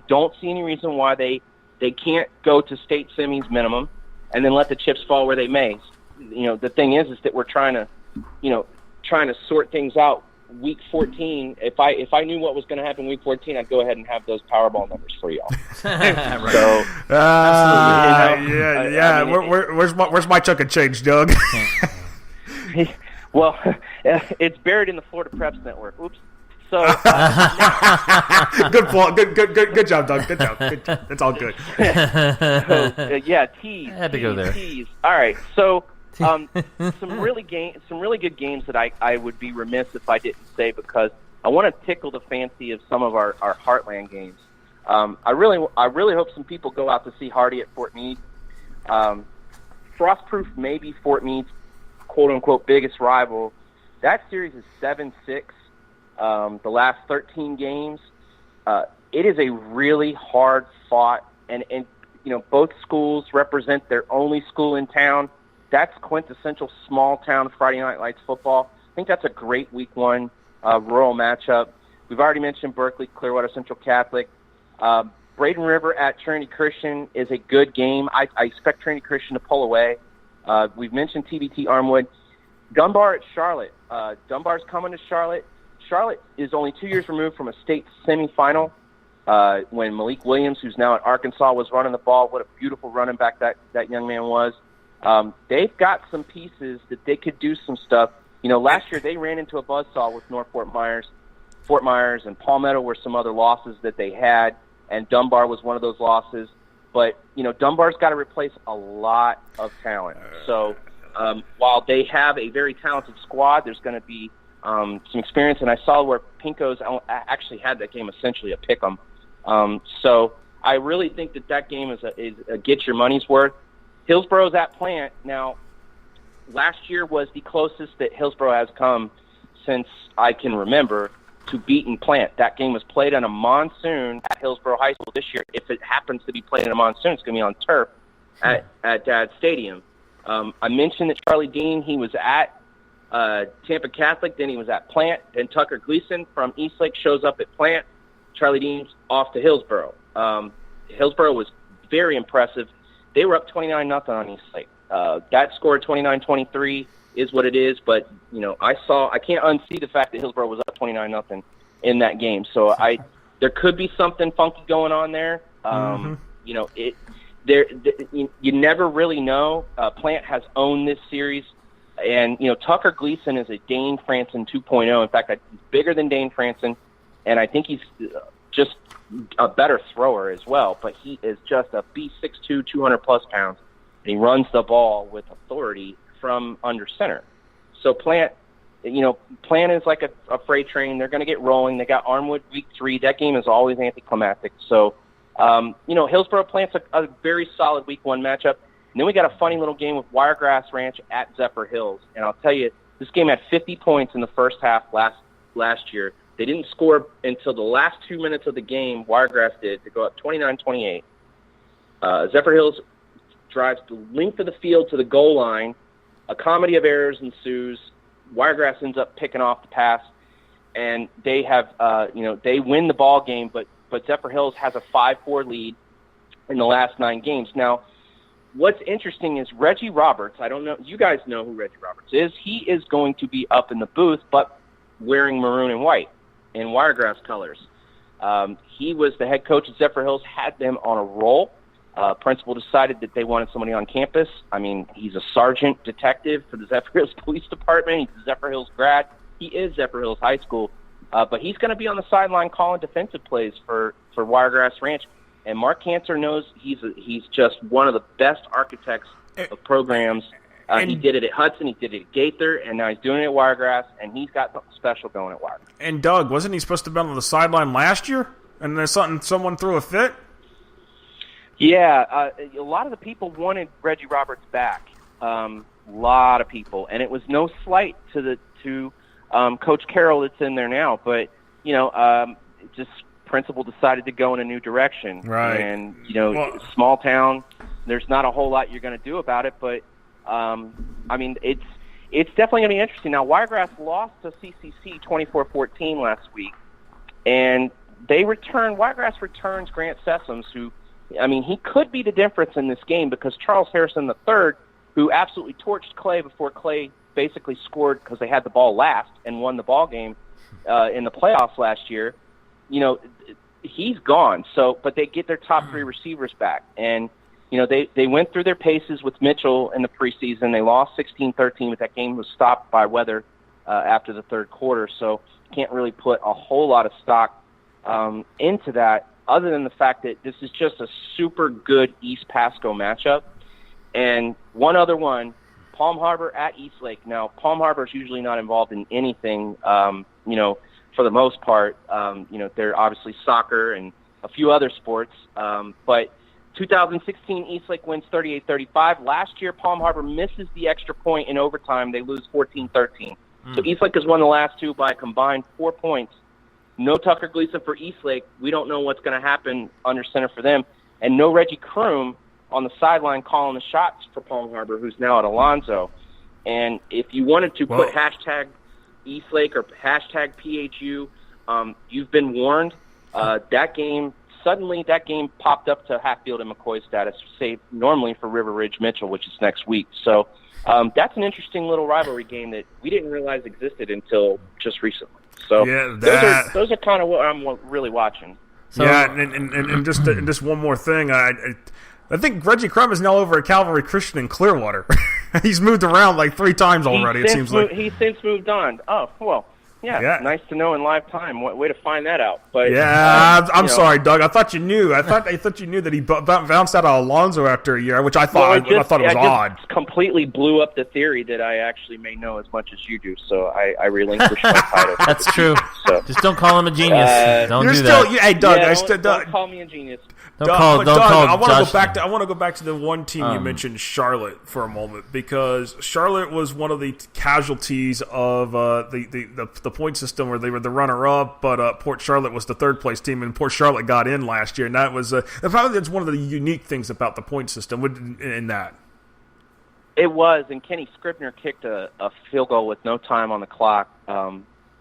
don't see any reason why they can't go to state semis minimum and then let the chips fall where they may. The thing is that we're trying to sort things out. Week 14, if I knew what was going to happen week 14, I'd go ahead and have those Powerball numbers for y'all. Right. So, absolutely. I mean, where's my chunk of change, Doug? Well, it's buried in the Florida Preps Network. Oops. So good job, Doug. Good job. It's all good. Tease. I had to go there. Tease. All right. So some really good games that I would be remiss if I didn't say, because I want to tickle the fancy of some of our Heartland games. I really hope some people go out to see Hardy at Fort Meade. Frostproof may be Fort Meade's quote-unquote biggest rival. That series is 7-6. The last 13 games. It is a really hard-fought, and both schools represent their only school in town. That's quintessential small-town Friday Night Lights football. I think that's a great Week 1 rural matchup. We've already mentioned Berkeley, Clearwater Central Catholic. Braden River at Trinity Christian is a good game. I expect Trinity Christian to pull away. We've mentioned TBT Armwood. Dunbar at Charlotte. Dunbar's coming to Charlotte. Charlotte is only 2 years removed from a state semifinal when Malik Williams, who's now at Arkansas, was running the ball. What a beautiful running back that young man was. They've got some pieces that they could do some stuff. Last year they ran into a buzzsaw with North Fort Myers. Fort Myers and Palmetto were some other losses that they had, and Dunbar was one of those losses. But, Dunbar's got to replace a lot of talent. So while they have a very talented squad, there's going to be some experience. And I saw where Pinko's actually had that game essentially a pick-em. So I really think that game is a get your money's worth. Hillsboro's at Plant. Now, last year was the closest that Hillsboro has come since I can remember to beating Plant. That game was played on a monsoon at Hillsboro High School this year. If it happens to be played in a monsoon, it's going to be on turf at Dade Stadium. I mentioned that Charlie Dean, he was at Tampa Catholic, then he was at Plant, and Tucker Gleason from Eastlake shows up at Plant. Charlie Dean's off to Hillsboro. Hillsboro was very impressive. They were up 29-0 on Eastlake. That score 29-23 is what it is, but I can't unsee the fact that Hillsboro was up 29-0 in that game. So there could be something funky going on there. You never really know. Plant has owned this series, and Tucker Gleason is a Dane Franson 2.0. In fact, he's bigger than Dane Franson, and I think he's just a better thrower as well. But he is just a beast, 6'2", 200+ pounds, and he runs the ball with authority from under center. So Plant is like a freight train. They're going to get rolling. They got Armwood week 3. That game is always anticlimactic. So, Hillsboro Plant's a very solid week 1 matchup. And then we got a funny little game with Wiregrass Ranch at Zephyr Hills. And I'll tell you, this game had 50 points in the first half last year. They didn't score until the last 2 minutes of the game, Wiregrass did, to go up 29-28. Zephyr Hills drives the length of the field to the goal line. A comedy of errors ensues. Wiregrass ends up picking off the pass, and they have, they win the ball game, but Zephyr Hills has a 5-4 lead in the last 9 games. Now, what's interesting is Reggie Roberts. I don't know. You guys know who Reggie Roberts is. He is going to be up in the booth, but wearing maroon and white in Wiregrass colors. He was the head coach at Zephyr Hills, had them on a roll. Principal decided that they wanted somebody on campus. I mean, he's a sergeant detective for the Zephyr Hills Police Department. He's a Zephyr Hills grad. He is Zephyr Hills High School. But he's going to be on the sideline calling defensive plays for Wiregrass Ranch. And Mark Cantor knows he's just one of the best architects of programs. He did it at Hudson, he did it at Gaither, and now he's doing it at Wiregrass, and he's got something special going at Wiregrass. And Doug, wasn't he supposed to be on the sideline last year? And then someone threw a fit? Yeah, a lot of the people wanted Reggie Roberts back. A lot of people, and it was no slight to Coach Carroll that's in there now, but just principal decided to go in a new direction. Right. And small town, there's not a whole lot you're going to do about it, but it's definitely going to be interesting. Now, Wiregrass lost to CCC 24-14 last week, and Wiregrass returns Grant Sessoms, who, he could be the difference in this game because Charles Harrison III, who absolutely torched Clay before Clay basically scored because they had the ball last and won the ball game in the playoffs last year, he's gone. So, but they get their top 3 receivers back. And, they went through their paces with Mitchell in the preseason. They lost 16-13, but that game was stopped by weather after the third quarter. So can't really put a whole lot of stock into that, other than the fact that this is just a super good East Pasco matchup. And one other one, Palm Harbor at Eastlake. Now, Palm Harbor is usually not involved in anything, for the most part. They're obviously soccer and a few other sports. But 2016, Eastlake wins 38-35. Last year, Palm Harbor misses the extra point in overtime. They lose 14-13. So Eastlake has won the last 2 by a combined 4 points. No Tucker Gleason for Eastlake. We don't know what's going to happen under center for them. And no Reggie Kroom on the sideline calling the shots for Palm Harbor, who's now at Alonzo. And if you wanted to put hashtag Eastlake or hashtag PHU, you've been warned. That game popped up to Hatfield and McCoy status, say normally for River Ridge Mitchell, which is next week. So that's an interesting little rivalry game that we didn't realize existed until just recently. So yeah, those are kind of what I'm really watching. So, yeah, and just one more thing. I think Reggie Crum is now over at Calvary Christian in Clearwater. He's moved around like 3 times already, it seems like. He's since moved on. Oh, well, yeah, nice to know in live time. Way to find that out. But I'm sorry, Doug. I thought you knew. I thought you knew that he bounced out of Alonzo after a year, which I thought it was odd. Completely blew up the theory that I actually may know as much as you do, so I relinquished my title. That's true. So. Just don't call him a genius. Don't do that. Hey, Doug, don't call me a genius. Don't call I Josh. want to go back to the one team you mentioned, Charlotte, for a moment, because Charlotte was one of the casualties of the point system where they were the runner-up, but Port Charlotte was the third-place team, and Port Charlotte got in last year, and that was probably that's one of the unique things about the point system in that. It was, and Kenny Scribner kicked a field goal with no time on the clock.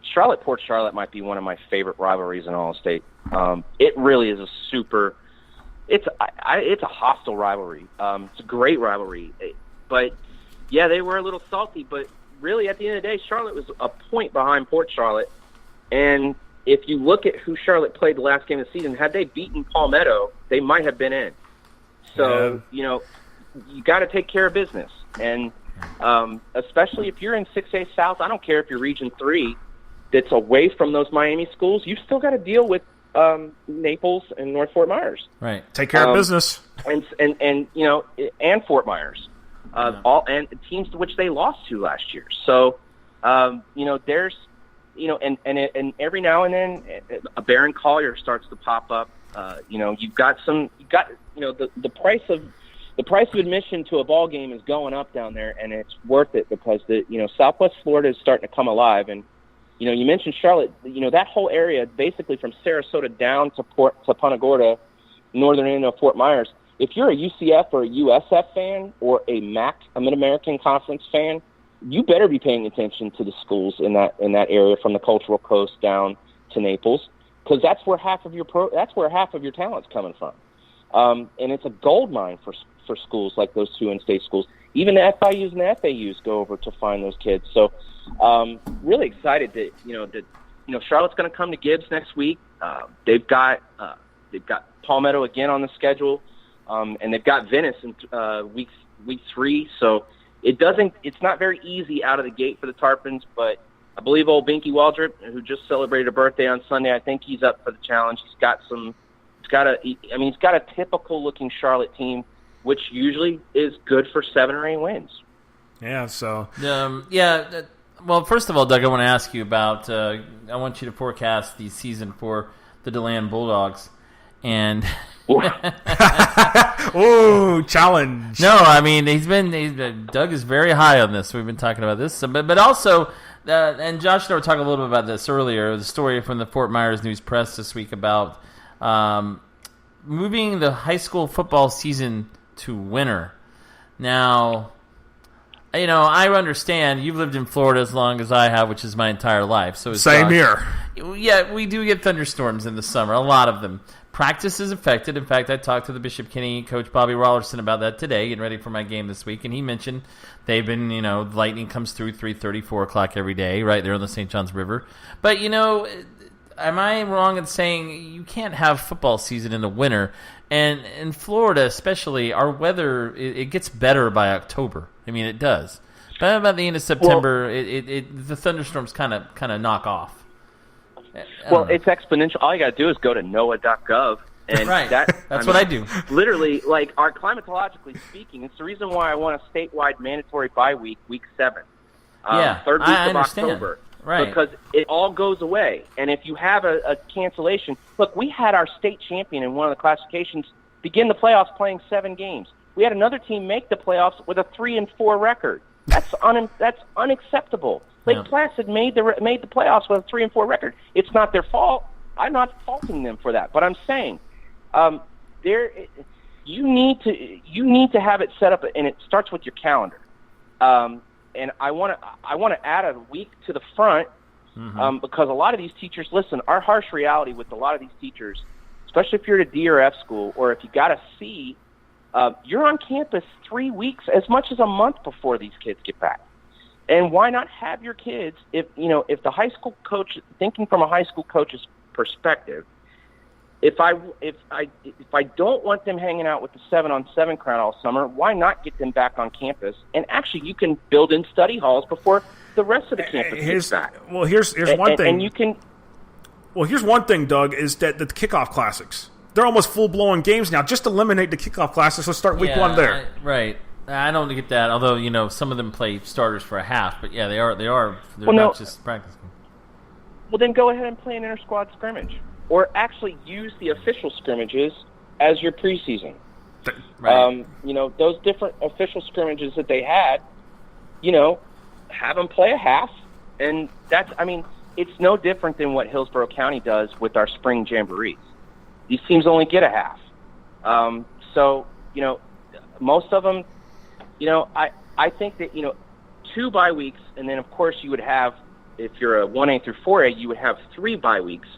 Charlotte-Port Charlotte might be one of my favorite rivalries in all of state. It really is a super. It's a hostile rivalry. It's a great rivalry, but yeah, they were a little salty. But really, at the end of the day, Charlotte was a point behind Port Charlotte. And if you look at who Charlotte played the last game of the season, had they beaten Palmetto, they might have been in. So you got to take care of business, and especially if you're in 6A South. I don't care if you're Region 3, that's away from those Miami schools. You've still got to deal with Naples and North Fort Myers. Right. Take care of business. And Fort Myers. All and teams to which they lost to last year. So, there's, and every now and then a Barron Collier starts to pop up. The price of admission to a ball game is going up down there, and it's worth it because Southwest Florida is starting to come alive. And you mentioned Charlotte. That whole area, basically from Sarasota down to Punta Gorda, northern end of Fort Myers. If you're a UCF or a USF fan or a MAC, a Mid-American Conference fan, you better be paying attention to the schools in that area from the Cultural Coast down to Naples, because that's where half of your talent's coming from. And it's a gold mine for schools like those two in-state schools. Even the FIUs and the FAUs go over to find those kids. So, really excited that Charlotte's going to come to Gibbs next week. They've got Palmetto again on the schedule, and they've got Venice in week 3. So it's not very easy out of the gate for the Tarpons, but I believe old Binky Waldrop, who just celebrated a birthday on Sunday, I think he's up for the challenge. He's got a typical looking Charlotte team, which usually is good for 7 or 8 wins. Yeah. So. Well, first of all, Doug, I want to ask you about. I want you to forecast the season for the DeLand Bulldogs, and. Ooh, challenge! No, I mean Doug is very high on this. We've been talking about this, but also, and Josh and I were talking a little bit about this earlier. The story from the Fort Myers News Press this week about moving the high school football season to winter. Now, I understand you've lived in Florida as long as I have, which is my entire life. So same here. Yeah, we do get thunderstorms in the summer, a lot of them. Practice is affected. In fact, I talked to the Bishop Kenny coach, Bobby Rollerson, about that today, getting ready for my game this week, and he mentioned they've been, lightning comes through 3:30, 4 o'clock every day, right there on the St. Johns River. But, am I wrong in saying you can't have football season in the winter? And in Florida especially, our weather, it gets better by October. I mean, it does. But about the end of September, the thunderstorms kind of knock off. Well, it's exponential. All you got to do is go to NOAA.gov. And right. That's what I do. Literally, our climatologically speaking, it's the reason why I want a statewide mandatory bye week 7. Third week of October. Right. Because it all goes away. And if you have a cancellation, look, we had our state champion in one of the classifications begin the playoffs playing 7 games. We had another team make the playoffs with a 3-4 record. That's unacceptable. Lake Placid made the playoffs with a 3-4 record. It's not their fault. I'm not faulting them for that. But I'm saying, you need to have it set up, and it starts with your calendar. And I want to add a week to the front, because a lot of these teachers, listen, our harsh reality with a lot of these teachers, especially if you're at a D or F school, or if you got a C, you're on campus 3 weeks, as much as a month before these kids get back. And why not have your kids, if the high school coach, thinking from a high school coach's perspective, if I don't want them hanging out with the 7-on-7 crowd all summer, why not get them back on campus? And actually, you can build in study halls before the rest of the campus gets back. Well, here's one thing. And you can. Well, here's one thing, Doug, is that the kickoff classics, they're almost full-blown games now. Just eliminate the kickoff classics. Let's start week 1 there. Right. I don't get that, although, some of them play starters for a half. But, yeah, they're not just practicing. Well, then go ahead and play an inter-squad scrimmage. Or actually use the official scrimmages as your preseason. Right. Those different official scrimmages that they had, have them play a half. And it's no different than what Hillsborough County does with our spring jamborees. These teams only get a half. Most of them, I think that, 2 bye weeks, and then, of course, you would have, if you're a 1A through 4A, you would have 3 bye weeks.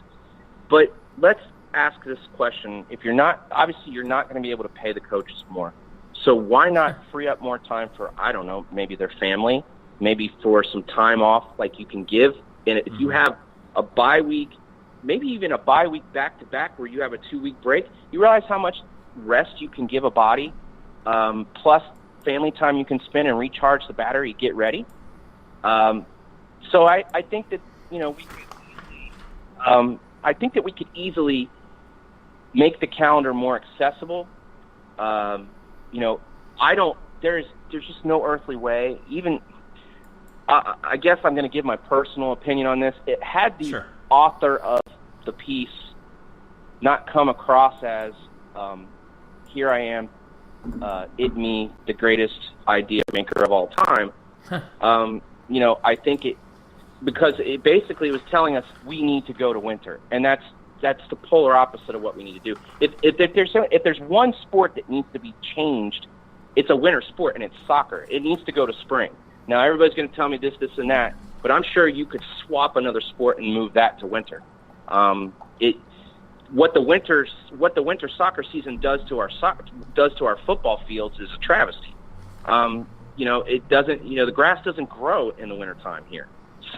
But let's ask this question. If you're not going to be able to pay the coaches more. So why not free up more time for, I don't know, maybe their family, maybe for some time off like you can give. And if you have a bye week, maybe even a bye week back-to-back where you have a 2-week break, you realize how much rest you can give a body, plus family time you can spend and recharge the battery, get ready. So I think that, we could easily make the calendar more accessible. There's just no earthly way. Even, I guess I'm going to give my personal opinion on this. It had the author of the piece not come across as, here I am, me, the greatest idea maker of all time. I think because it basically was telling us we need to go to winter, and that's the polar opposite of what we need to do. If there's one sport that needs to be changed, it's a winter sport, and it's soccer. It needs to go to spring. Now everybody's going to tell me this, and that, but I'm sure you could swap another sport and move that to winter. What the winter soccer season does to our football fields is a travesty. It doesn't. The grass doesn't grow in the wintertime here.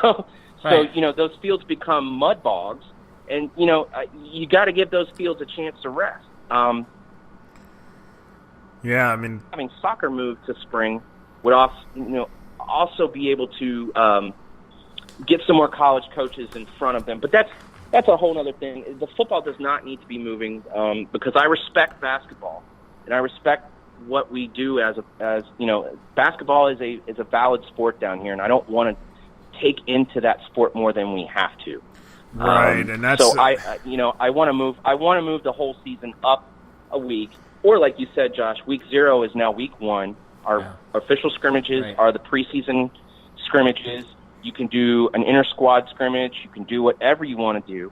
So those fields become mud bogs, and you got to give those fields a chance to rest. Having soccer move to spring would also be able to get some more college coaches in front of them. But that's a whole other thing. The football does not need to be moving because I respect basketball and I respect what we do as basketball is a valid sport down here, and I don't want to take into that sport more than we have to. Right, and that's so I want to move. I want to move the whole season up a week, or like you said, Josh, week 0 is now week 1. Our official scrimmages are the preseason scrimmages. You can do an inter-squad scrimmage. You can do whatever you want to do,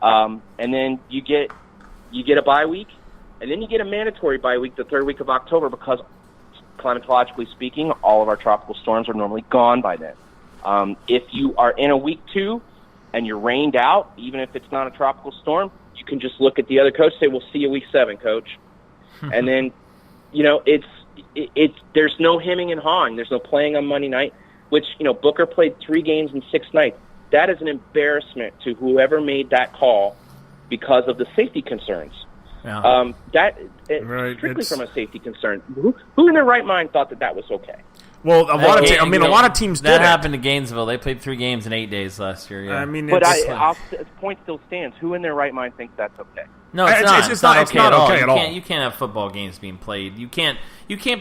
and then you get a bye week, and then you get a mandatory bye week the 3rd week of October because, climatologically speaking, all of our tropical storms are normally gone by then. If you are in a week 2 and you're rained out, even if it's not a tropical storm, you can just look at the other coach and say, "We'll see you week 7, coach." And then, there's no hemming and hawing. There's no playing on Monday night, which, Booker played 3 games in 6 nights. That is an embarrassment to whoever made that call because of the safety concerns. Yeah. Strictly from a safety concern. Who in their right mind thought that was okay? Well, a lot of teams did. That happened to Gainesville. They played 3 games in 8 days last year. Yeah. The point still stands. Who in their right mind thinks that's okay? No, it's not okay at all. You can't have football games being played. You can't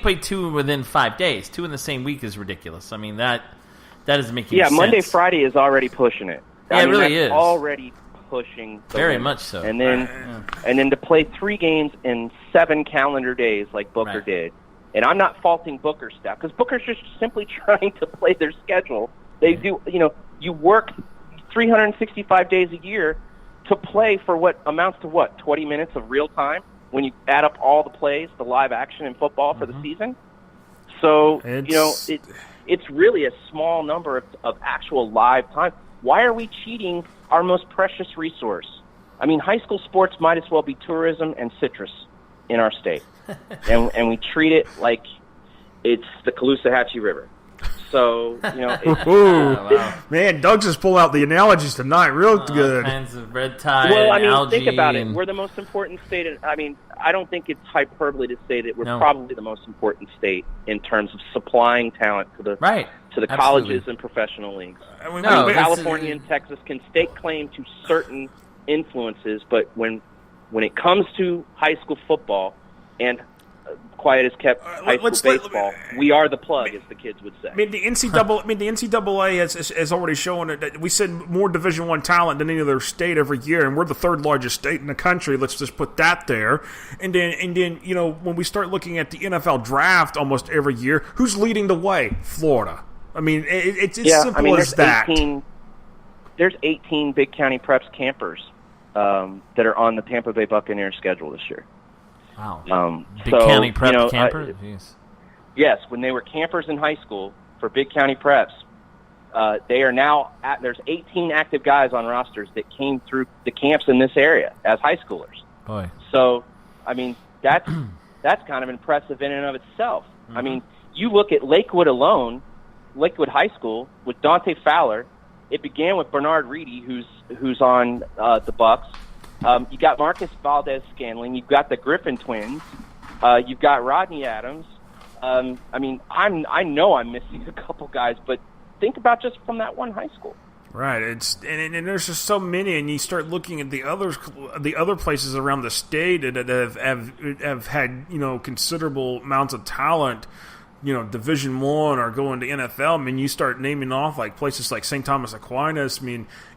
play 2 within 5 days. 2 in the same week is ridiculous. I mean that doesn't make any sense. Yeah, Monday, Friday is already pushing it. Yeah, it really is. Already pushing. Very much so. And then to play 3 games in 7 calendar days like Booker did. And I'm not faulting Booker's staff because Booker's just simply trying to play their schedule. They do, you work 365 days a year to play for what amounts to 20 minutes of real time when you add up all the plays, the live action in football for the season. So, it's really a small number of actual live time. Why are we cheating our most precious resource? I mean, high school sports might as well be tourism and citrus in our state. and we treat it like it's the Caloosahatchee River. So, it's, wow. Man, Doug's just pulling out the analogies tonight. Real good. All kinds of red tide. well, and algae think about it. and- We're the most important state. I don't think it's hyperbole to say that we're No. probably the most important state in terms of supplying talent to the Right. to the Absolutely. colleges and professional leagues. No, it's- California and Texas can stake claim to certain influences, but when it comes to high school football and quiet as kept high school baseball, we are the plug, as the kids would say. The NCAA has already shown it that we send more Division I talent than any other state every year, and we're the third largest state in the country. Let's just put that there. And then when we start looking at the NFL draft almost every year, who's leading the way? Florida. It's simple as that. There's 18 Big County Preps campers that are on the Tampa Bay Buccaneers schedule this year. Wow. Big County Prep camper? Jeez. Yes, when they were campers in high school for Big County Preps, they are now there's 18 active guys on rosters that came through the camps in this area as high schoolers. Boy. So, that's kind of impressive in and of itself. Mm-hmm. You look at Lakewood alone, Lakewood High School with Dante Fowler. It began with Bernard Reedy, who's on the Bucks. You got Marcus Valdez-Scanlon. You've got the Griffin twins. You've got Rodney Adams. I know I'm missing a couple guys, but think about just from that one high school. Right. And there's just so many, and you start looking at the other places around the state that have had considerable amounts of talent. Division I or going to NFL. You start naming off like places like St. Thomas Aquinas.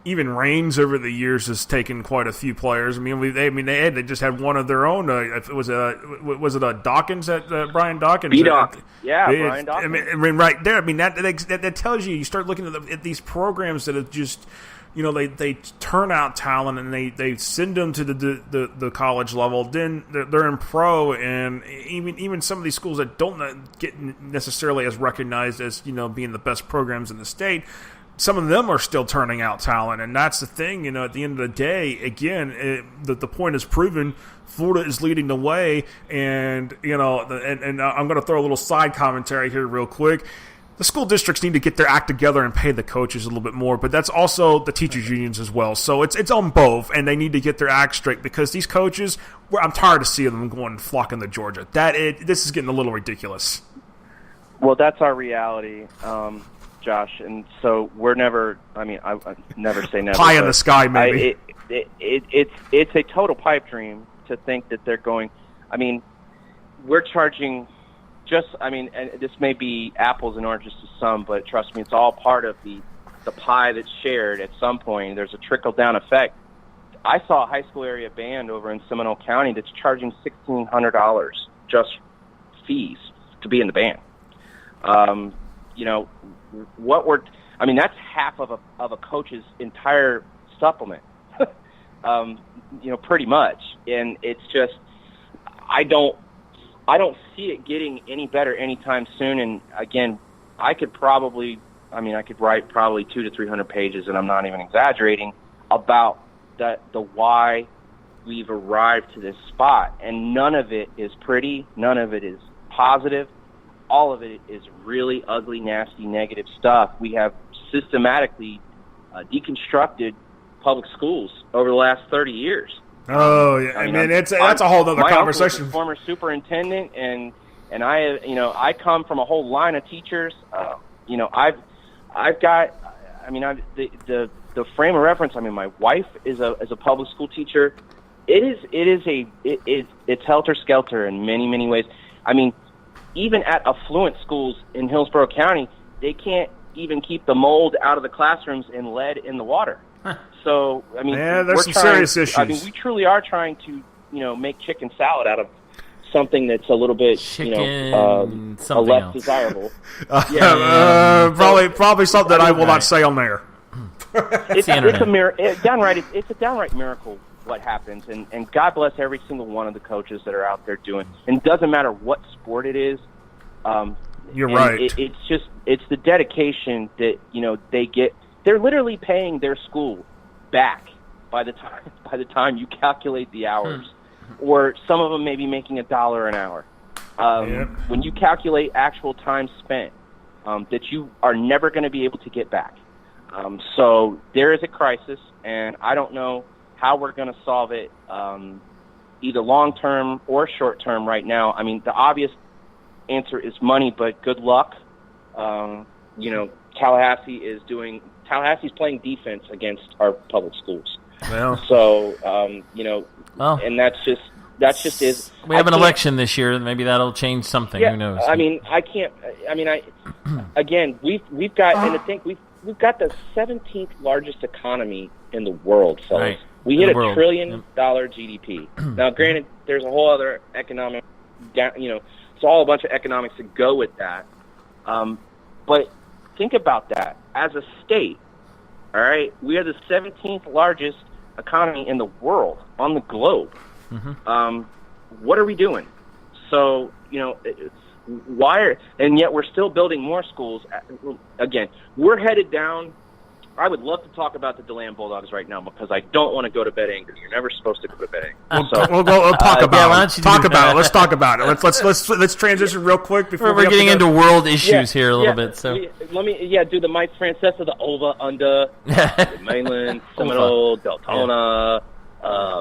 Even Reigns over the years has taken quite a few players. They just had one of their own. Was it Dawkins Brian Dawkins? B-Doc. Brian Dawkins. Right there. That tells you. You start looking at these programs that have just. They turn out talent and they send them to the college level. Then they're in pro, and even some of these schools that don't get necessarily as recognized as being the best programs in the state. Some of them are still turning out talent, and that's the thing. At the end of the day, again, the point is proven. Florida is leading the way, and and I'm going to throw a little side commentary here real quick. The school districts need to get their act together and pay the coaches a little bit more, but that's also the teachers' unions as well. So it's on both, and they need to get their act straight because these coaches, I'm tired of seeing them going flocking to Georgia. This is getting a little ridiculous. Well, that's our reality, Josh, and so we're never. I never say never. Pie in the sky, maybe. It's a total pipe dream to think that they're going. We're charging. And this may be apples and oranges to some, but trust me, it's all part of the pie that's shared at some point. There's a trickle-down effect. I saw a high school area band over in Seminole County that's charging $1,600 just fees to be in the band. That's half of a coach's entire supplement, pretty much. And it's just, I don't see it getting any better anytime soon. And again, I could write probably 200 to 300 pages, and I'm not even exaggerating, about the why we've arrived to this spot. And none of it is pretty. None of it is positive. All of it is really ugly, nasty, negative stuff. We have systematically deconstructed public schools over the last 30 years. Oh, yeah. That's a whole other conversation. My uncle was a former superintendent, and I come from a whole line of teachers. I've got, the frame of reference. My wife is a public school teacher. It's helter skelter in many, many ways. Even at affluent schools in Hillsborough County, they can't even keep the mold out of the classrooms and lead in the water. So, there's some serious issues. We truly are trying to, make chicken salad out of something that's a little bit, less else. desirable. Probably something that I will not say on there. It's a downright miracle what happens, and God bless every single one of the coaches that are out there doing. And it doesn't matter what sport it is. You're right. It's the dedication that they get. They're literally paying their school back by the time you calculate the hours, or some of them may be making $1 an hour. When you calculate actual time spent, that you are never going to be able to get back. So there is a crisis, and I don't know how we're going to solve it, either long-term or short-term right now. I mean, the obvious answer is money, but good luck. Tallahassee's playing defense against our public schools. Well. So, and that's just is. We have an election this year, and maybe that'll change something. Yeah, who knows? Again, we've got, and I think we've got the 17th largest economy in the world, fellas. Right. We hit $1 trillion GDP. Now, granted, there's a whole other economic, it's all a bunch of economics that go with that. But think about that. As a state, all right, we are the 17th largest economy in the world, on the globe. Mm-hmm. What are we doing? So, and yet we're still building more schools. Again, we're headed down. I would love to talk about the DeLand Bulldogs right now because I don't want to go to bed angry. You're never supposed to go to bed angry. We'll talk about it. Let's talk about it. Let's transition real quick before we're getting into world issues here a little bit. So let me do the Mike Francesa, the Ova, Under, Mainland, Seminole, Deltona,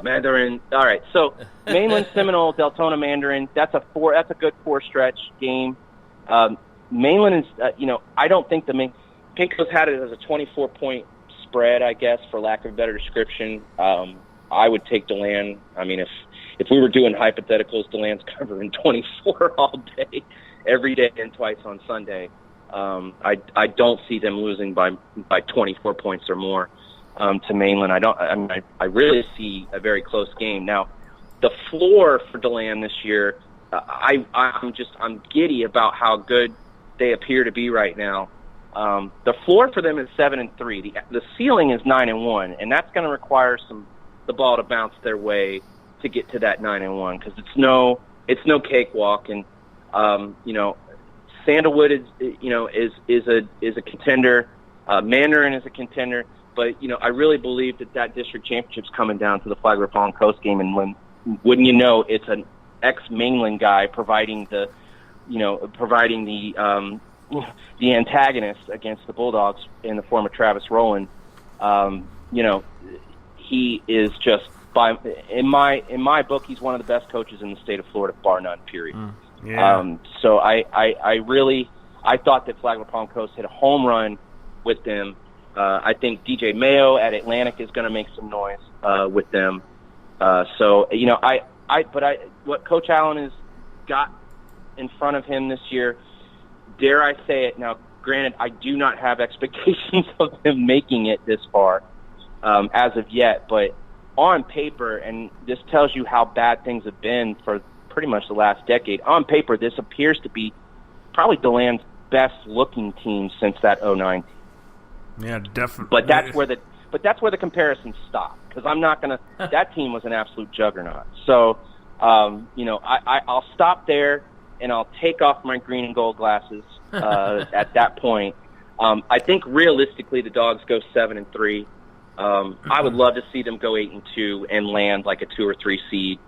Mandarin. All right, so Mainland, Seminole, Deltona, Mandarin. That's a good four stretch game. Mainland is, I don't think Pecos had it as a 24-point spread, I guess, for lack of a better description. I would take DeLand. I mean, if we were doing hypotheticals, DeLand's covering 24 all day, every day, and twice on Sunday. I don't see them losing by 24 points or more to Mainland. I really see a very close game. Now, the floor for DeLand this year, I'm giddy about how good they appear to be right now. The floor for them is 7-3. The ceiling is 9-1, and that's going to require the ball to bounce their way to get to that 9-1 because it's no cakewalk. And Sandalwood is a contender. Mandarin is a contender, but I really believe that district championship's coming down to the Flagler Palm Coast game, and wouldn't you know, it's an ex-Mainland guy providing the antagonist against the Bulldogs in the form of Travis Rowland. He is just in my book, he's one of the best coaches in the state of Florida, bar none. Period. So I thought that Flagler Palm Coast hit a home run with them. I think DJ Mayo at Atlantic is going to make some noise with them. What Coach Allen has got in front of him this year, dare I say it now, granted, I do not have expectations of him making it this far as of yet, but on paper, and this tells you how bad things have been for pretty much the last decade, on paper, this appears to be probably DeLand's best-looking team since that 09 team. Yeah, definitely. But that's where the comparisons stop, because I'm not going to – that team was an absolute juggernaut. So, I'll stop there, and I'll take off my green and gold glasses at that point. I think realistically the Dogs go 7-3. I would love to see them go 8-2 and land like a 2 or 3 seed.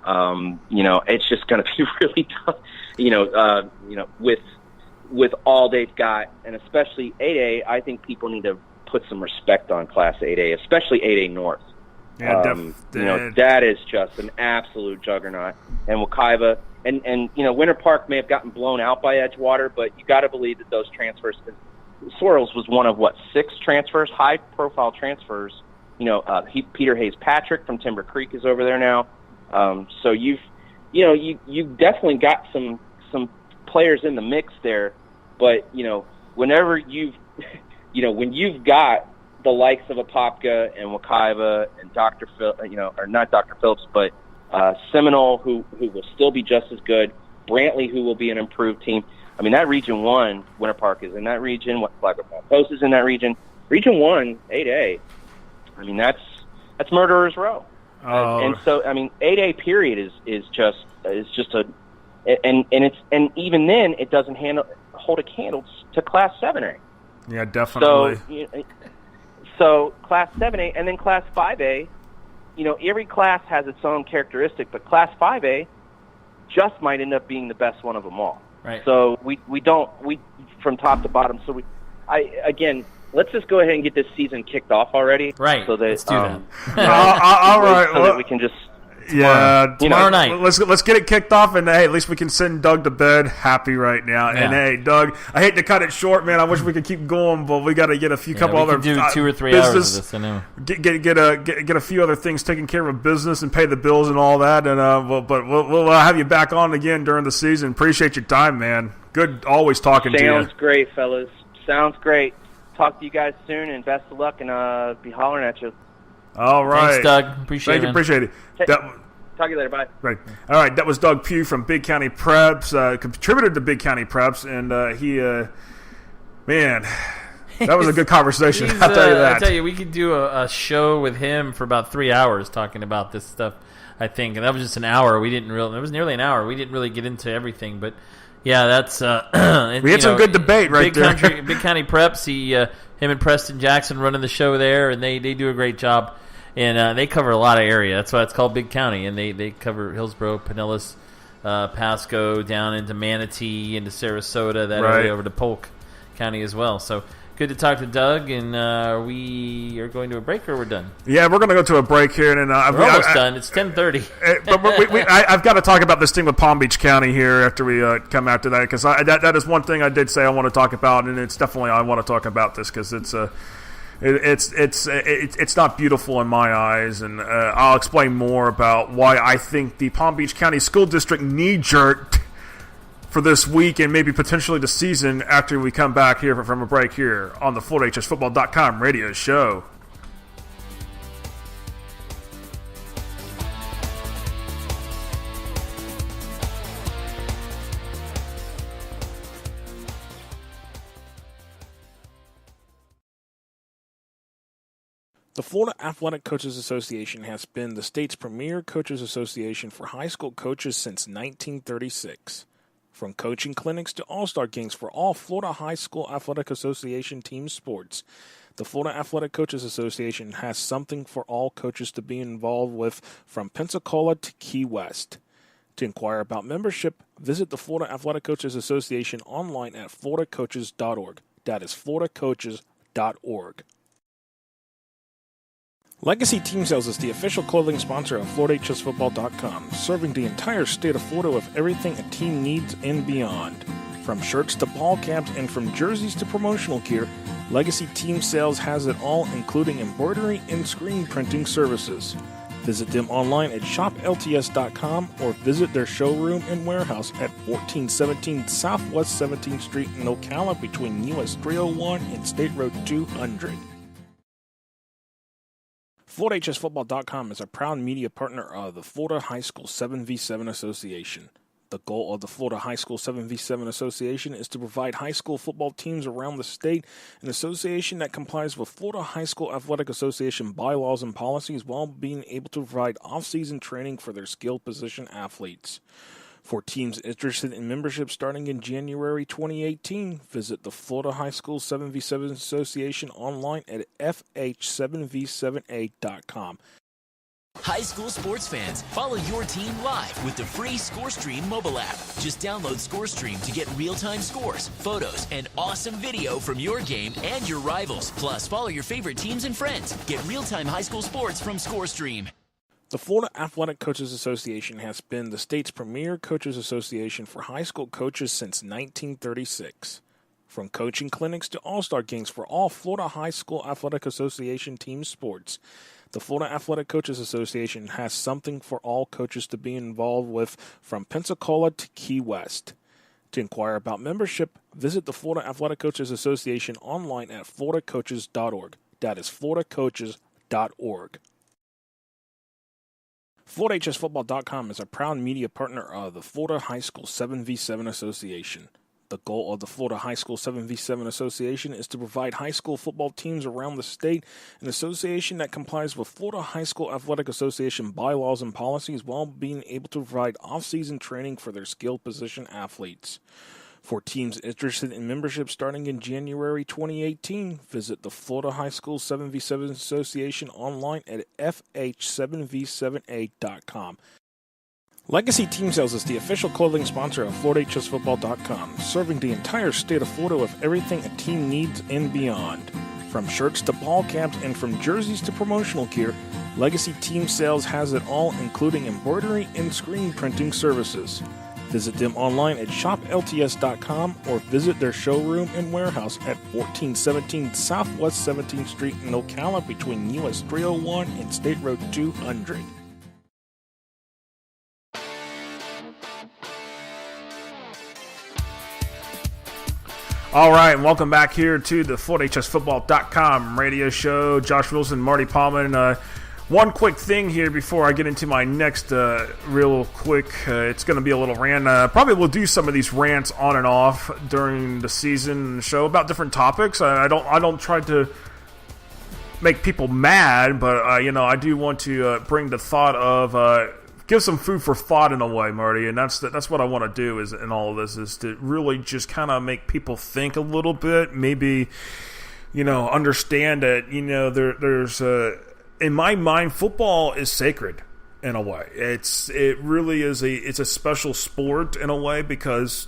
It's just going to be really tough. With all they've got, and especially 8A, I think people need to put some respect on Class 8A, especially 8A North. Yeah, that is just an absolute juggernaut. And Wekiva, and Winter Park may have gotten blown out by Edgewater, but you got to believe that those transfers. Sorrells was one of 6 transfers, high-profile transfers. Peter Hayes Patrick from Timber Creek is over there now. So you've definitely got some players in the mix there, but whenever when you've got the likes of Apopka and Wekiva and not Dr. Phillips, but Seminole, who will still be just as good, Brantley, who will be an improved team. I mean, that Region 1, Winter Park is in that region, Flagler Palm Coast is in that region. Region 1, 8A, I mean, that's Murderer's Row. And so, I mean, 8A period is just a, and even then it doesn't hold a candle to Class 7A. Yeah, definitely. So Class 7A and then Class 5A, every class has its own characteristic, but Class 5A just might end up being the best one of them all. Right. So from top to bottom. So let's just go ahead and get this season kicked off already. Right. So that, let's do that. All right. So that we can just. Tomorrow night. Let's get it kicked off, and hey, at least we can send Doug to bed happy right now. Yeah. And hey, Doug, I hate to cut it short, man. I wish we could keep going, but we got to get a couple other. We can do 2 or 3 business, hours of this. I know. Get a few other things taken care of business and pay the bills and all that. And we'll have you back on again during the season. Appreciate your time, man. Good, always talking to you. Sounds great, fellas. Sounds great. Talk to you guys soon, and best of luck, and be hollering at you. All right. Thanks, Doug. Appreciate it. Appreciate it. Talk to you later. Bye. Right. All right. That was Doug Pugh from Big County Preps, contributed to Big County Preps, and man, that was a good conversation. I'll tell you that. I tell you, we could do a show with him for about 3 hours talking about this stuff, I think. And that was just an hour. It was nearly an hour. We didn't really get into everything, but yeah, that's we had some good debate right there. Big County Preps. Him and Preston Jackson running the show there, and they do a great job. And they cover a lot of area. That's why it's called Big County. And they cover Hillsborough, Pinellas, Pasco, down into Manatee, into Sarasota, that area over to Polk County as well. So good to talk to Doug. And we are going to a break, or we're done? Yeah, we're going to go to a break here. And we're almost done. It's 10:30. But I've got to talk about this thing with Palm Beach County here after we come after that, because that is one thing I did say I want to talk about, and it's definitely I want to talk about this because it's not beautiful in my eyes, and I'll explain more about why I think the Palm Beach County School District knee-jerked for this week and maybe potentially the season after we come back here from a break here on the FloorHSFootball.com radio show. The Florida Athletic Coaches Association has been the state's premier coaches association for high school coaches since 1936. From coaching clinics to all-star games for all Florida High School Athletic Association team sports, the Florida Athletic Coaches Association has something for all coaches to be involved with, from Pensacola to Key West. To inquire about membership, visit the Florida Athletic Coaches Association online at floridacoaches.org. That is floridacoaches.org. Legacy Team Sales is the official clothing sponsor of FloorHSFootball.com, serving the entire state of Florida with everything a team needs and beyond. From shirts to ball caps and from jerseys to promotional gear, Legacy Team Sales has it all, including embroidery and screen printing services. Visit them online at shoplts.com or visit their showroom and warehouse at 1417 Southwest 17th Street in Ocala between US 301 and State Road 200. FloorHSFootball.com is a proud media partner of the Florida High School 7v7 Association. The goal of the Florida High School 7v7 Association is to provide high school football teams around the state an association that complies with Florida High School Athletic Association bylaws and policies while being able to provide off-season training for their skilled position athletes. For teams interested in membership starting in January 2018, visit the Florida High School 7v7 Association online at FH7v7A.com. High school sports fans, follow your team live with the free ScoreStream mobile app. Just download ScoreStream to get real-time scores, photos, and awesome video from your game and your rivals. Plus, follow your favorite teams and friends. Get real-time high school sports from ScoreStream. The Florida Athletic Coaches Association has been the state's premier coaches association for high school coaches since 1936. From coaching clinics to all-star games for all Florida High School Athletic Association team sports, the Florida Athletic Coaches Association has something for all coaches to be involved with, from Pensacola to Key West. To inquire about membership, visit the Florida Athletic Coaches Association online at floridacoaches.org. That is floridacoaches.org. FloorHSFootball.com is a proud media partner of the Florida High School 7v7 Association. The goal of the Florida High School 7v7 Association is to provide high school football teams around the state an association that complies with Florida High School Athletic Association bylaws and policies while being able to provide off-season training for their skilled position athletes. For teams interested in membership starting in January 2018, visit the Florida High School 7v7 Association online at FH7v7A.com. Legacy Team Sales is the official clothing sponsor of FloorDateChessFootball.com, serving the entire state of Florida with everything a team needs and beyond. From shirts to ball caps and from jerseys to promotional gear, Legacy Team Sales has it all, including embroidery and screen printing services. Visit them online at shoplts.com or visit their showroom and warehouse at 1417 Southwest 17th Street in Ocala between US 301 and State Road 200. All right, and welcome back here to the FloorDateChessFootball.com radio show. Josh Wilson, Marty Palman. One quick thing here before I get into my next real quick. It's going to be a little rant. Probably we'll do some of these rants on and off during the season show about different topics. I don't try to make people mad, but I do want to bring the thought of give some food for thought in a way, Marty, and that's what I want to do is in all of this is to really just kind of make people think a little bit, maybe understand that there's in my mind football is sacred in a way. It really is it's a special sport in a way because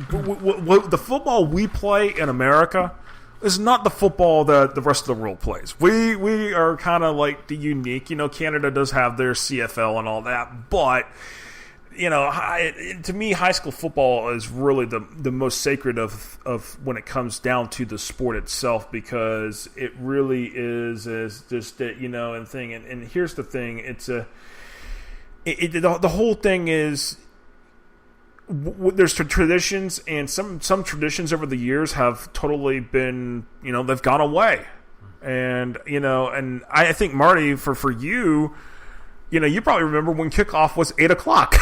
the football we play in America is not the football that the rest of the world plays. We are kind of like the unique. Canada does have their CFL and all that, but to me, high school football is really the most sacred of when it comes down to the sport itself, because it really is just that and thing. And here's the thing: it's the whole thing is. There's traditions, and some traditions over the years have totally been, they've gone away. And, and I think, Marty, for you, you probably remember when kickoff was 8 o'clock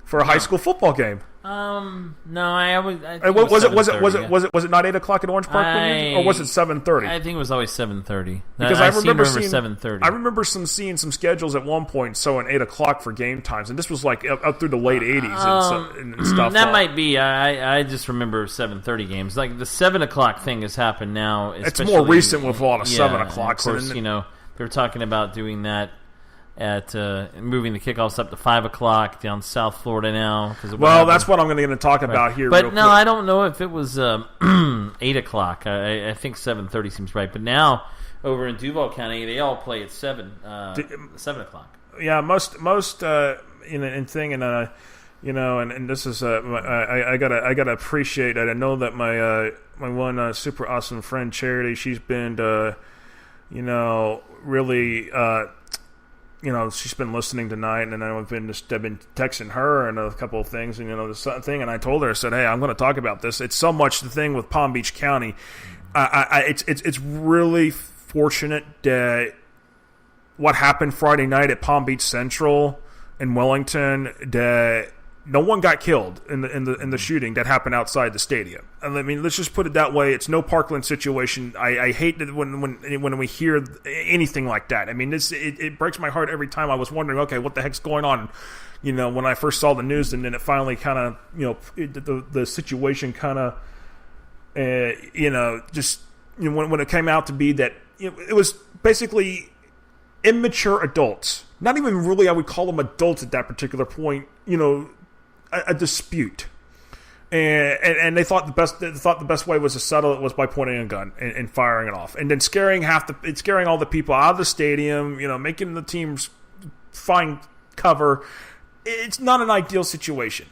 for a high school football game. No, I was it not 8 o'clock at Orange Park, or was it 7:30? I think it was always 7:30. Because I remember seeing 7:30. I remember seeing some schedules at one point showing 8 o'clock for game times, and this was like up through the late 80s and stuff. That might be. I just remember 7:30 games. Like the 7 o'clock thing has happened now. It's more recent with a lot of 7 o'clocks. Of course, they were talking about doing that. At moving the kickoffs up to 5 o'clock down South Florida now. That's what I'm going to talk about here. But no, I don't know if it was 8 o'clock. I think 7:30 seems right. But now over in Duval County, they all play at 7 o'clock. Yeah, most in thing and this is I gotta appreciate it. I know that my one super awesome friend Charity, she's been really. She's been listening tonight, and I've been texting her and a couple of things, and this thing. And I told her, I said, "Hey, I'm going to talk about this." It's so much the thing with Palm Beach County. It's really fortunate that what happened Friday night at Palm Beach Central in Wellington, that no one got killed in the shooting that happened outside the stadium. And I mean, let's just put it that way. It's no Parkland situation. I hate that when we hear anything like that. I mean, it breaks my heart every time. I was wondering, okay, what the heck's going on? When I first saw the news, and then it finally kind of, the situation kind of, just when it came out to be that it was basically immature adults. Not even really, I would call them adults at that particular point. A dispute, and they thought the best way was to settle it was by pointing a gun and firing it off, and then scaring all the people out of the stadium. Making the teams find cover. It's not an ideal situation.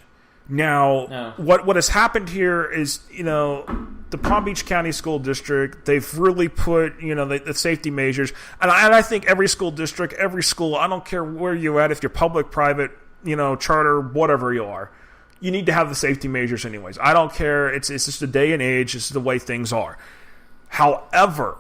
Now, no. What has happened here is the Palm Beach County School District, they've really put the safety measures, and I think every school district, every school, I don't care where you're at, if you're public, private, charter, whatever you are, you need to have the safety measures anyways. I don't care. It's just a day and age. It's the way things are. However,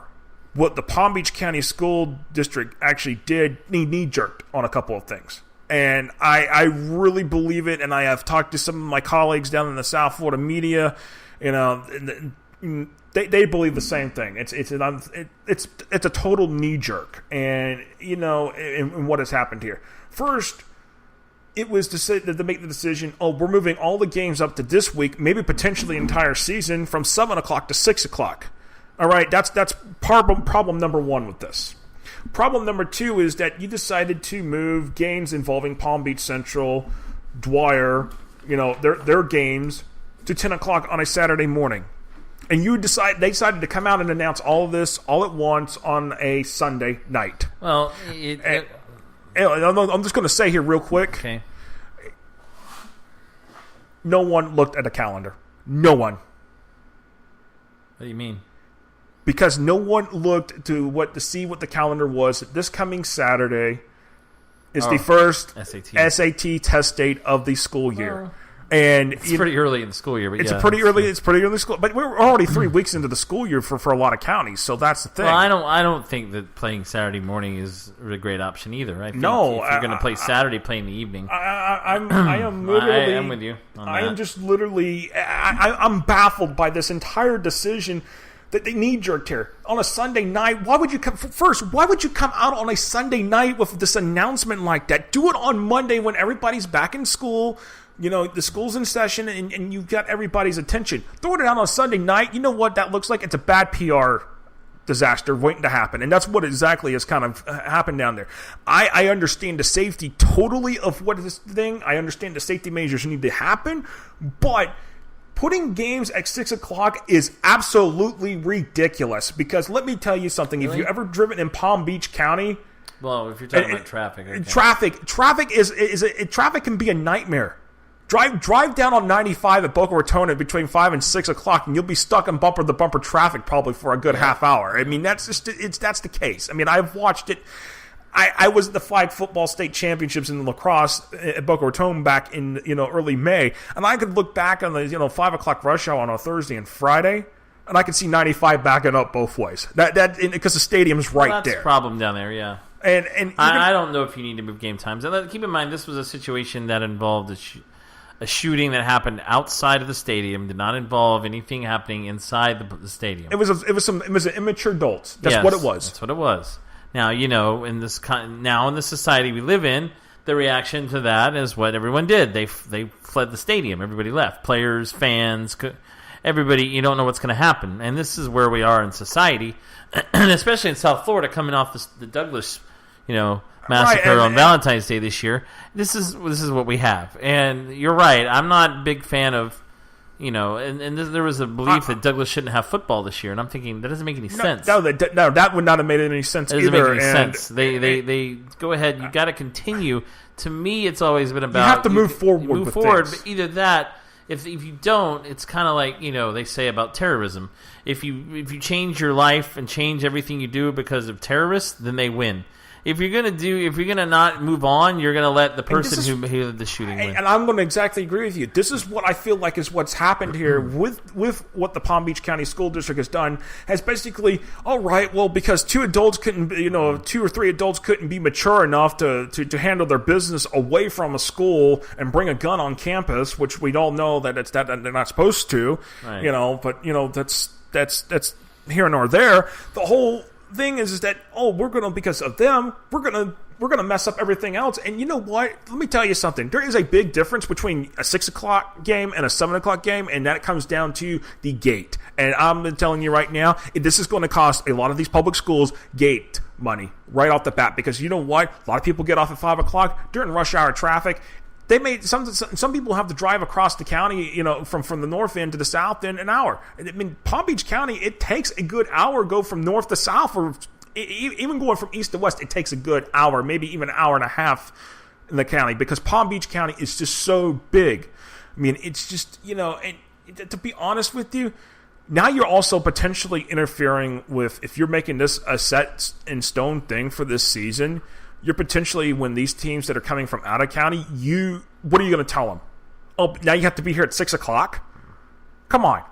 what the Palm Beach County School District actually did, knee-jerked on a couple of things. And I really believe it, and I have talked to some of my colleagues down in the South Florida media, they believe the same thing. It's a total knee-jerk, and and what has happened here. First, it was to make the decision, we're moving all the games up to this week, maybe potentially the entire season, from 7 o'clock to 6 o'clock. All right, that's problem number one with this. Problem number 2 is that you decided to move games involving Palm Beach Central, Dwyer, their games to 10 o'clock on a Saturday morning. And they decided to come out and announce all of this all at once on a Sunday night. Well, I'm just going to say here real quick. Okay. No one looked at a calendar. No one. What do you mean? Because no one looked to see what the calendar was. This coming Saturday is the first SAT test date of the school year. And it's pretty early in the school year, but it's pretty early in the school. But we're already 3 weeks into the school year for a lot of counties, so that's the thing. Well, I don't think that playing Saturday morning is a great option either. I think if you're going to play Saturday, play in the evening. I am literally. I am with you on that. I am just literally. I'm baffled by this entire decision that they knee-jerked here on a Sunday night. Why would you come out on a Sunday night with this announcement like that? Do it on Monday when everybody's back in school. The school's in session, and you've got everybody's attention. Throwing it out on a Sunday night, you know what that looks like? It's a bad PR disaster waiting to happen, and that's what exactly has kind of happened down there. I understand the safety totally of what this thing. I understand the safety measures need to happen, but putting games at 6 o'clock is absolutely ridiculous, because let me tell you something. Really? If you've ever driven in Palm Beach County... Well, if you're talking about traffic... Okay. Traffic can be a nightmare. Drive down on 95 at Boca Raton between 5 and 6 o'clock, and you'll be stuck in bumper-to-bumper traffic probably for a good half hour. I mean, that's the case. I mean, I've watched it. I was at the flag football state championships in lacrosse at Boca Raton back in early May, and I could look back on the 5 o'clock rush hour on a Thursday and Friday, and I could see 95 backing up both ways. That because the stadium's right there. That's a problem down there, yeah. And I don't know if you need to move game times. And keep in mind, this was a situation that involved a shooting that happened outside of the stadium, did not involve anything happening inside the stadium. It was an immature adults. That's what it was. That's what it was. Now, in the society we live in, the reaction to that is what everyone did. They fled the stadium. Everybody left. Players, fans, everybody. You don't know what's going to happen. And this is where we are in society, and especially in South Florida, coming off the Douglas, massacre on Valentine's Day this year. This is what we have, and you're right. I'm not a big fan of, there was a belief that Douglas shouldn't have football this year, and I'm thinking that doesn't make any sense. No, that would not have made any sense either. It doesn't make any sense. They go ahead. You got to continue. To me, it's always been about you have to move forward. But either that. If you don't, it's kind of like they say about terrorism. If you change your life and change everything you do because of terrorists, then they win. If you're gonna not move on, you're gonna let the person who did the shooting win. And I'm gonna exactly agree with you. This is what I feel like is what's happened here with what the Palm Beach County School District has done. Has basically, all right, well, because 2 or 3 adults couldn't be mature enough to handle their business away from a school and bring a gun on campus, which we all know that they're not supposed to. Right. But that's here nor there. The whole thing is that because of them we're gonna mess up everything else. And you know what? Let me tell you something. There is a big difference between a 6 o'clock game and a 7 o'clock game, and that comes down to the gate. And I'm telling you right now, this is going to cost a lot of these public schools gate money right off the bat, because you know what? A lot of people get off at 5 o'clock during rush hour traffic. They made some people have to drive across the county, from the north end to the south end an hour. I mean, Palm Beach County, it takes a good hour to go from north to south, or even going from east to west, it takes a good hour, maybe even an hour and a half in the county, because Palm Beach County is just so big. I mean, it's just, and to be honest with you, now you're also potentially interfering with, if you're making this a set in stone thing for this season, you're potentially, when these teams that are coming from out of county, what are you going to tell them? Oh, now you have to be here at 6 o'clock? Come on.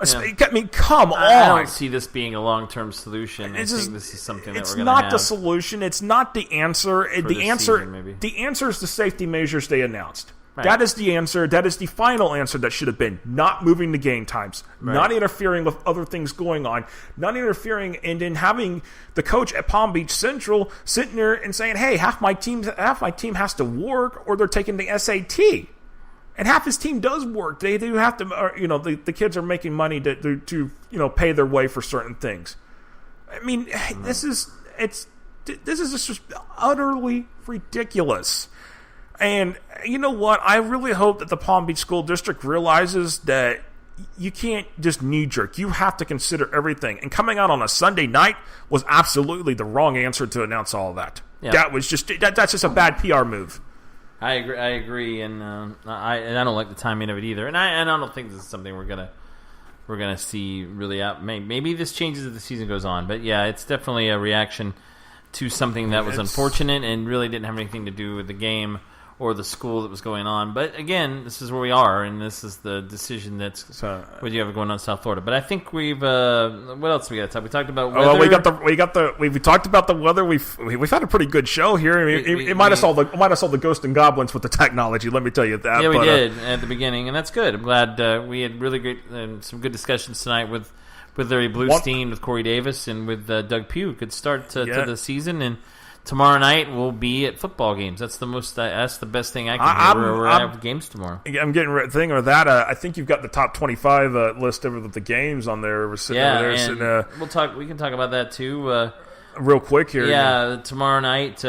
Yeah. I mean, come on. I don't see this being a long-term solution. I think this is something that we're going to have. It's not the solution. It's not the answer. The answer is the safety measures they announced. Right. That is the answer. That is the final answer that should have been. Not moving the game times. Right. Not interfering with other things going on. Not interfering, and then having the coach at Palm Beach Central sitting there and saying, hey, half my team has to work, or they're taking the SAT. And half his team does work. They do have to, the kids are making money to pay their way for certain things. I mean, this is just utterly ridiculous. And you know what? I really hope that the Palm Beach School District realizes that you can't just knee-jerk. You have to consider everything. And coming out on a Sunday night was absolutely the wrong answer to announce all of that. Yeah. That's just a bad PR move. I agree, and I don't like the timing of it either. And I don't think this is something we're gonna see really out. Maybe this changes as the season goes on, but yeah, it's definitely a reaction to something that was unfortunate and really didn't have anything to do with the game or the school that was going on. But again, this is where we are, and this is the decision that's what you have going on in South Florida. But I think we've what else we got to talk? We talked about weather. We talked about the weather. We've had a pretty good show here. I mean, it might have solved the ghosts and goblins with the technology. Let me tell you that. Yeah, we did at the beginning, and that's good. I'm glad we had really great some good discussions tonight with Larry Blustein, with Corey Davis, and with Doug Pugh. Good start to the season. And tomorrow night we'll be at football games. That's the best thing I can do. We're have games tomorrow. I'm getting thing with that. I think you've got the top 25 list of the games on there. We're sitting over there. And we'll talk. We can talk about that too. Real quick here. Yeah, tomorrow night.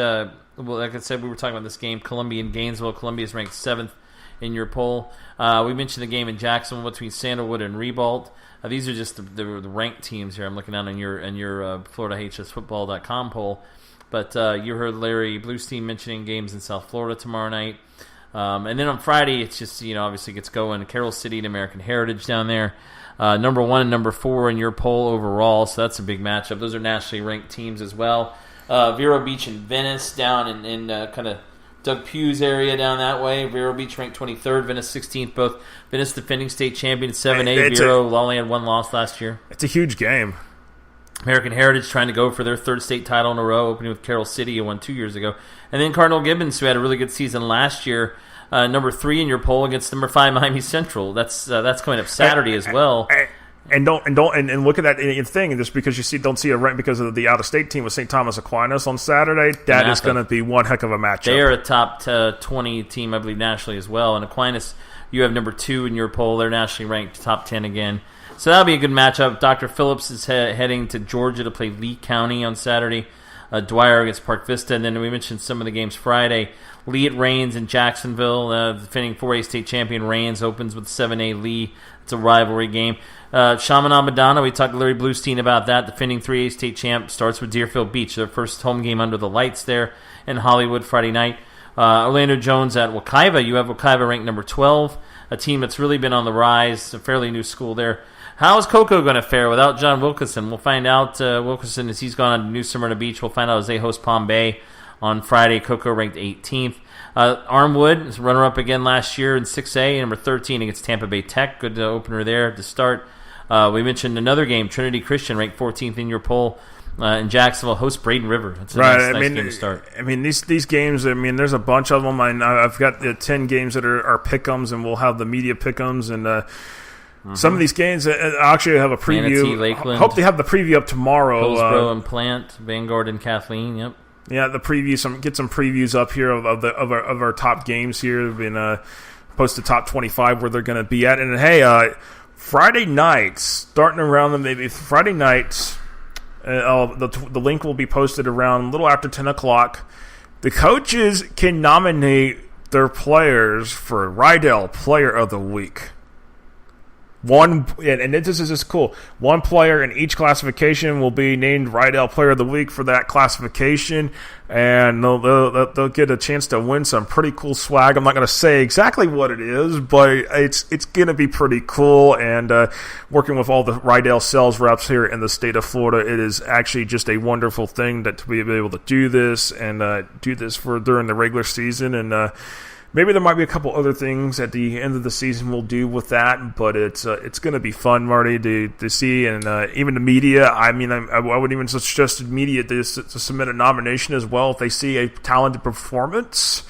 Like I said, we were talking about this game. Columbia and Gainesville. Columbia is ranked 7th in your poll. We mentioned the game in Jacksonville between Sandalwood and Ribault. These are just the ranked teams here. I'm looking out on your FloridaHSFootball.com poll. But you heard Larry Blustein mentioning games in South Florida tomorrow night. And then on Friday, it's just, obviously gets going. Carroll City and American Heritage down there. Number 1 and number 4 in your poll overall, so that's a big matchup. Those are nationally ranked teams as well. Vero Beach and Venice down in kind of Doug Pugh's area down that way. Vero Beach ranked 23rd, Venice 16th. Both Venice defending state champion 7A. Vero only had 1 loss last year. It's a huge game. American Heritage trying to go for their 3rd state title in a row, opening with Carroll City, who won 2 years ago. And then Cardinal Gibbons, who had a really good season last year, number 3 in your poll against number 5 Miami Central. That's coming up Saturday as well. And look at that thing. Just because don't see a rank because of the out-of-state team with St. Thomas Aquinas on Saturday, that is going to be one heck of a matchup. They are a top 20 team, I believe, nationally as well. And Aquinas, you have number 2 in your poll. They're nationally ranked top 10 again. So that'll be a good matchup. Dr. Phillips is heading to Georgia to play Lee County on Saturday. Dwyer against Park Vista. And then we mentioned some of the games Friday. Lee at Rains in Jacksonville. Defending 4A state champion Rains opens with 7A Lee. It's a rivalry game. Chaminade Madonna, we talked to Larry Blustein about that. Defending 3A state champ starts with Deerfield Beach. Their first home game under the lights there in Hollywood Friday night. Orlando Jones at Wekiva. You have Wekiva ranked number 12. A team that's really been on the rise. A fairly new school there. How is Cocoa going to fare without John Wilkinson? We'll find out. Wilkinson, as he's gone on to New Smyrna Beach, we'll find out as they host Palm Bay on Friday. Cocoa ranked 18th. Armwood is runner-up again last year in 6A, number 13 against Tampa Bay Tech. Good opener there to start. We mentioned another game, Trinity Christian ranked 14th in your poll. In Jacksonville, host Braden River. It's a nice game to start. I mean, these games, there's a bunch of them. I've got the 10 games that are pick-ems, and we'll have the media pick-ems, and some of these games, I actually have a preview. Manatee, Lakeland, hope they have the preview up tomorrow. Hillsborough and Plant, Vanguard and Kathleen. Yep. Yeah, the preview. Get some previews up here of our top games here. We've been posted top 25 where they're going to be at. And hey, Friday nights, starting around Friday nights. The link will be posted around a little after 10 o'clock. The coaches can nominate their players for Riddell Player of the Week. And this is just cool. One player in each classification will be named Riddell Player of the Week for that classification, and they'll get a chance to win some pretty cool swag. I'm not going to say exactly what it is, but it's going to be pretty cool. And working with all the Riddell sales reps here in the state of Florida, it is actually just a wonderful thing to be able to do this and do this during the regular season. And maybe there might be a couple other things at the end of the season we'll do with that, but it's going to be fun, Marty, to see. And even the media, I wouldn't even suggest the media to submit a nomination as well if they see a talented performance.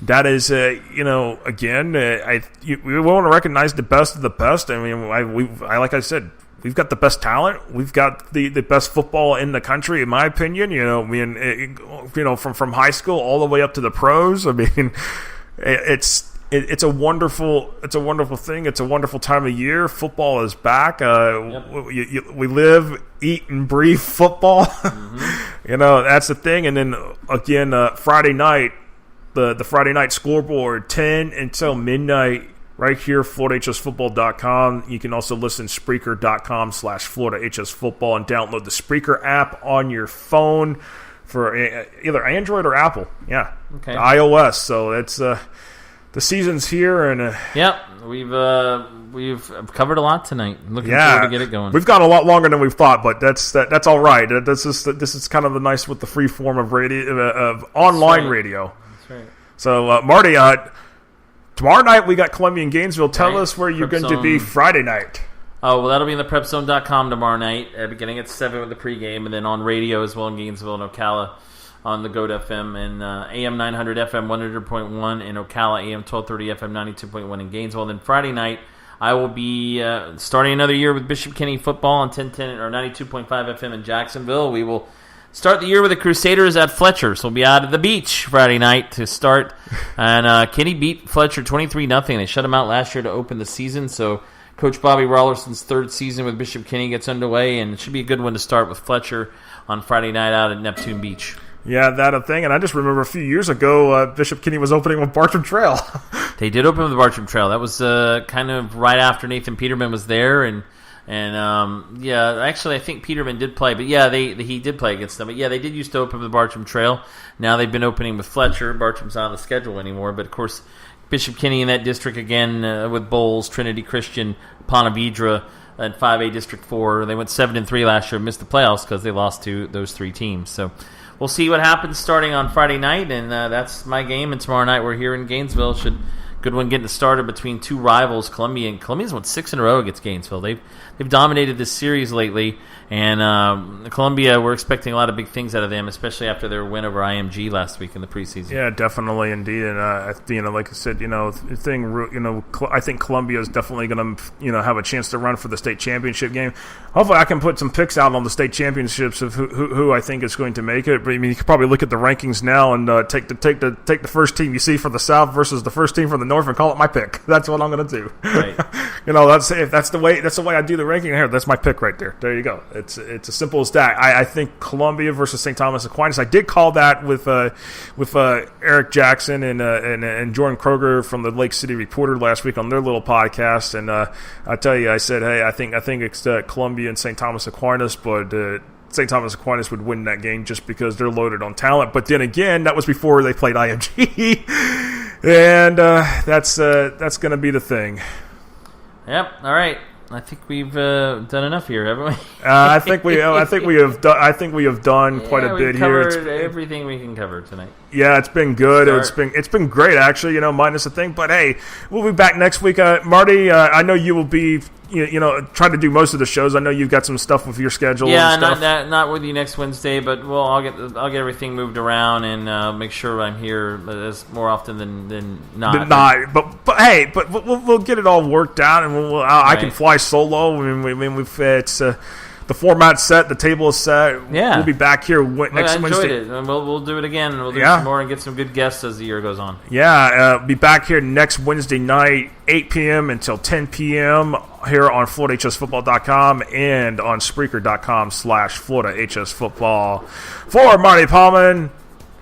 That is, again, we want to recognize the best of the best. Like I said, we've got the best talent. We've got the best football in the country, in my opinion. From high school all the way up to the pros. It's a wonderful thing. It's a wonderful time of year. Football is back. We live, eat, and breathe football. Mm-hmm. That's the thing. And then, again, Friday night, the Friday night scoreboard, 10 until midnight, right here, FloridaHSFootball.com. You can also listen to Spreaker.com/FloridaHSFootball and download the Spreaker app on your phone for either Android or Apple. Yeah. Okay. iOS. So it's the season's here. And yep. We've covered a lot tonight. Looking forward to get it going. We've got a lot longer than we've thought, but that's all right. This is kind of the nice with the free form of radio, of online radio. That's right. So, Marty, tomorrow night we got Columbia and Gainesville. Tell us where you're going to be Friday night. Oh, well, that'll be in the prepzone.com tomorrow night, beginning at 7 with the pregame, and then on radio as well in Gainesville and Ocala on the GOAT FM and AM 900 FM 100.1 in Ocala, AM 1230 FM 92.1 in Gainesville. And then Friday night, I will be starting another year with Bishop Kenny football on 1010 or 92.5 FM in Jacksonville. We will start the year with the Crusaders at Fletcher, so we'll be out at the beach Friday night to start. And Kenny beat Fletcher 23-0. They shut him out last year to open the season, so Coach Bobby Rollerson's third season with Bishop Kenny gets underway, and it should be a good one to start with Fletcher on Friday night out at Neptune Beach. Yeah, that a thing. And I just remember a few years ago, Bishop Kenny was opening with Bartram Trail. They did open with the Bartram Trail. That was kind of right after Nathan Peterman was there, and actually I think Peterman did play, but he did play against them. But they did used to open with the Bartram Trail. Now they've been opening with Fletcher. Bartram's not on the schedule anymore, but of course Bishop Kenny in that district again with Bowles, Trinity Christian, Ponte Vedra, and 5A District 4. They went 7-3 last year, missed the playoffs because they lost to those three teams. So we'll see what happens starting on Friday night, and that's my game. And tomorrow night we're here in Gainesville. Good one getting started between two rivals, Columbia. And Columbia's won 6 in a row against Gainesville. They've dominated this series lately, and Columbia, we're expecting a lot of big things out of them, especially after their win over IMG last week in the preseason. Yeah, definitely, indeed. And like I said, I think Columbia is definitely going to have a chance to run for the state championship game. Hopefully, I can put some picks out on the state championships of who I think is going to make it. But I mean, you can probably look at the rankings now and take the first team you see for the South versus the first team from the North and call it my pick. That's what I'm going to do. Right. That's the way I do the ranking here. That's my pick right there. There you go. It's as simple as that. I think Columbia versus St. Thomas Aquinas. I did call that with Eric Jackson and Jordan Kroger from the Lake City Reporter last week on their little podcast. And I tell you, I said, hey, I think it's Columbia and St. Thomas Aquinas, but St. Thomas Aquinas would win that game just because they're loaded on talent. But then again, that was before they played IMG, and that's going to be the thing. Yep. All right. I think we've done enough here, haven't we? I think we have done quite a bit here. We've covered everything we can cover tonight. Yeah, it's been good. It's been great, actually. Minus the thing, but hey, we'll be back next week. Marty, I know you will be trying to do most of the shows. I know you've got some stuff with your schedule. Yeah, and stuff. not with you next Wednesday, but I'll get everything moved around and make sure I'm here as more often than not. But we'll get it all worked out, and I can fly solo. It's the format's set, the table is set. Yeah, we'll be back here next Wednesday. I enjoyed it, and we'll do it again. We'll do some more and get some good guests as the year goes on. Yeah, be back here next Wednesday night, 8 p.m. until 10 p.m. here on FloridaHSFootball.com and on Spreaker.com/FloridaHSFootball. For Marty Palman,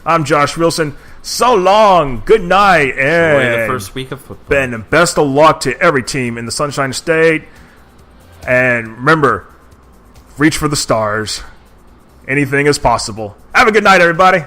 I'm Josh Wilson. So long, good night, and enjoy the first week of football. And best of luck to every team in the Sunshine State. And remember, reach for the stars. Anything is possible. Have a good night, everybody.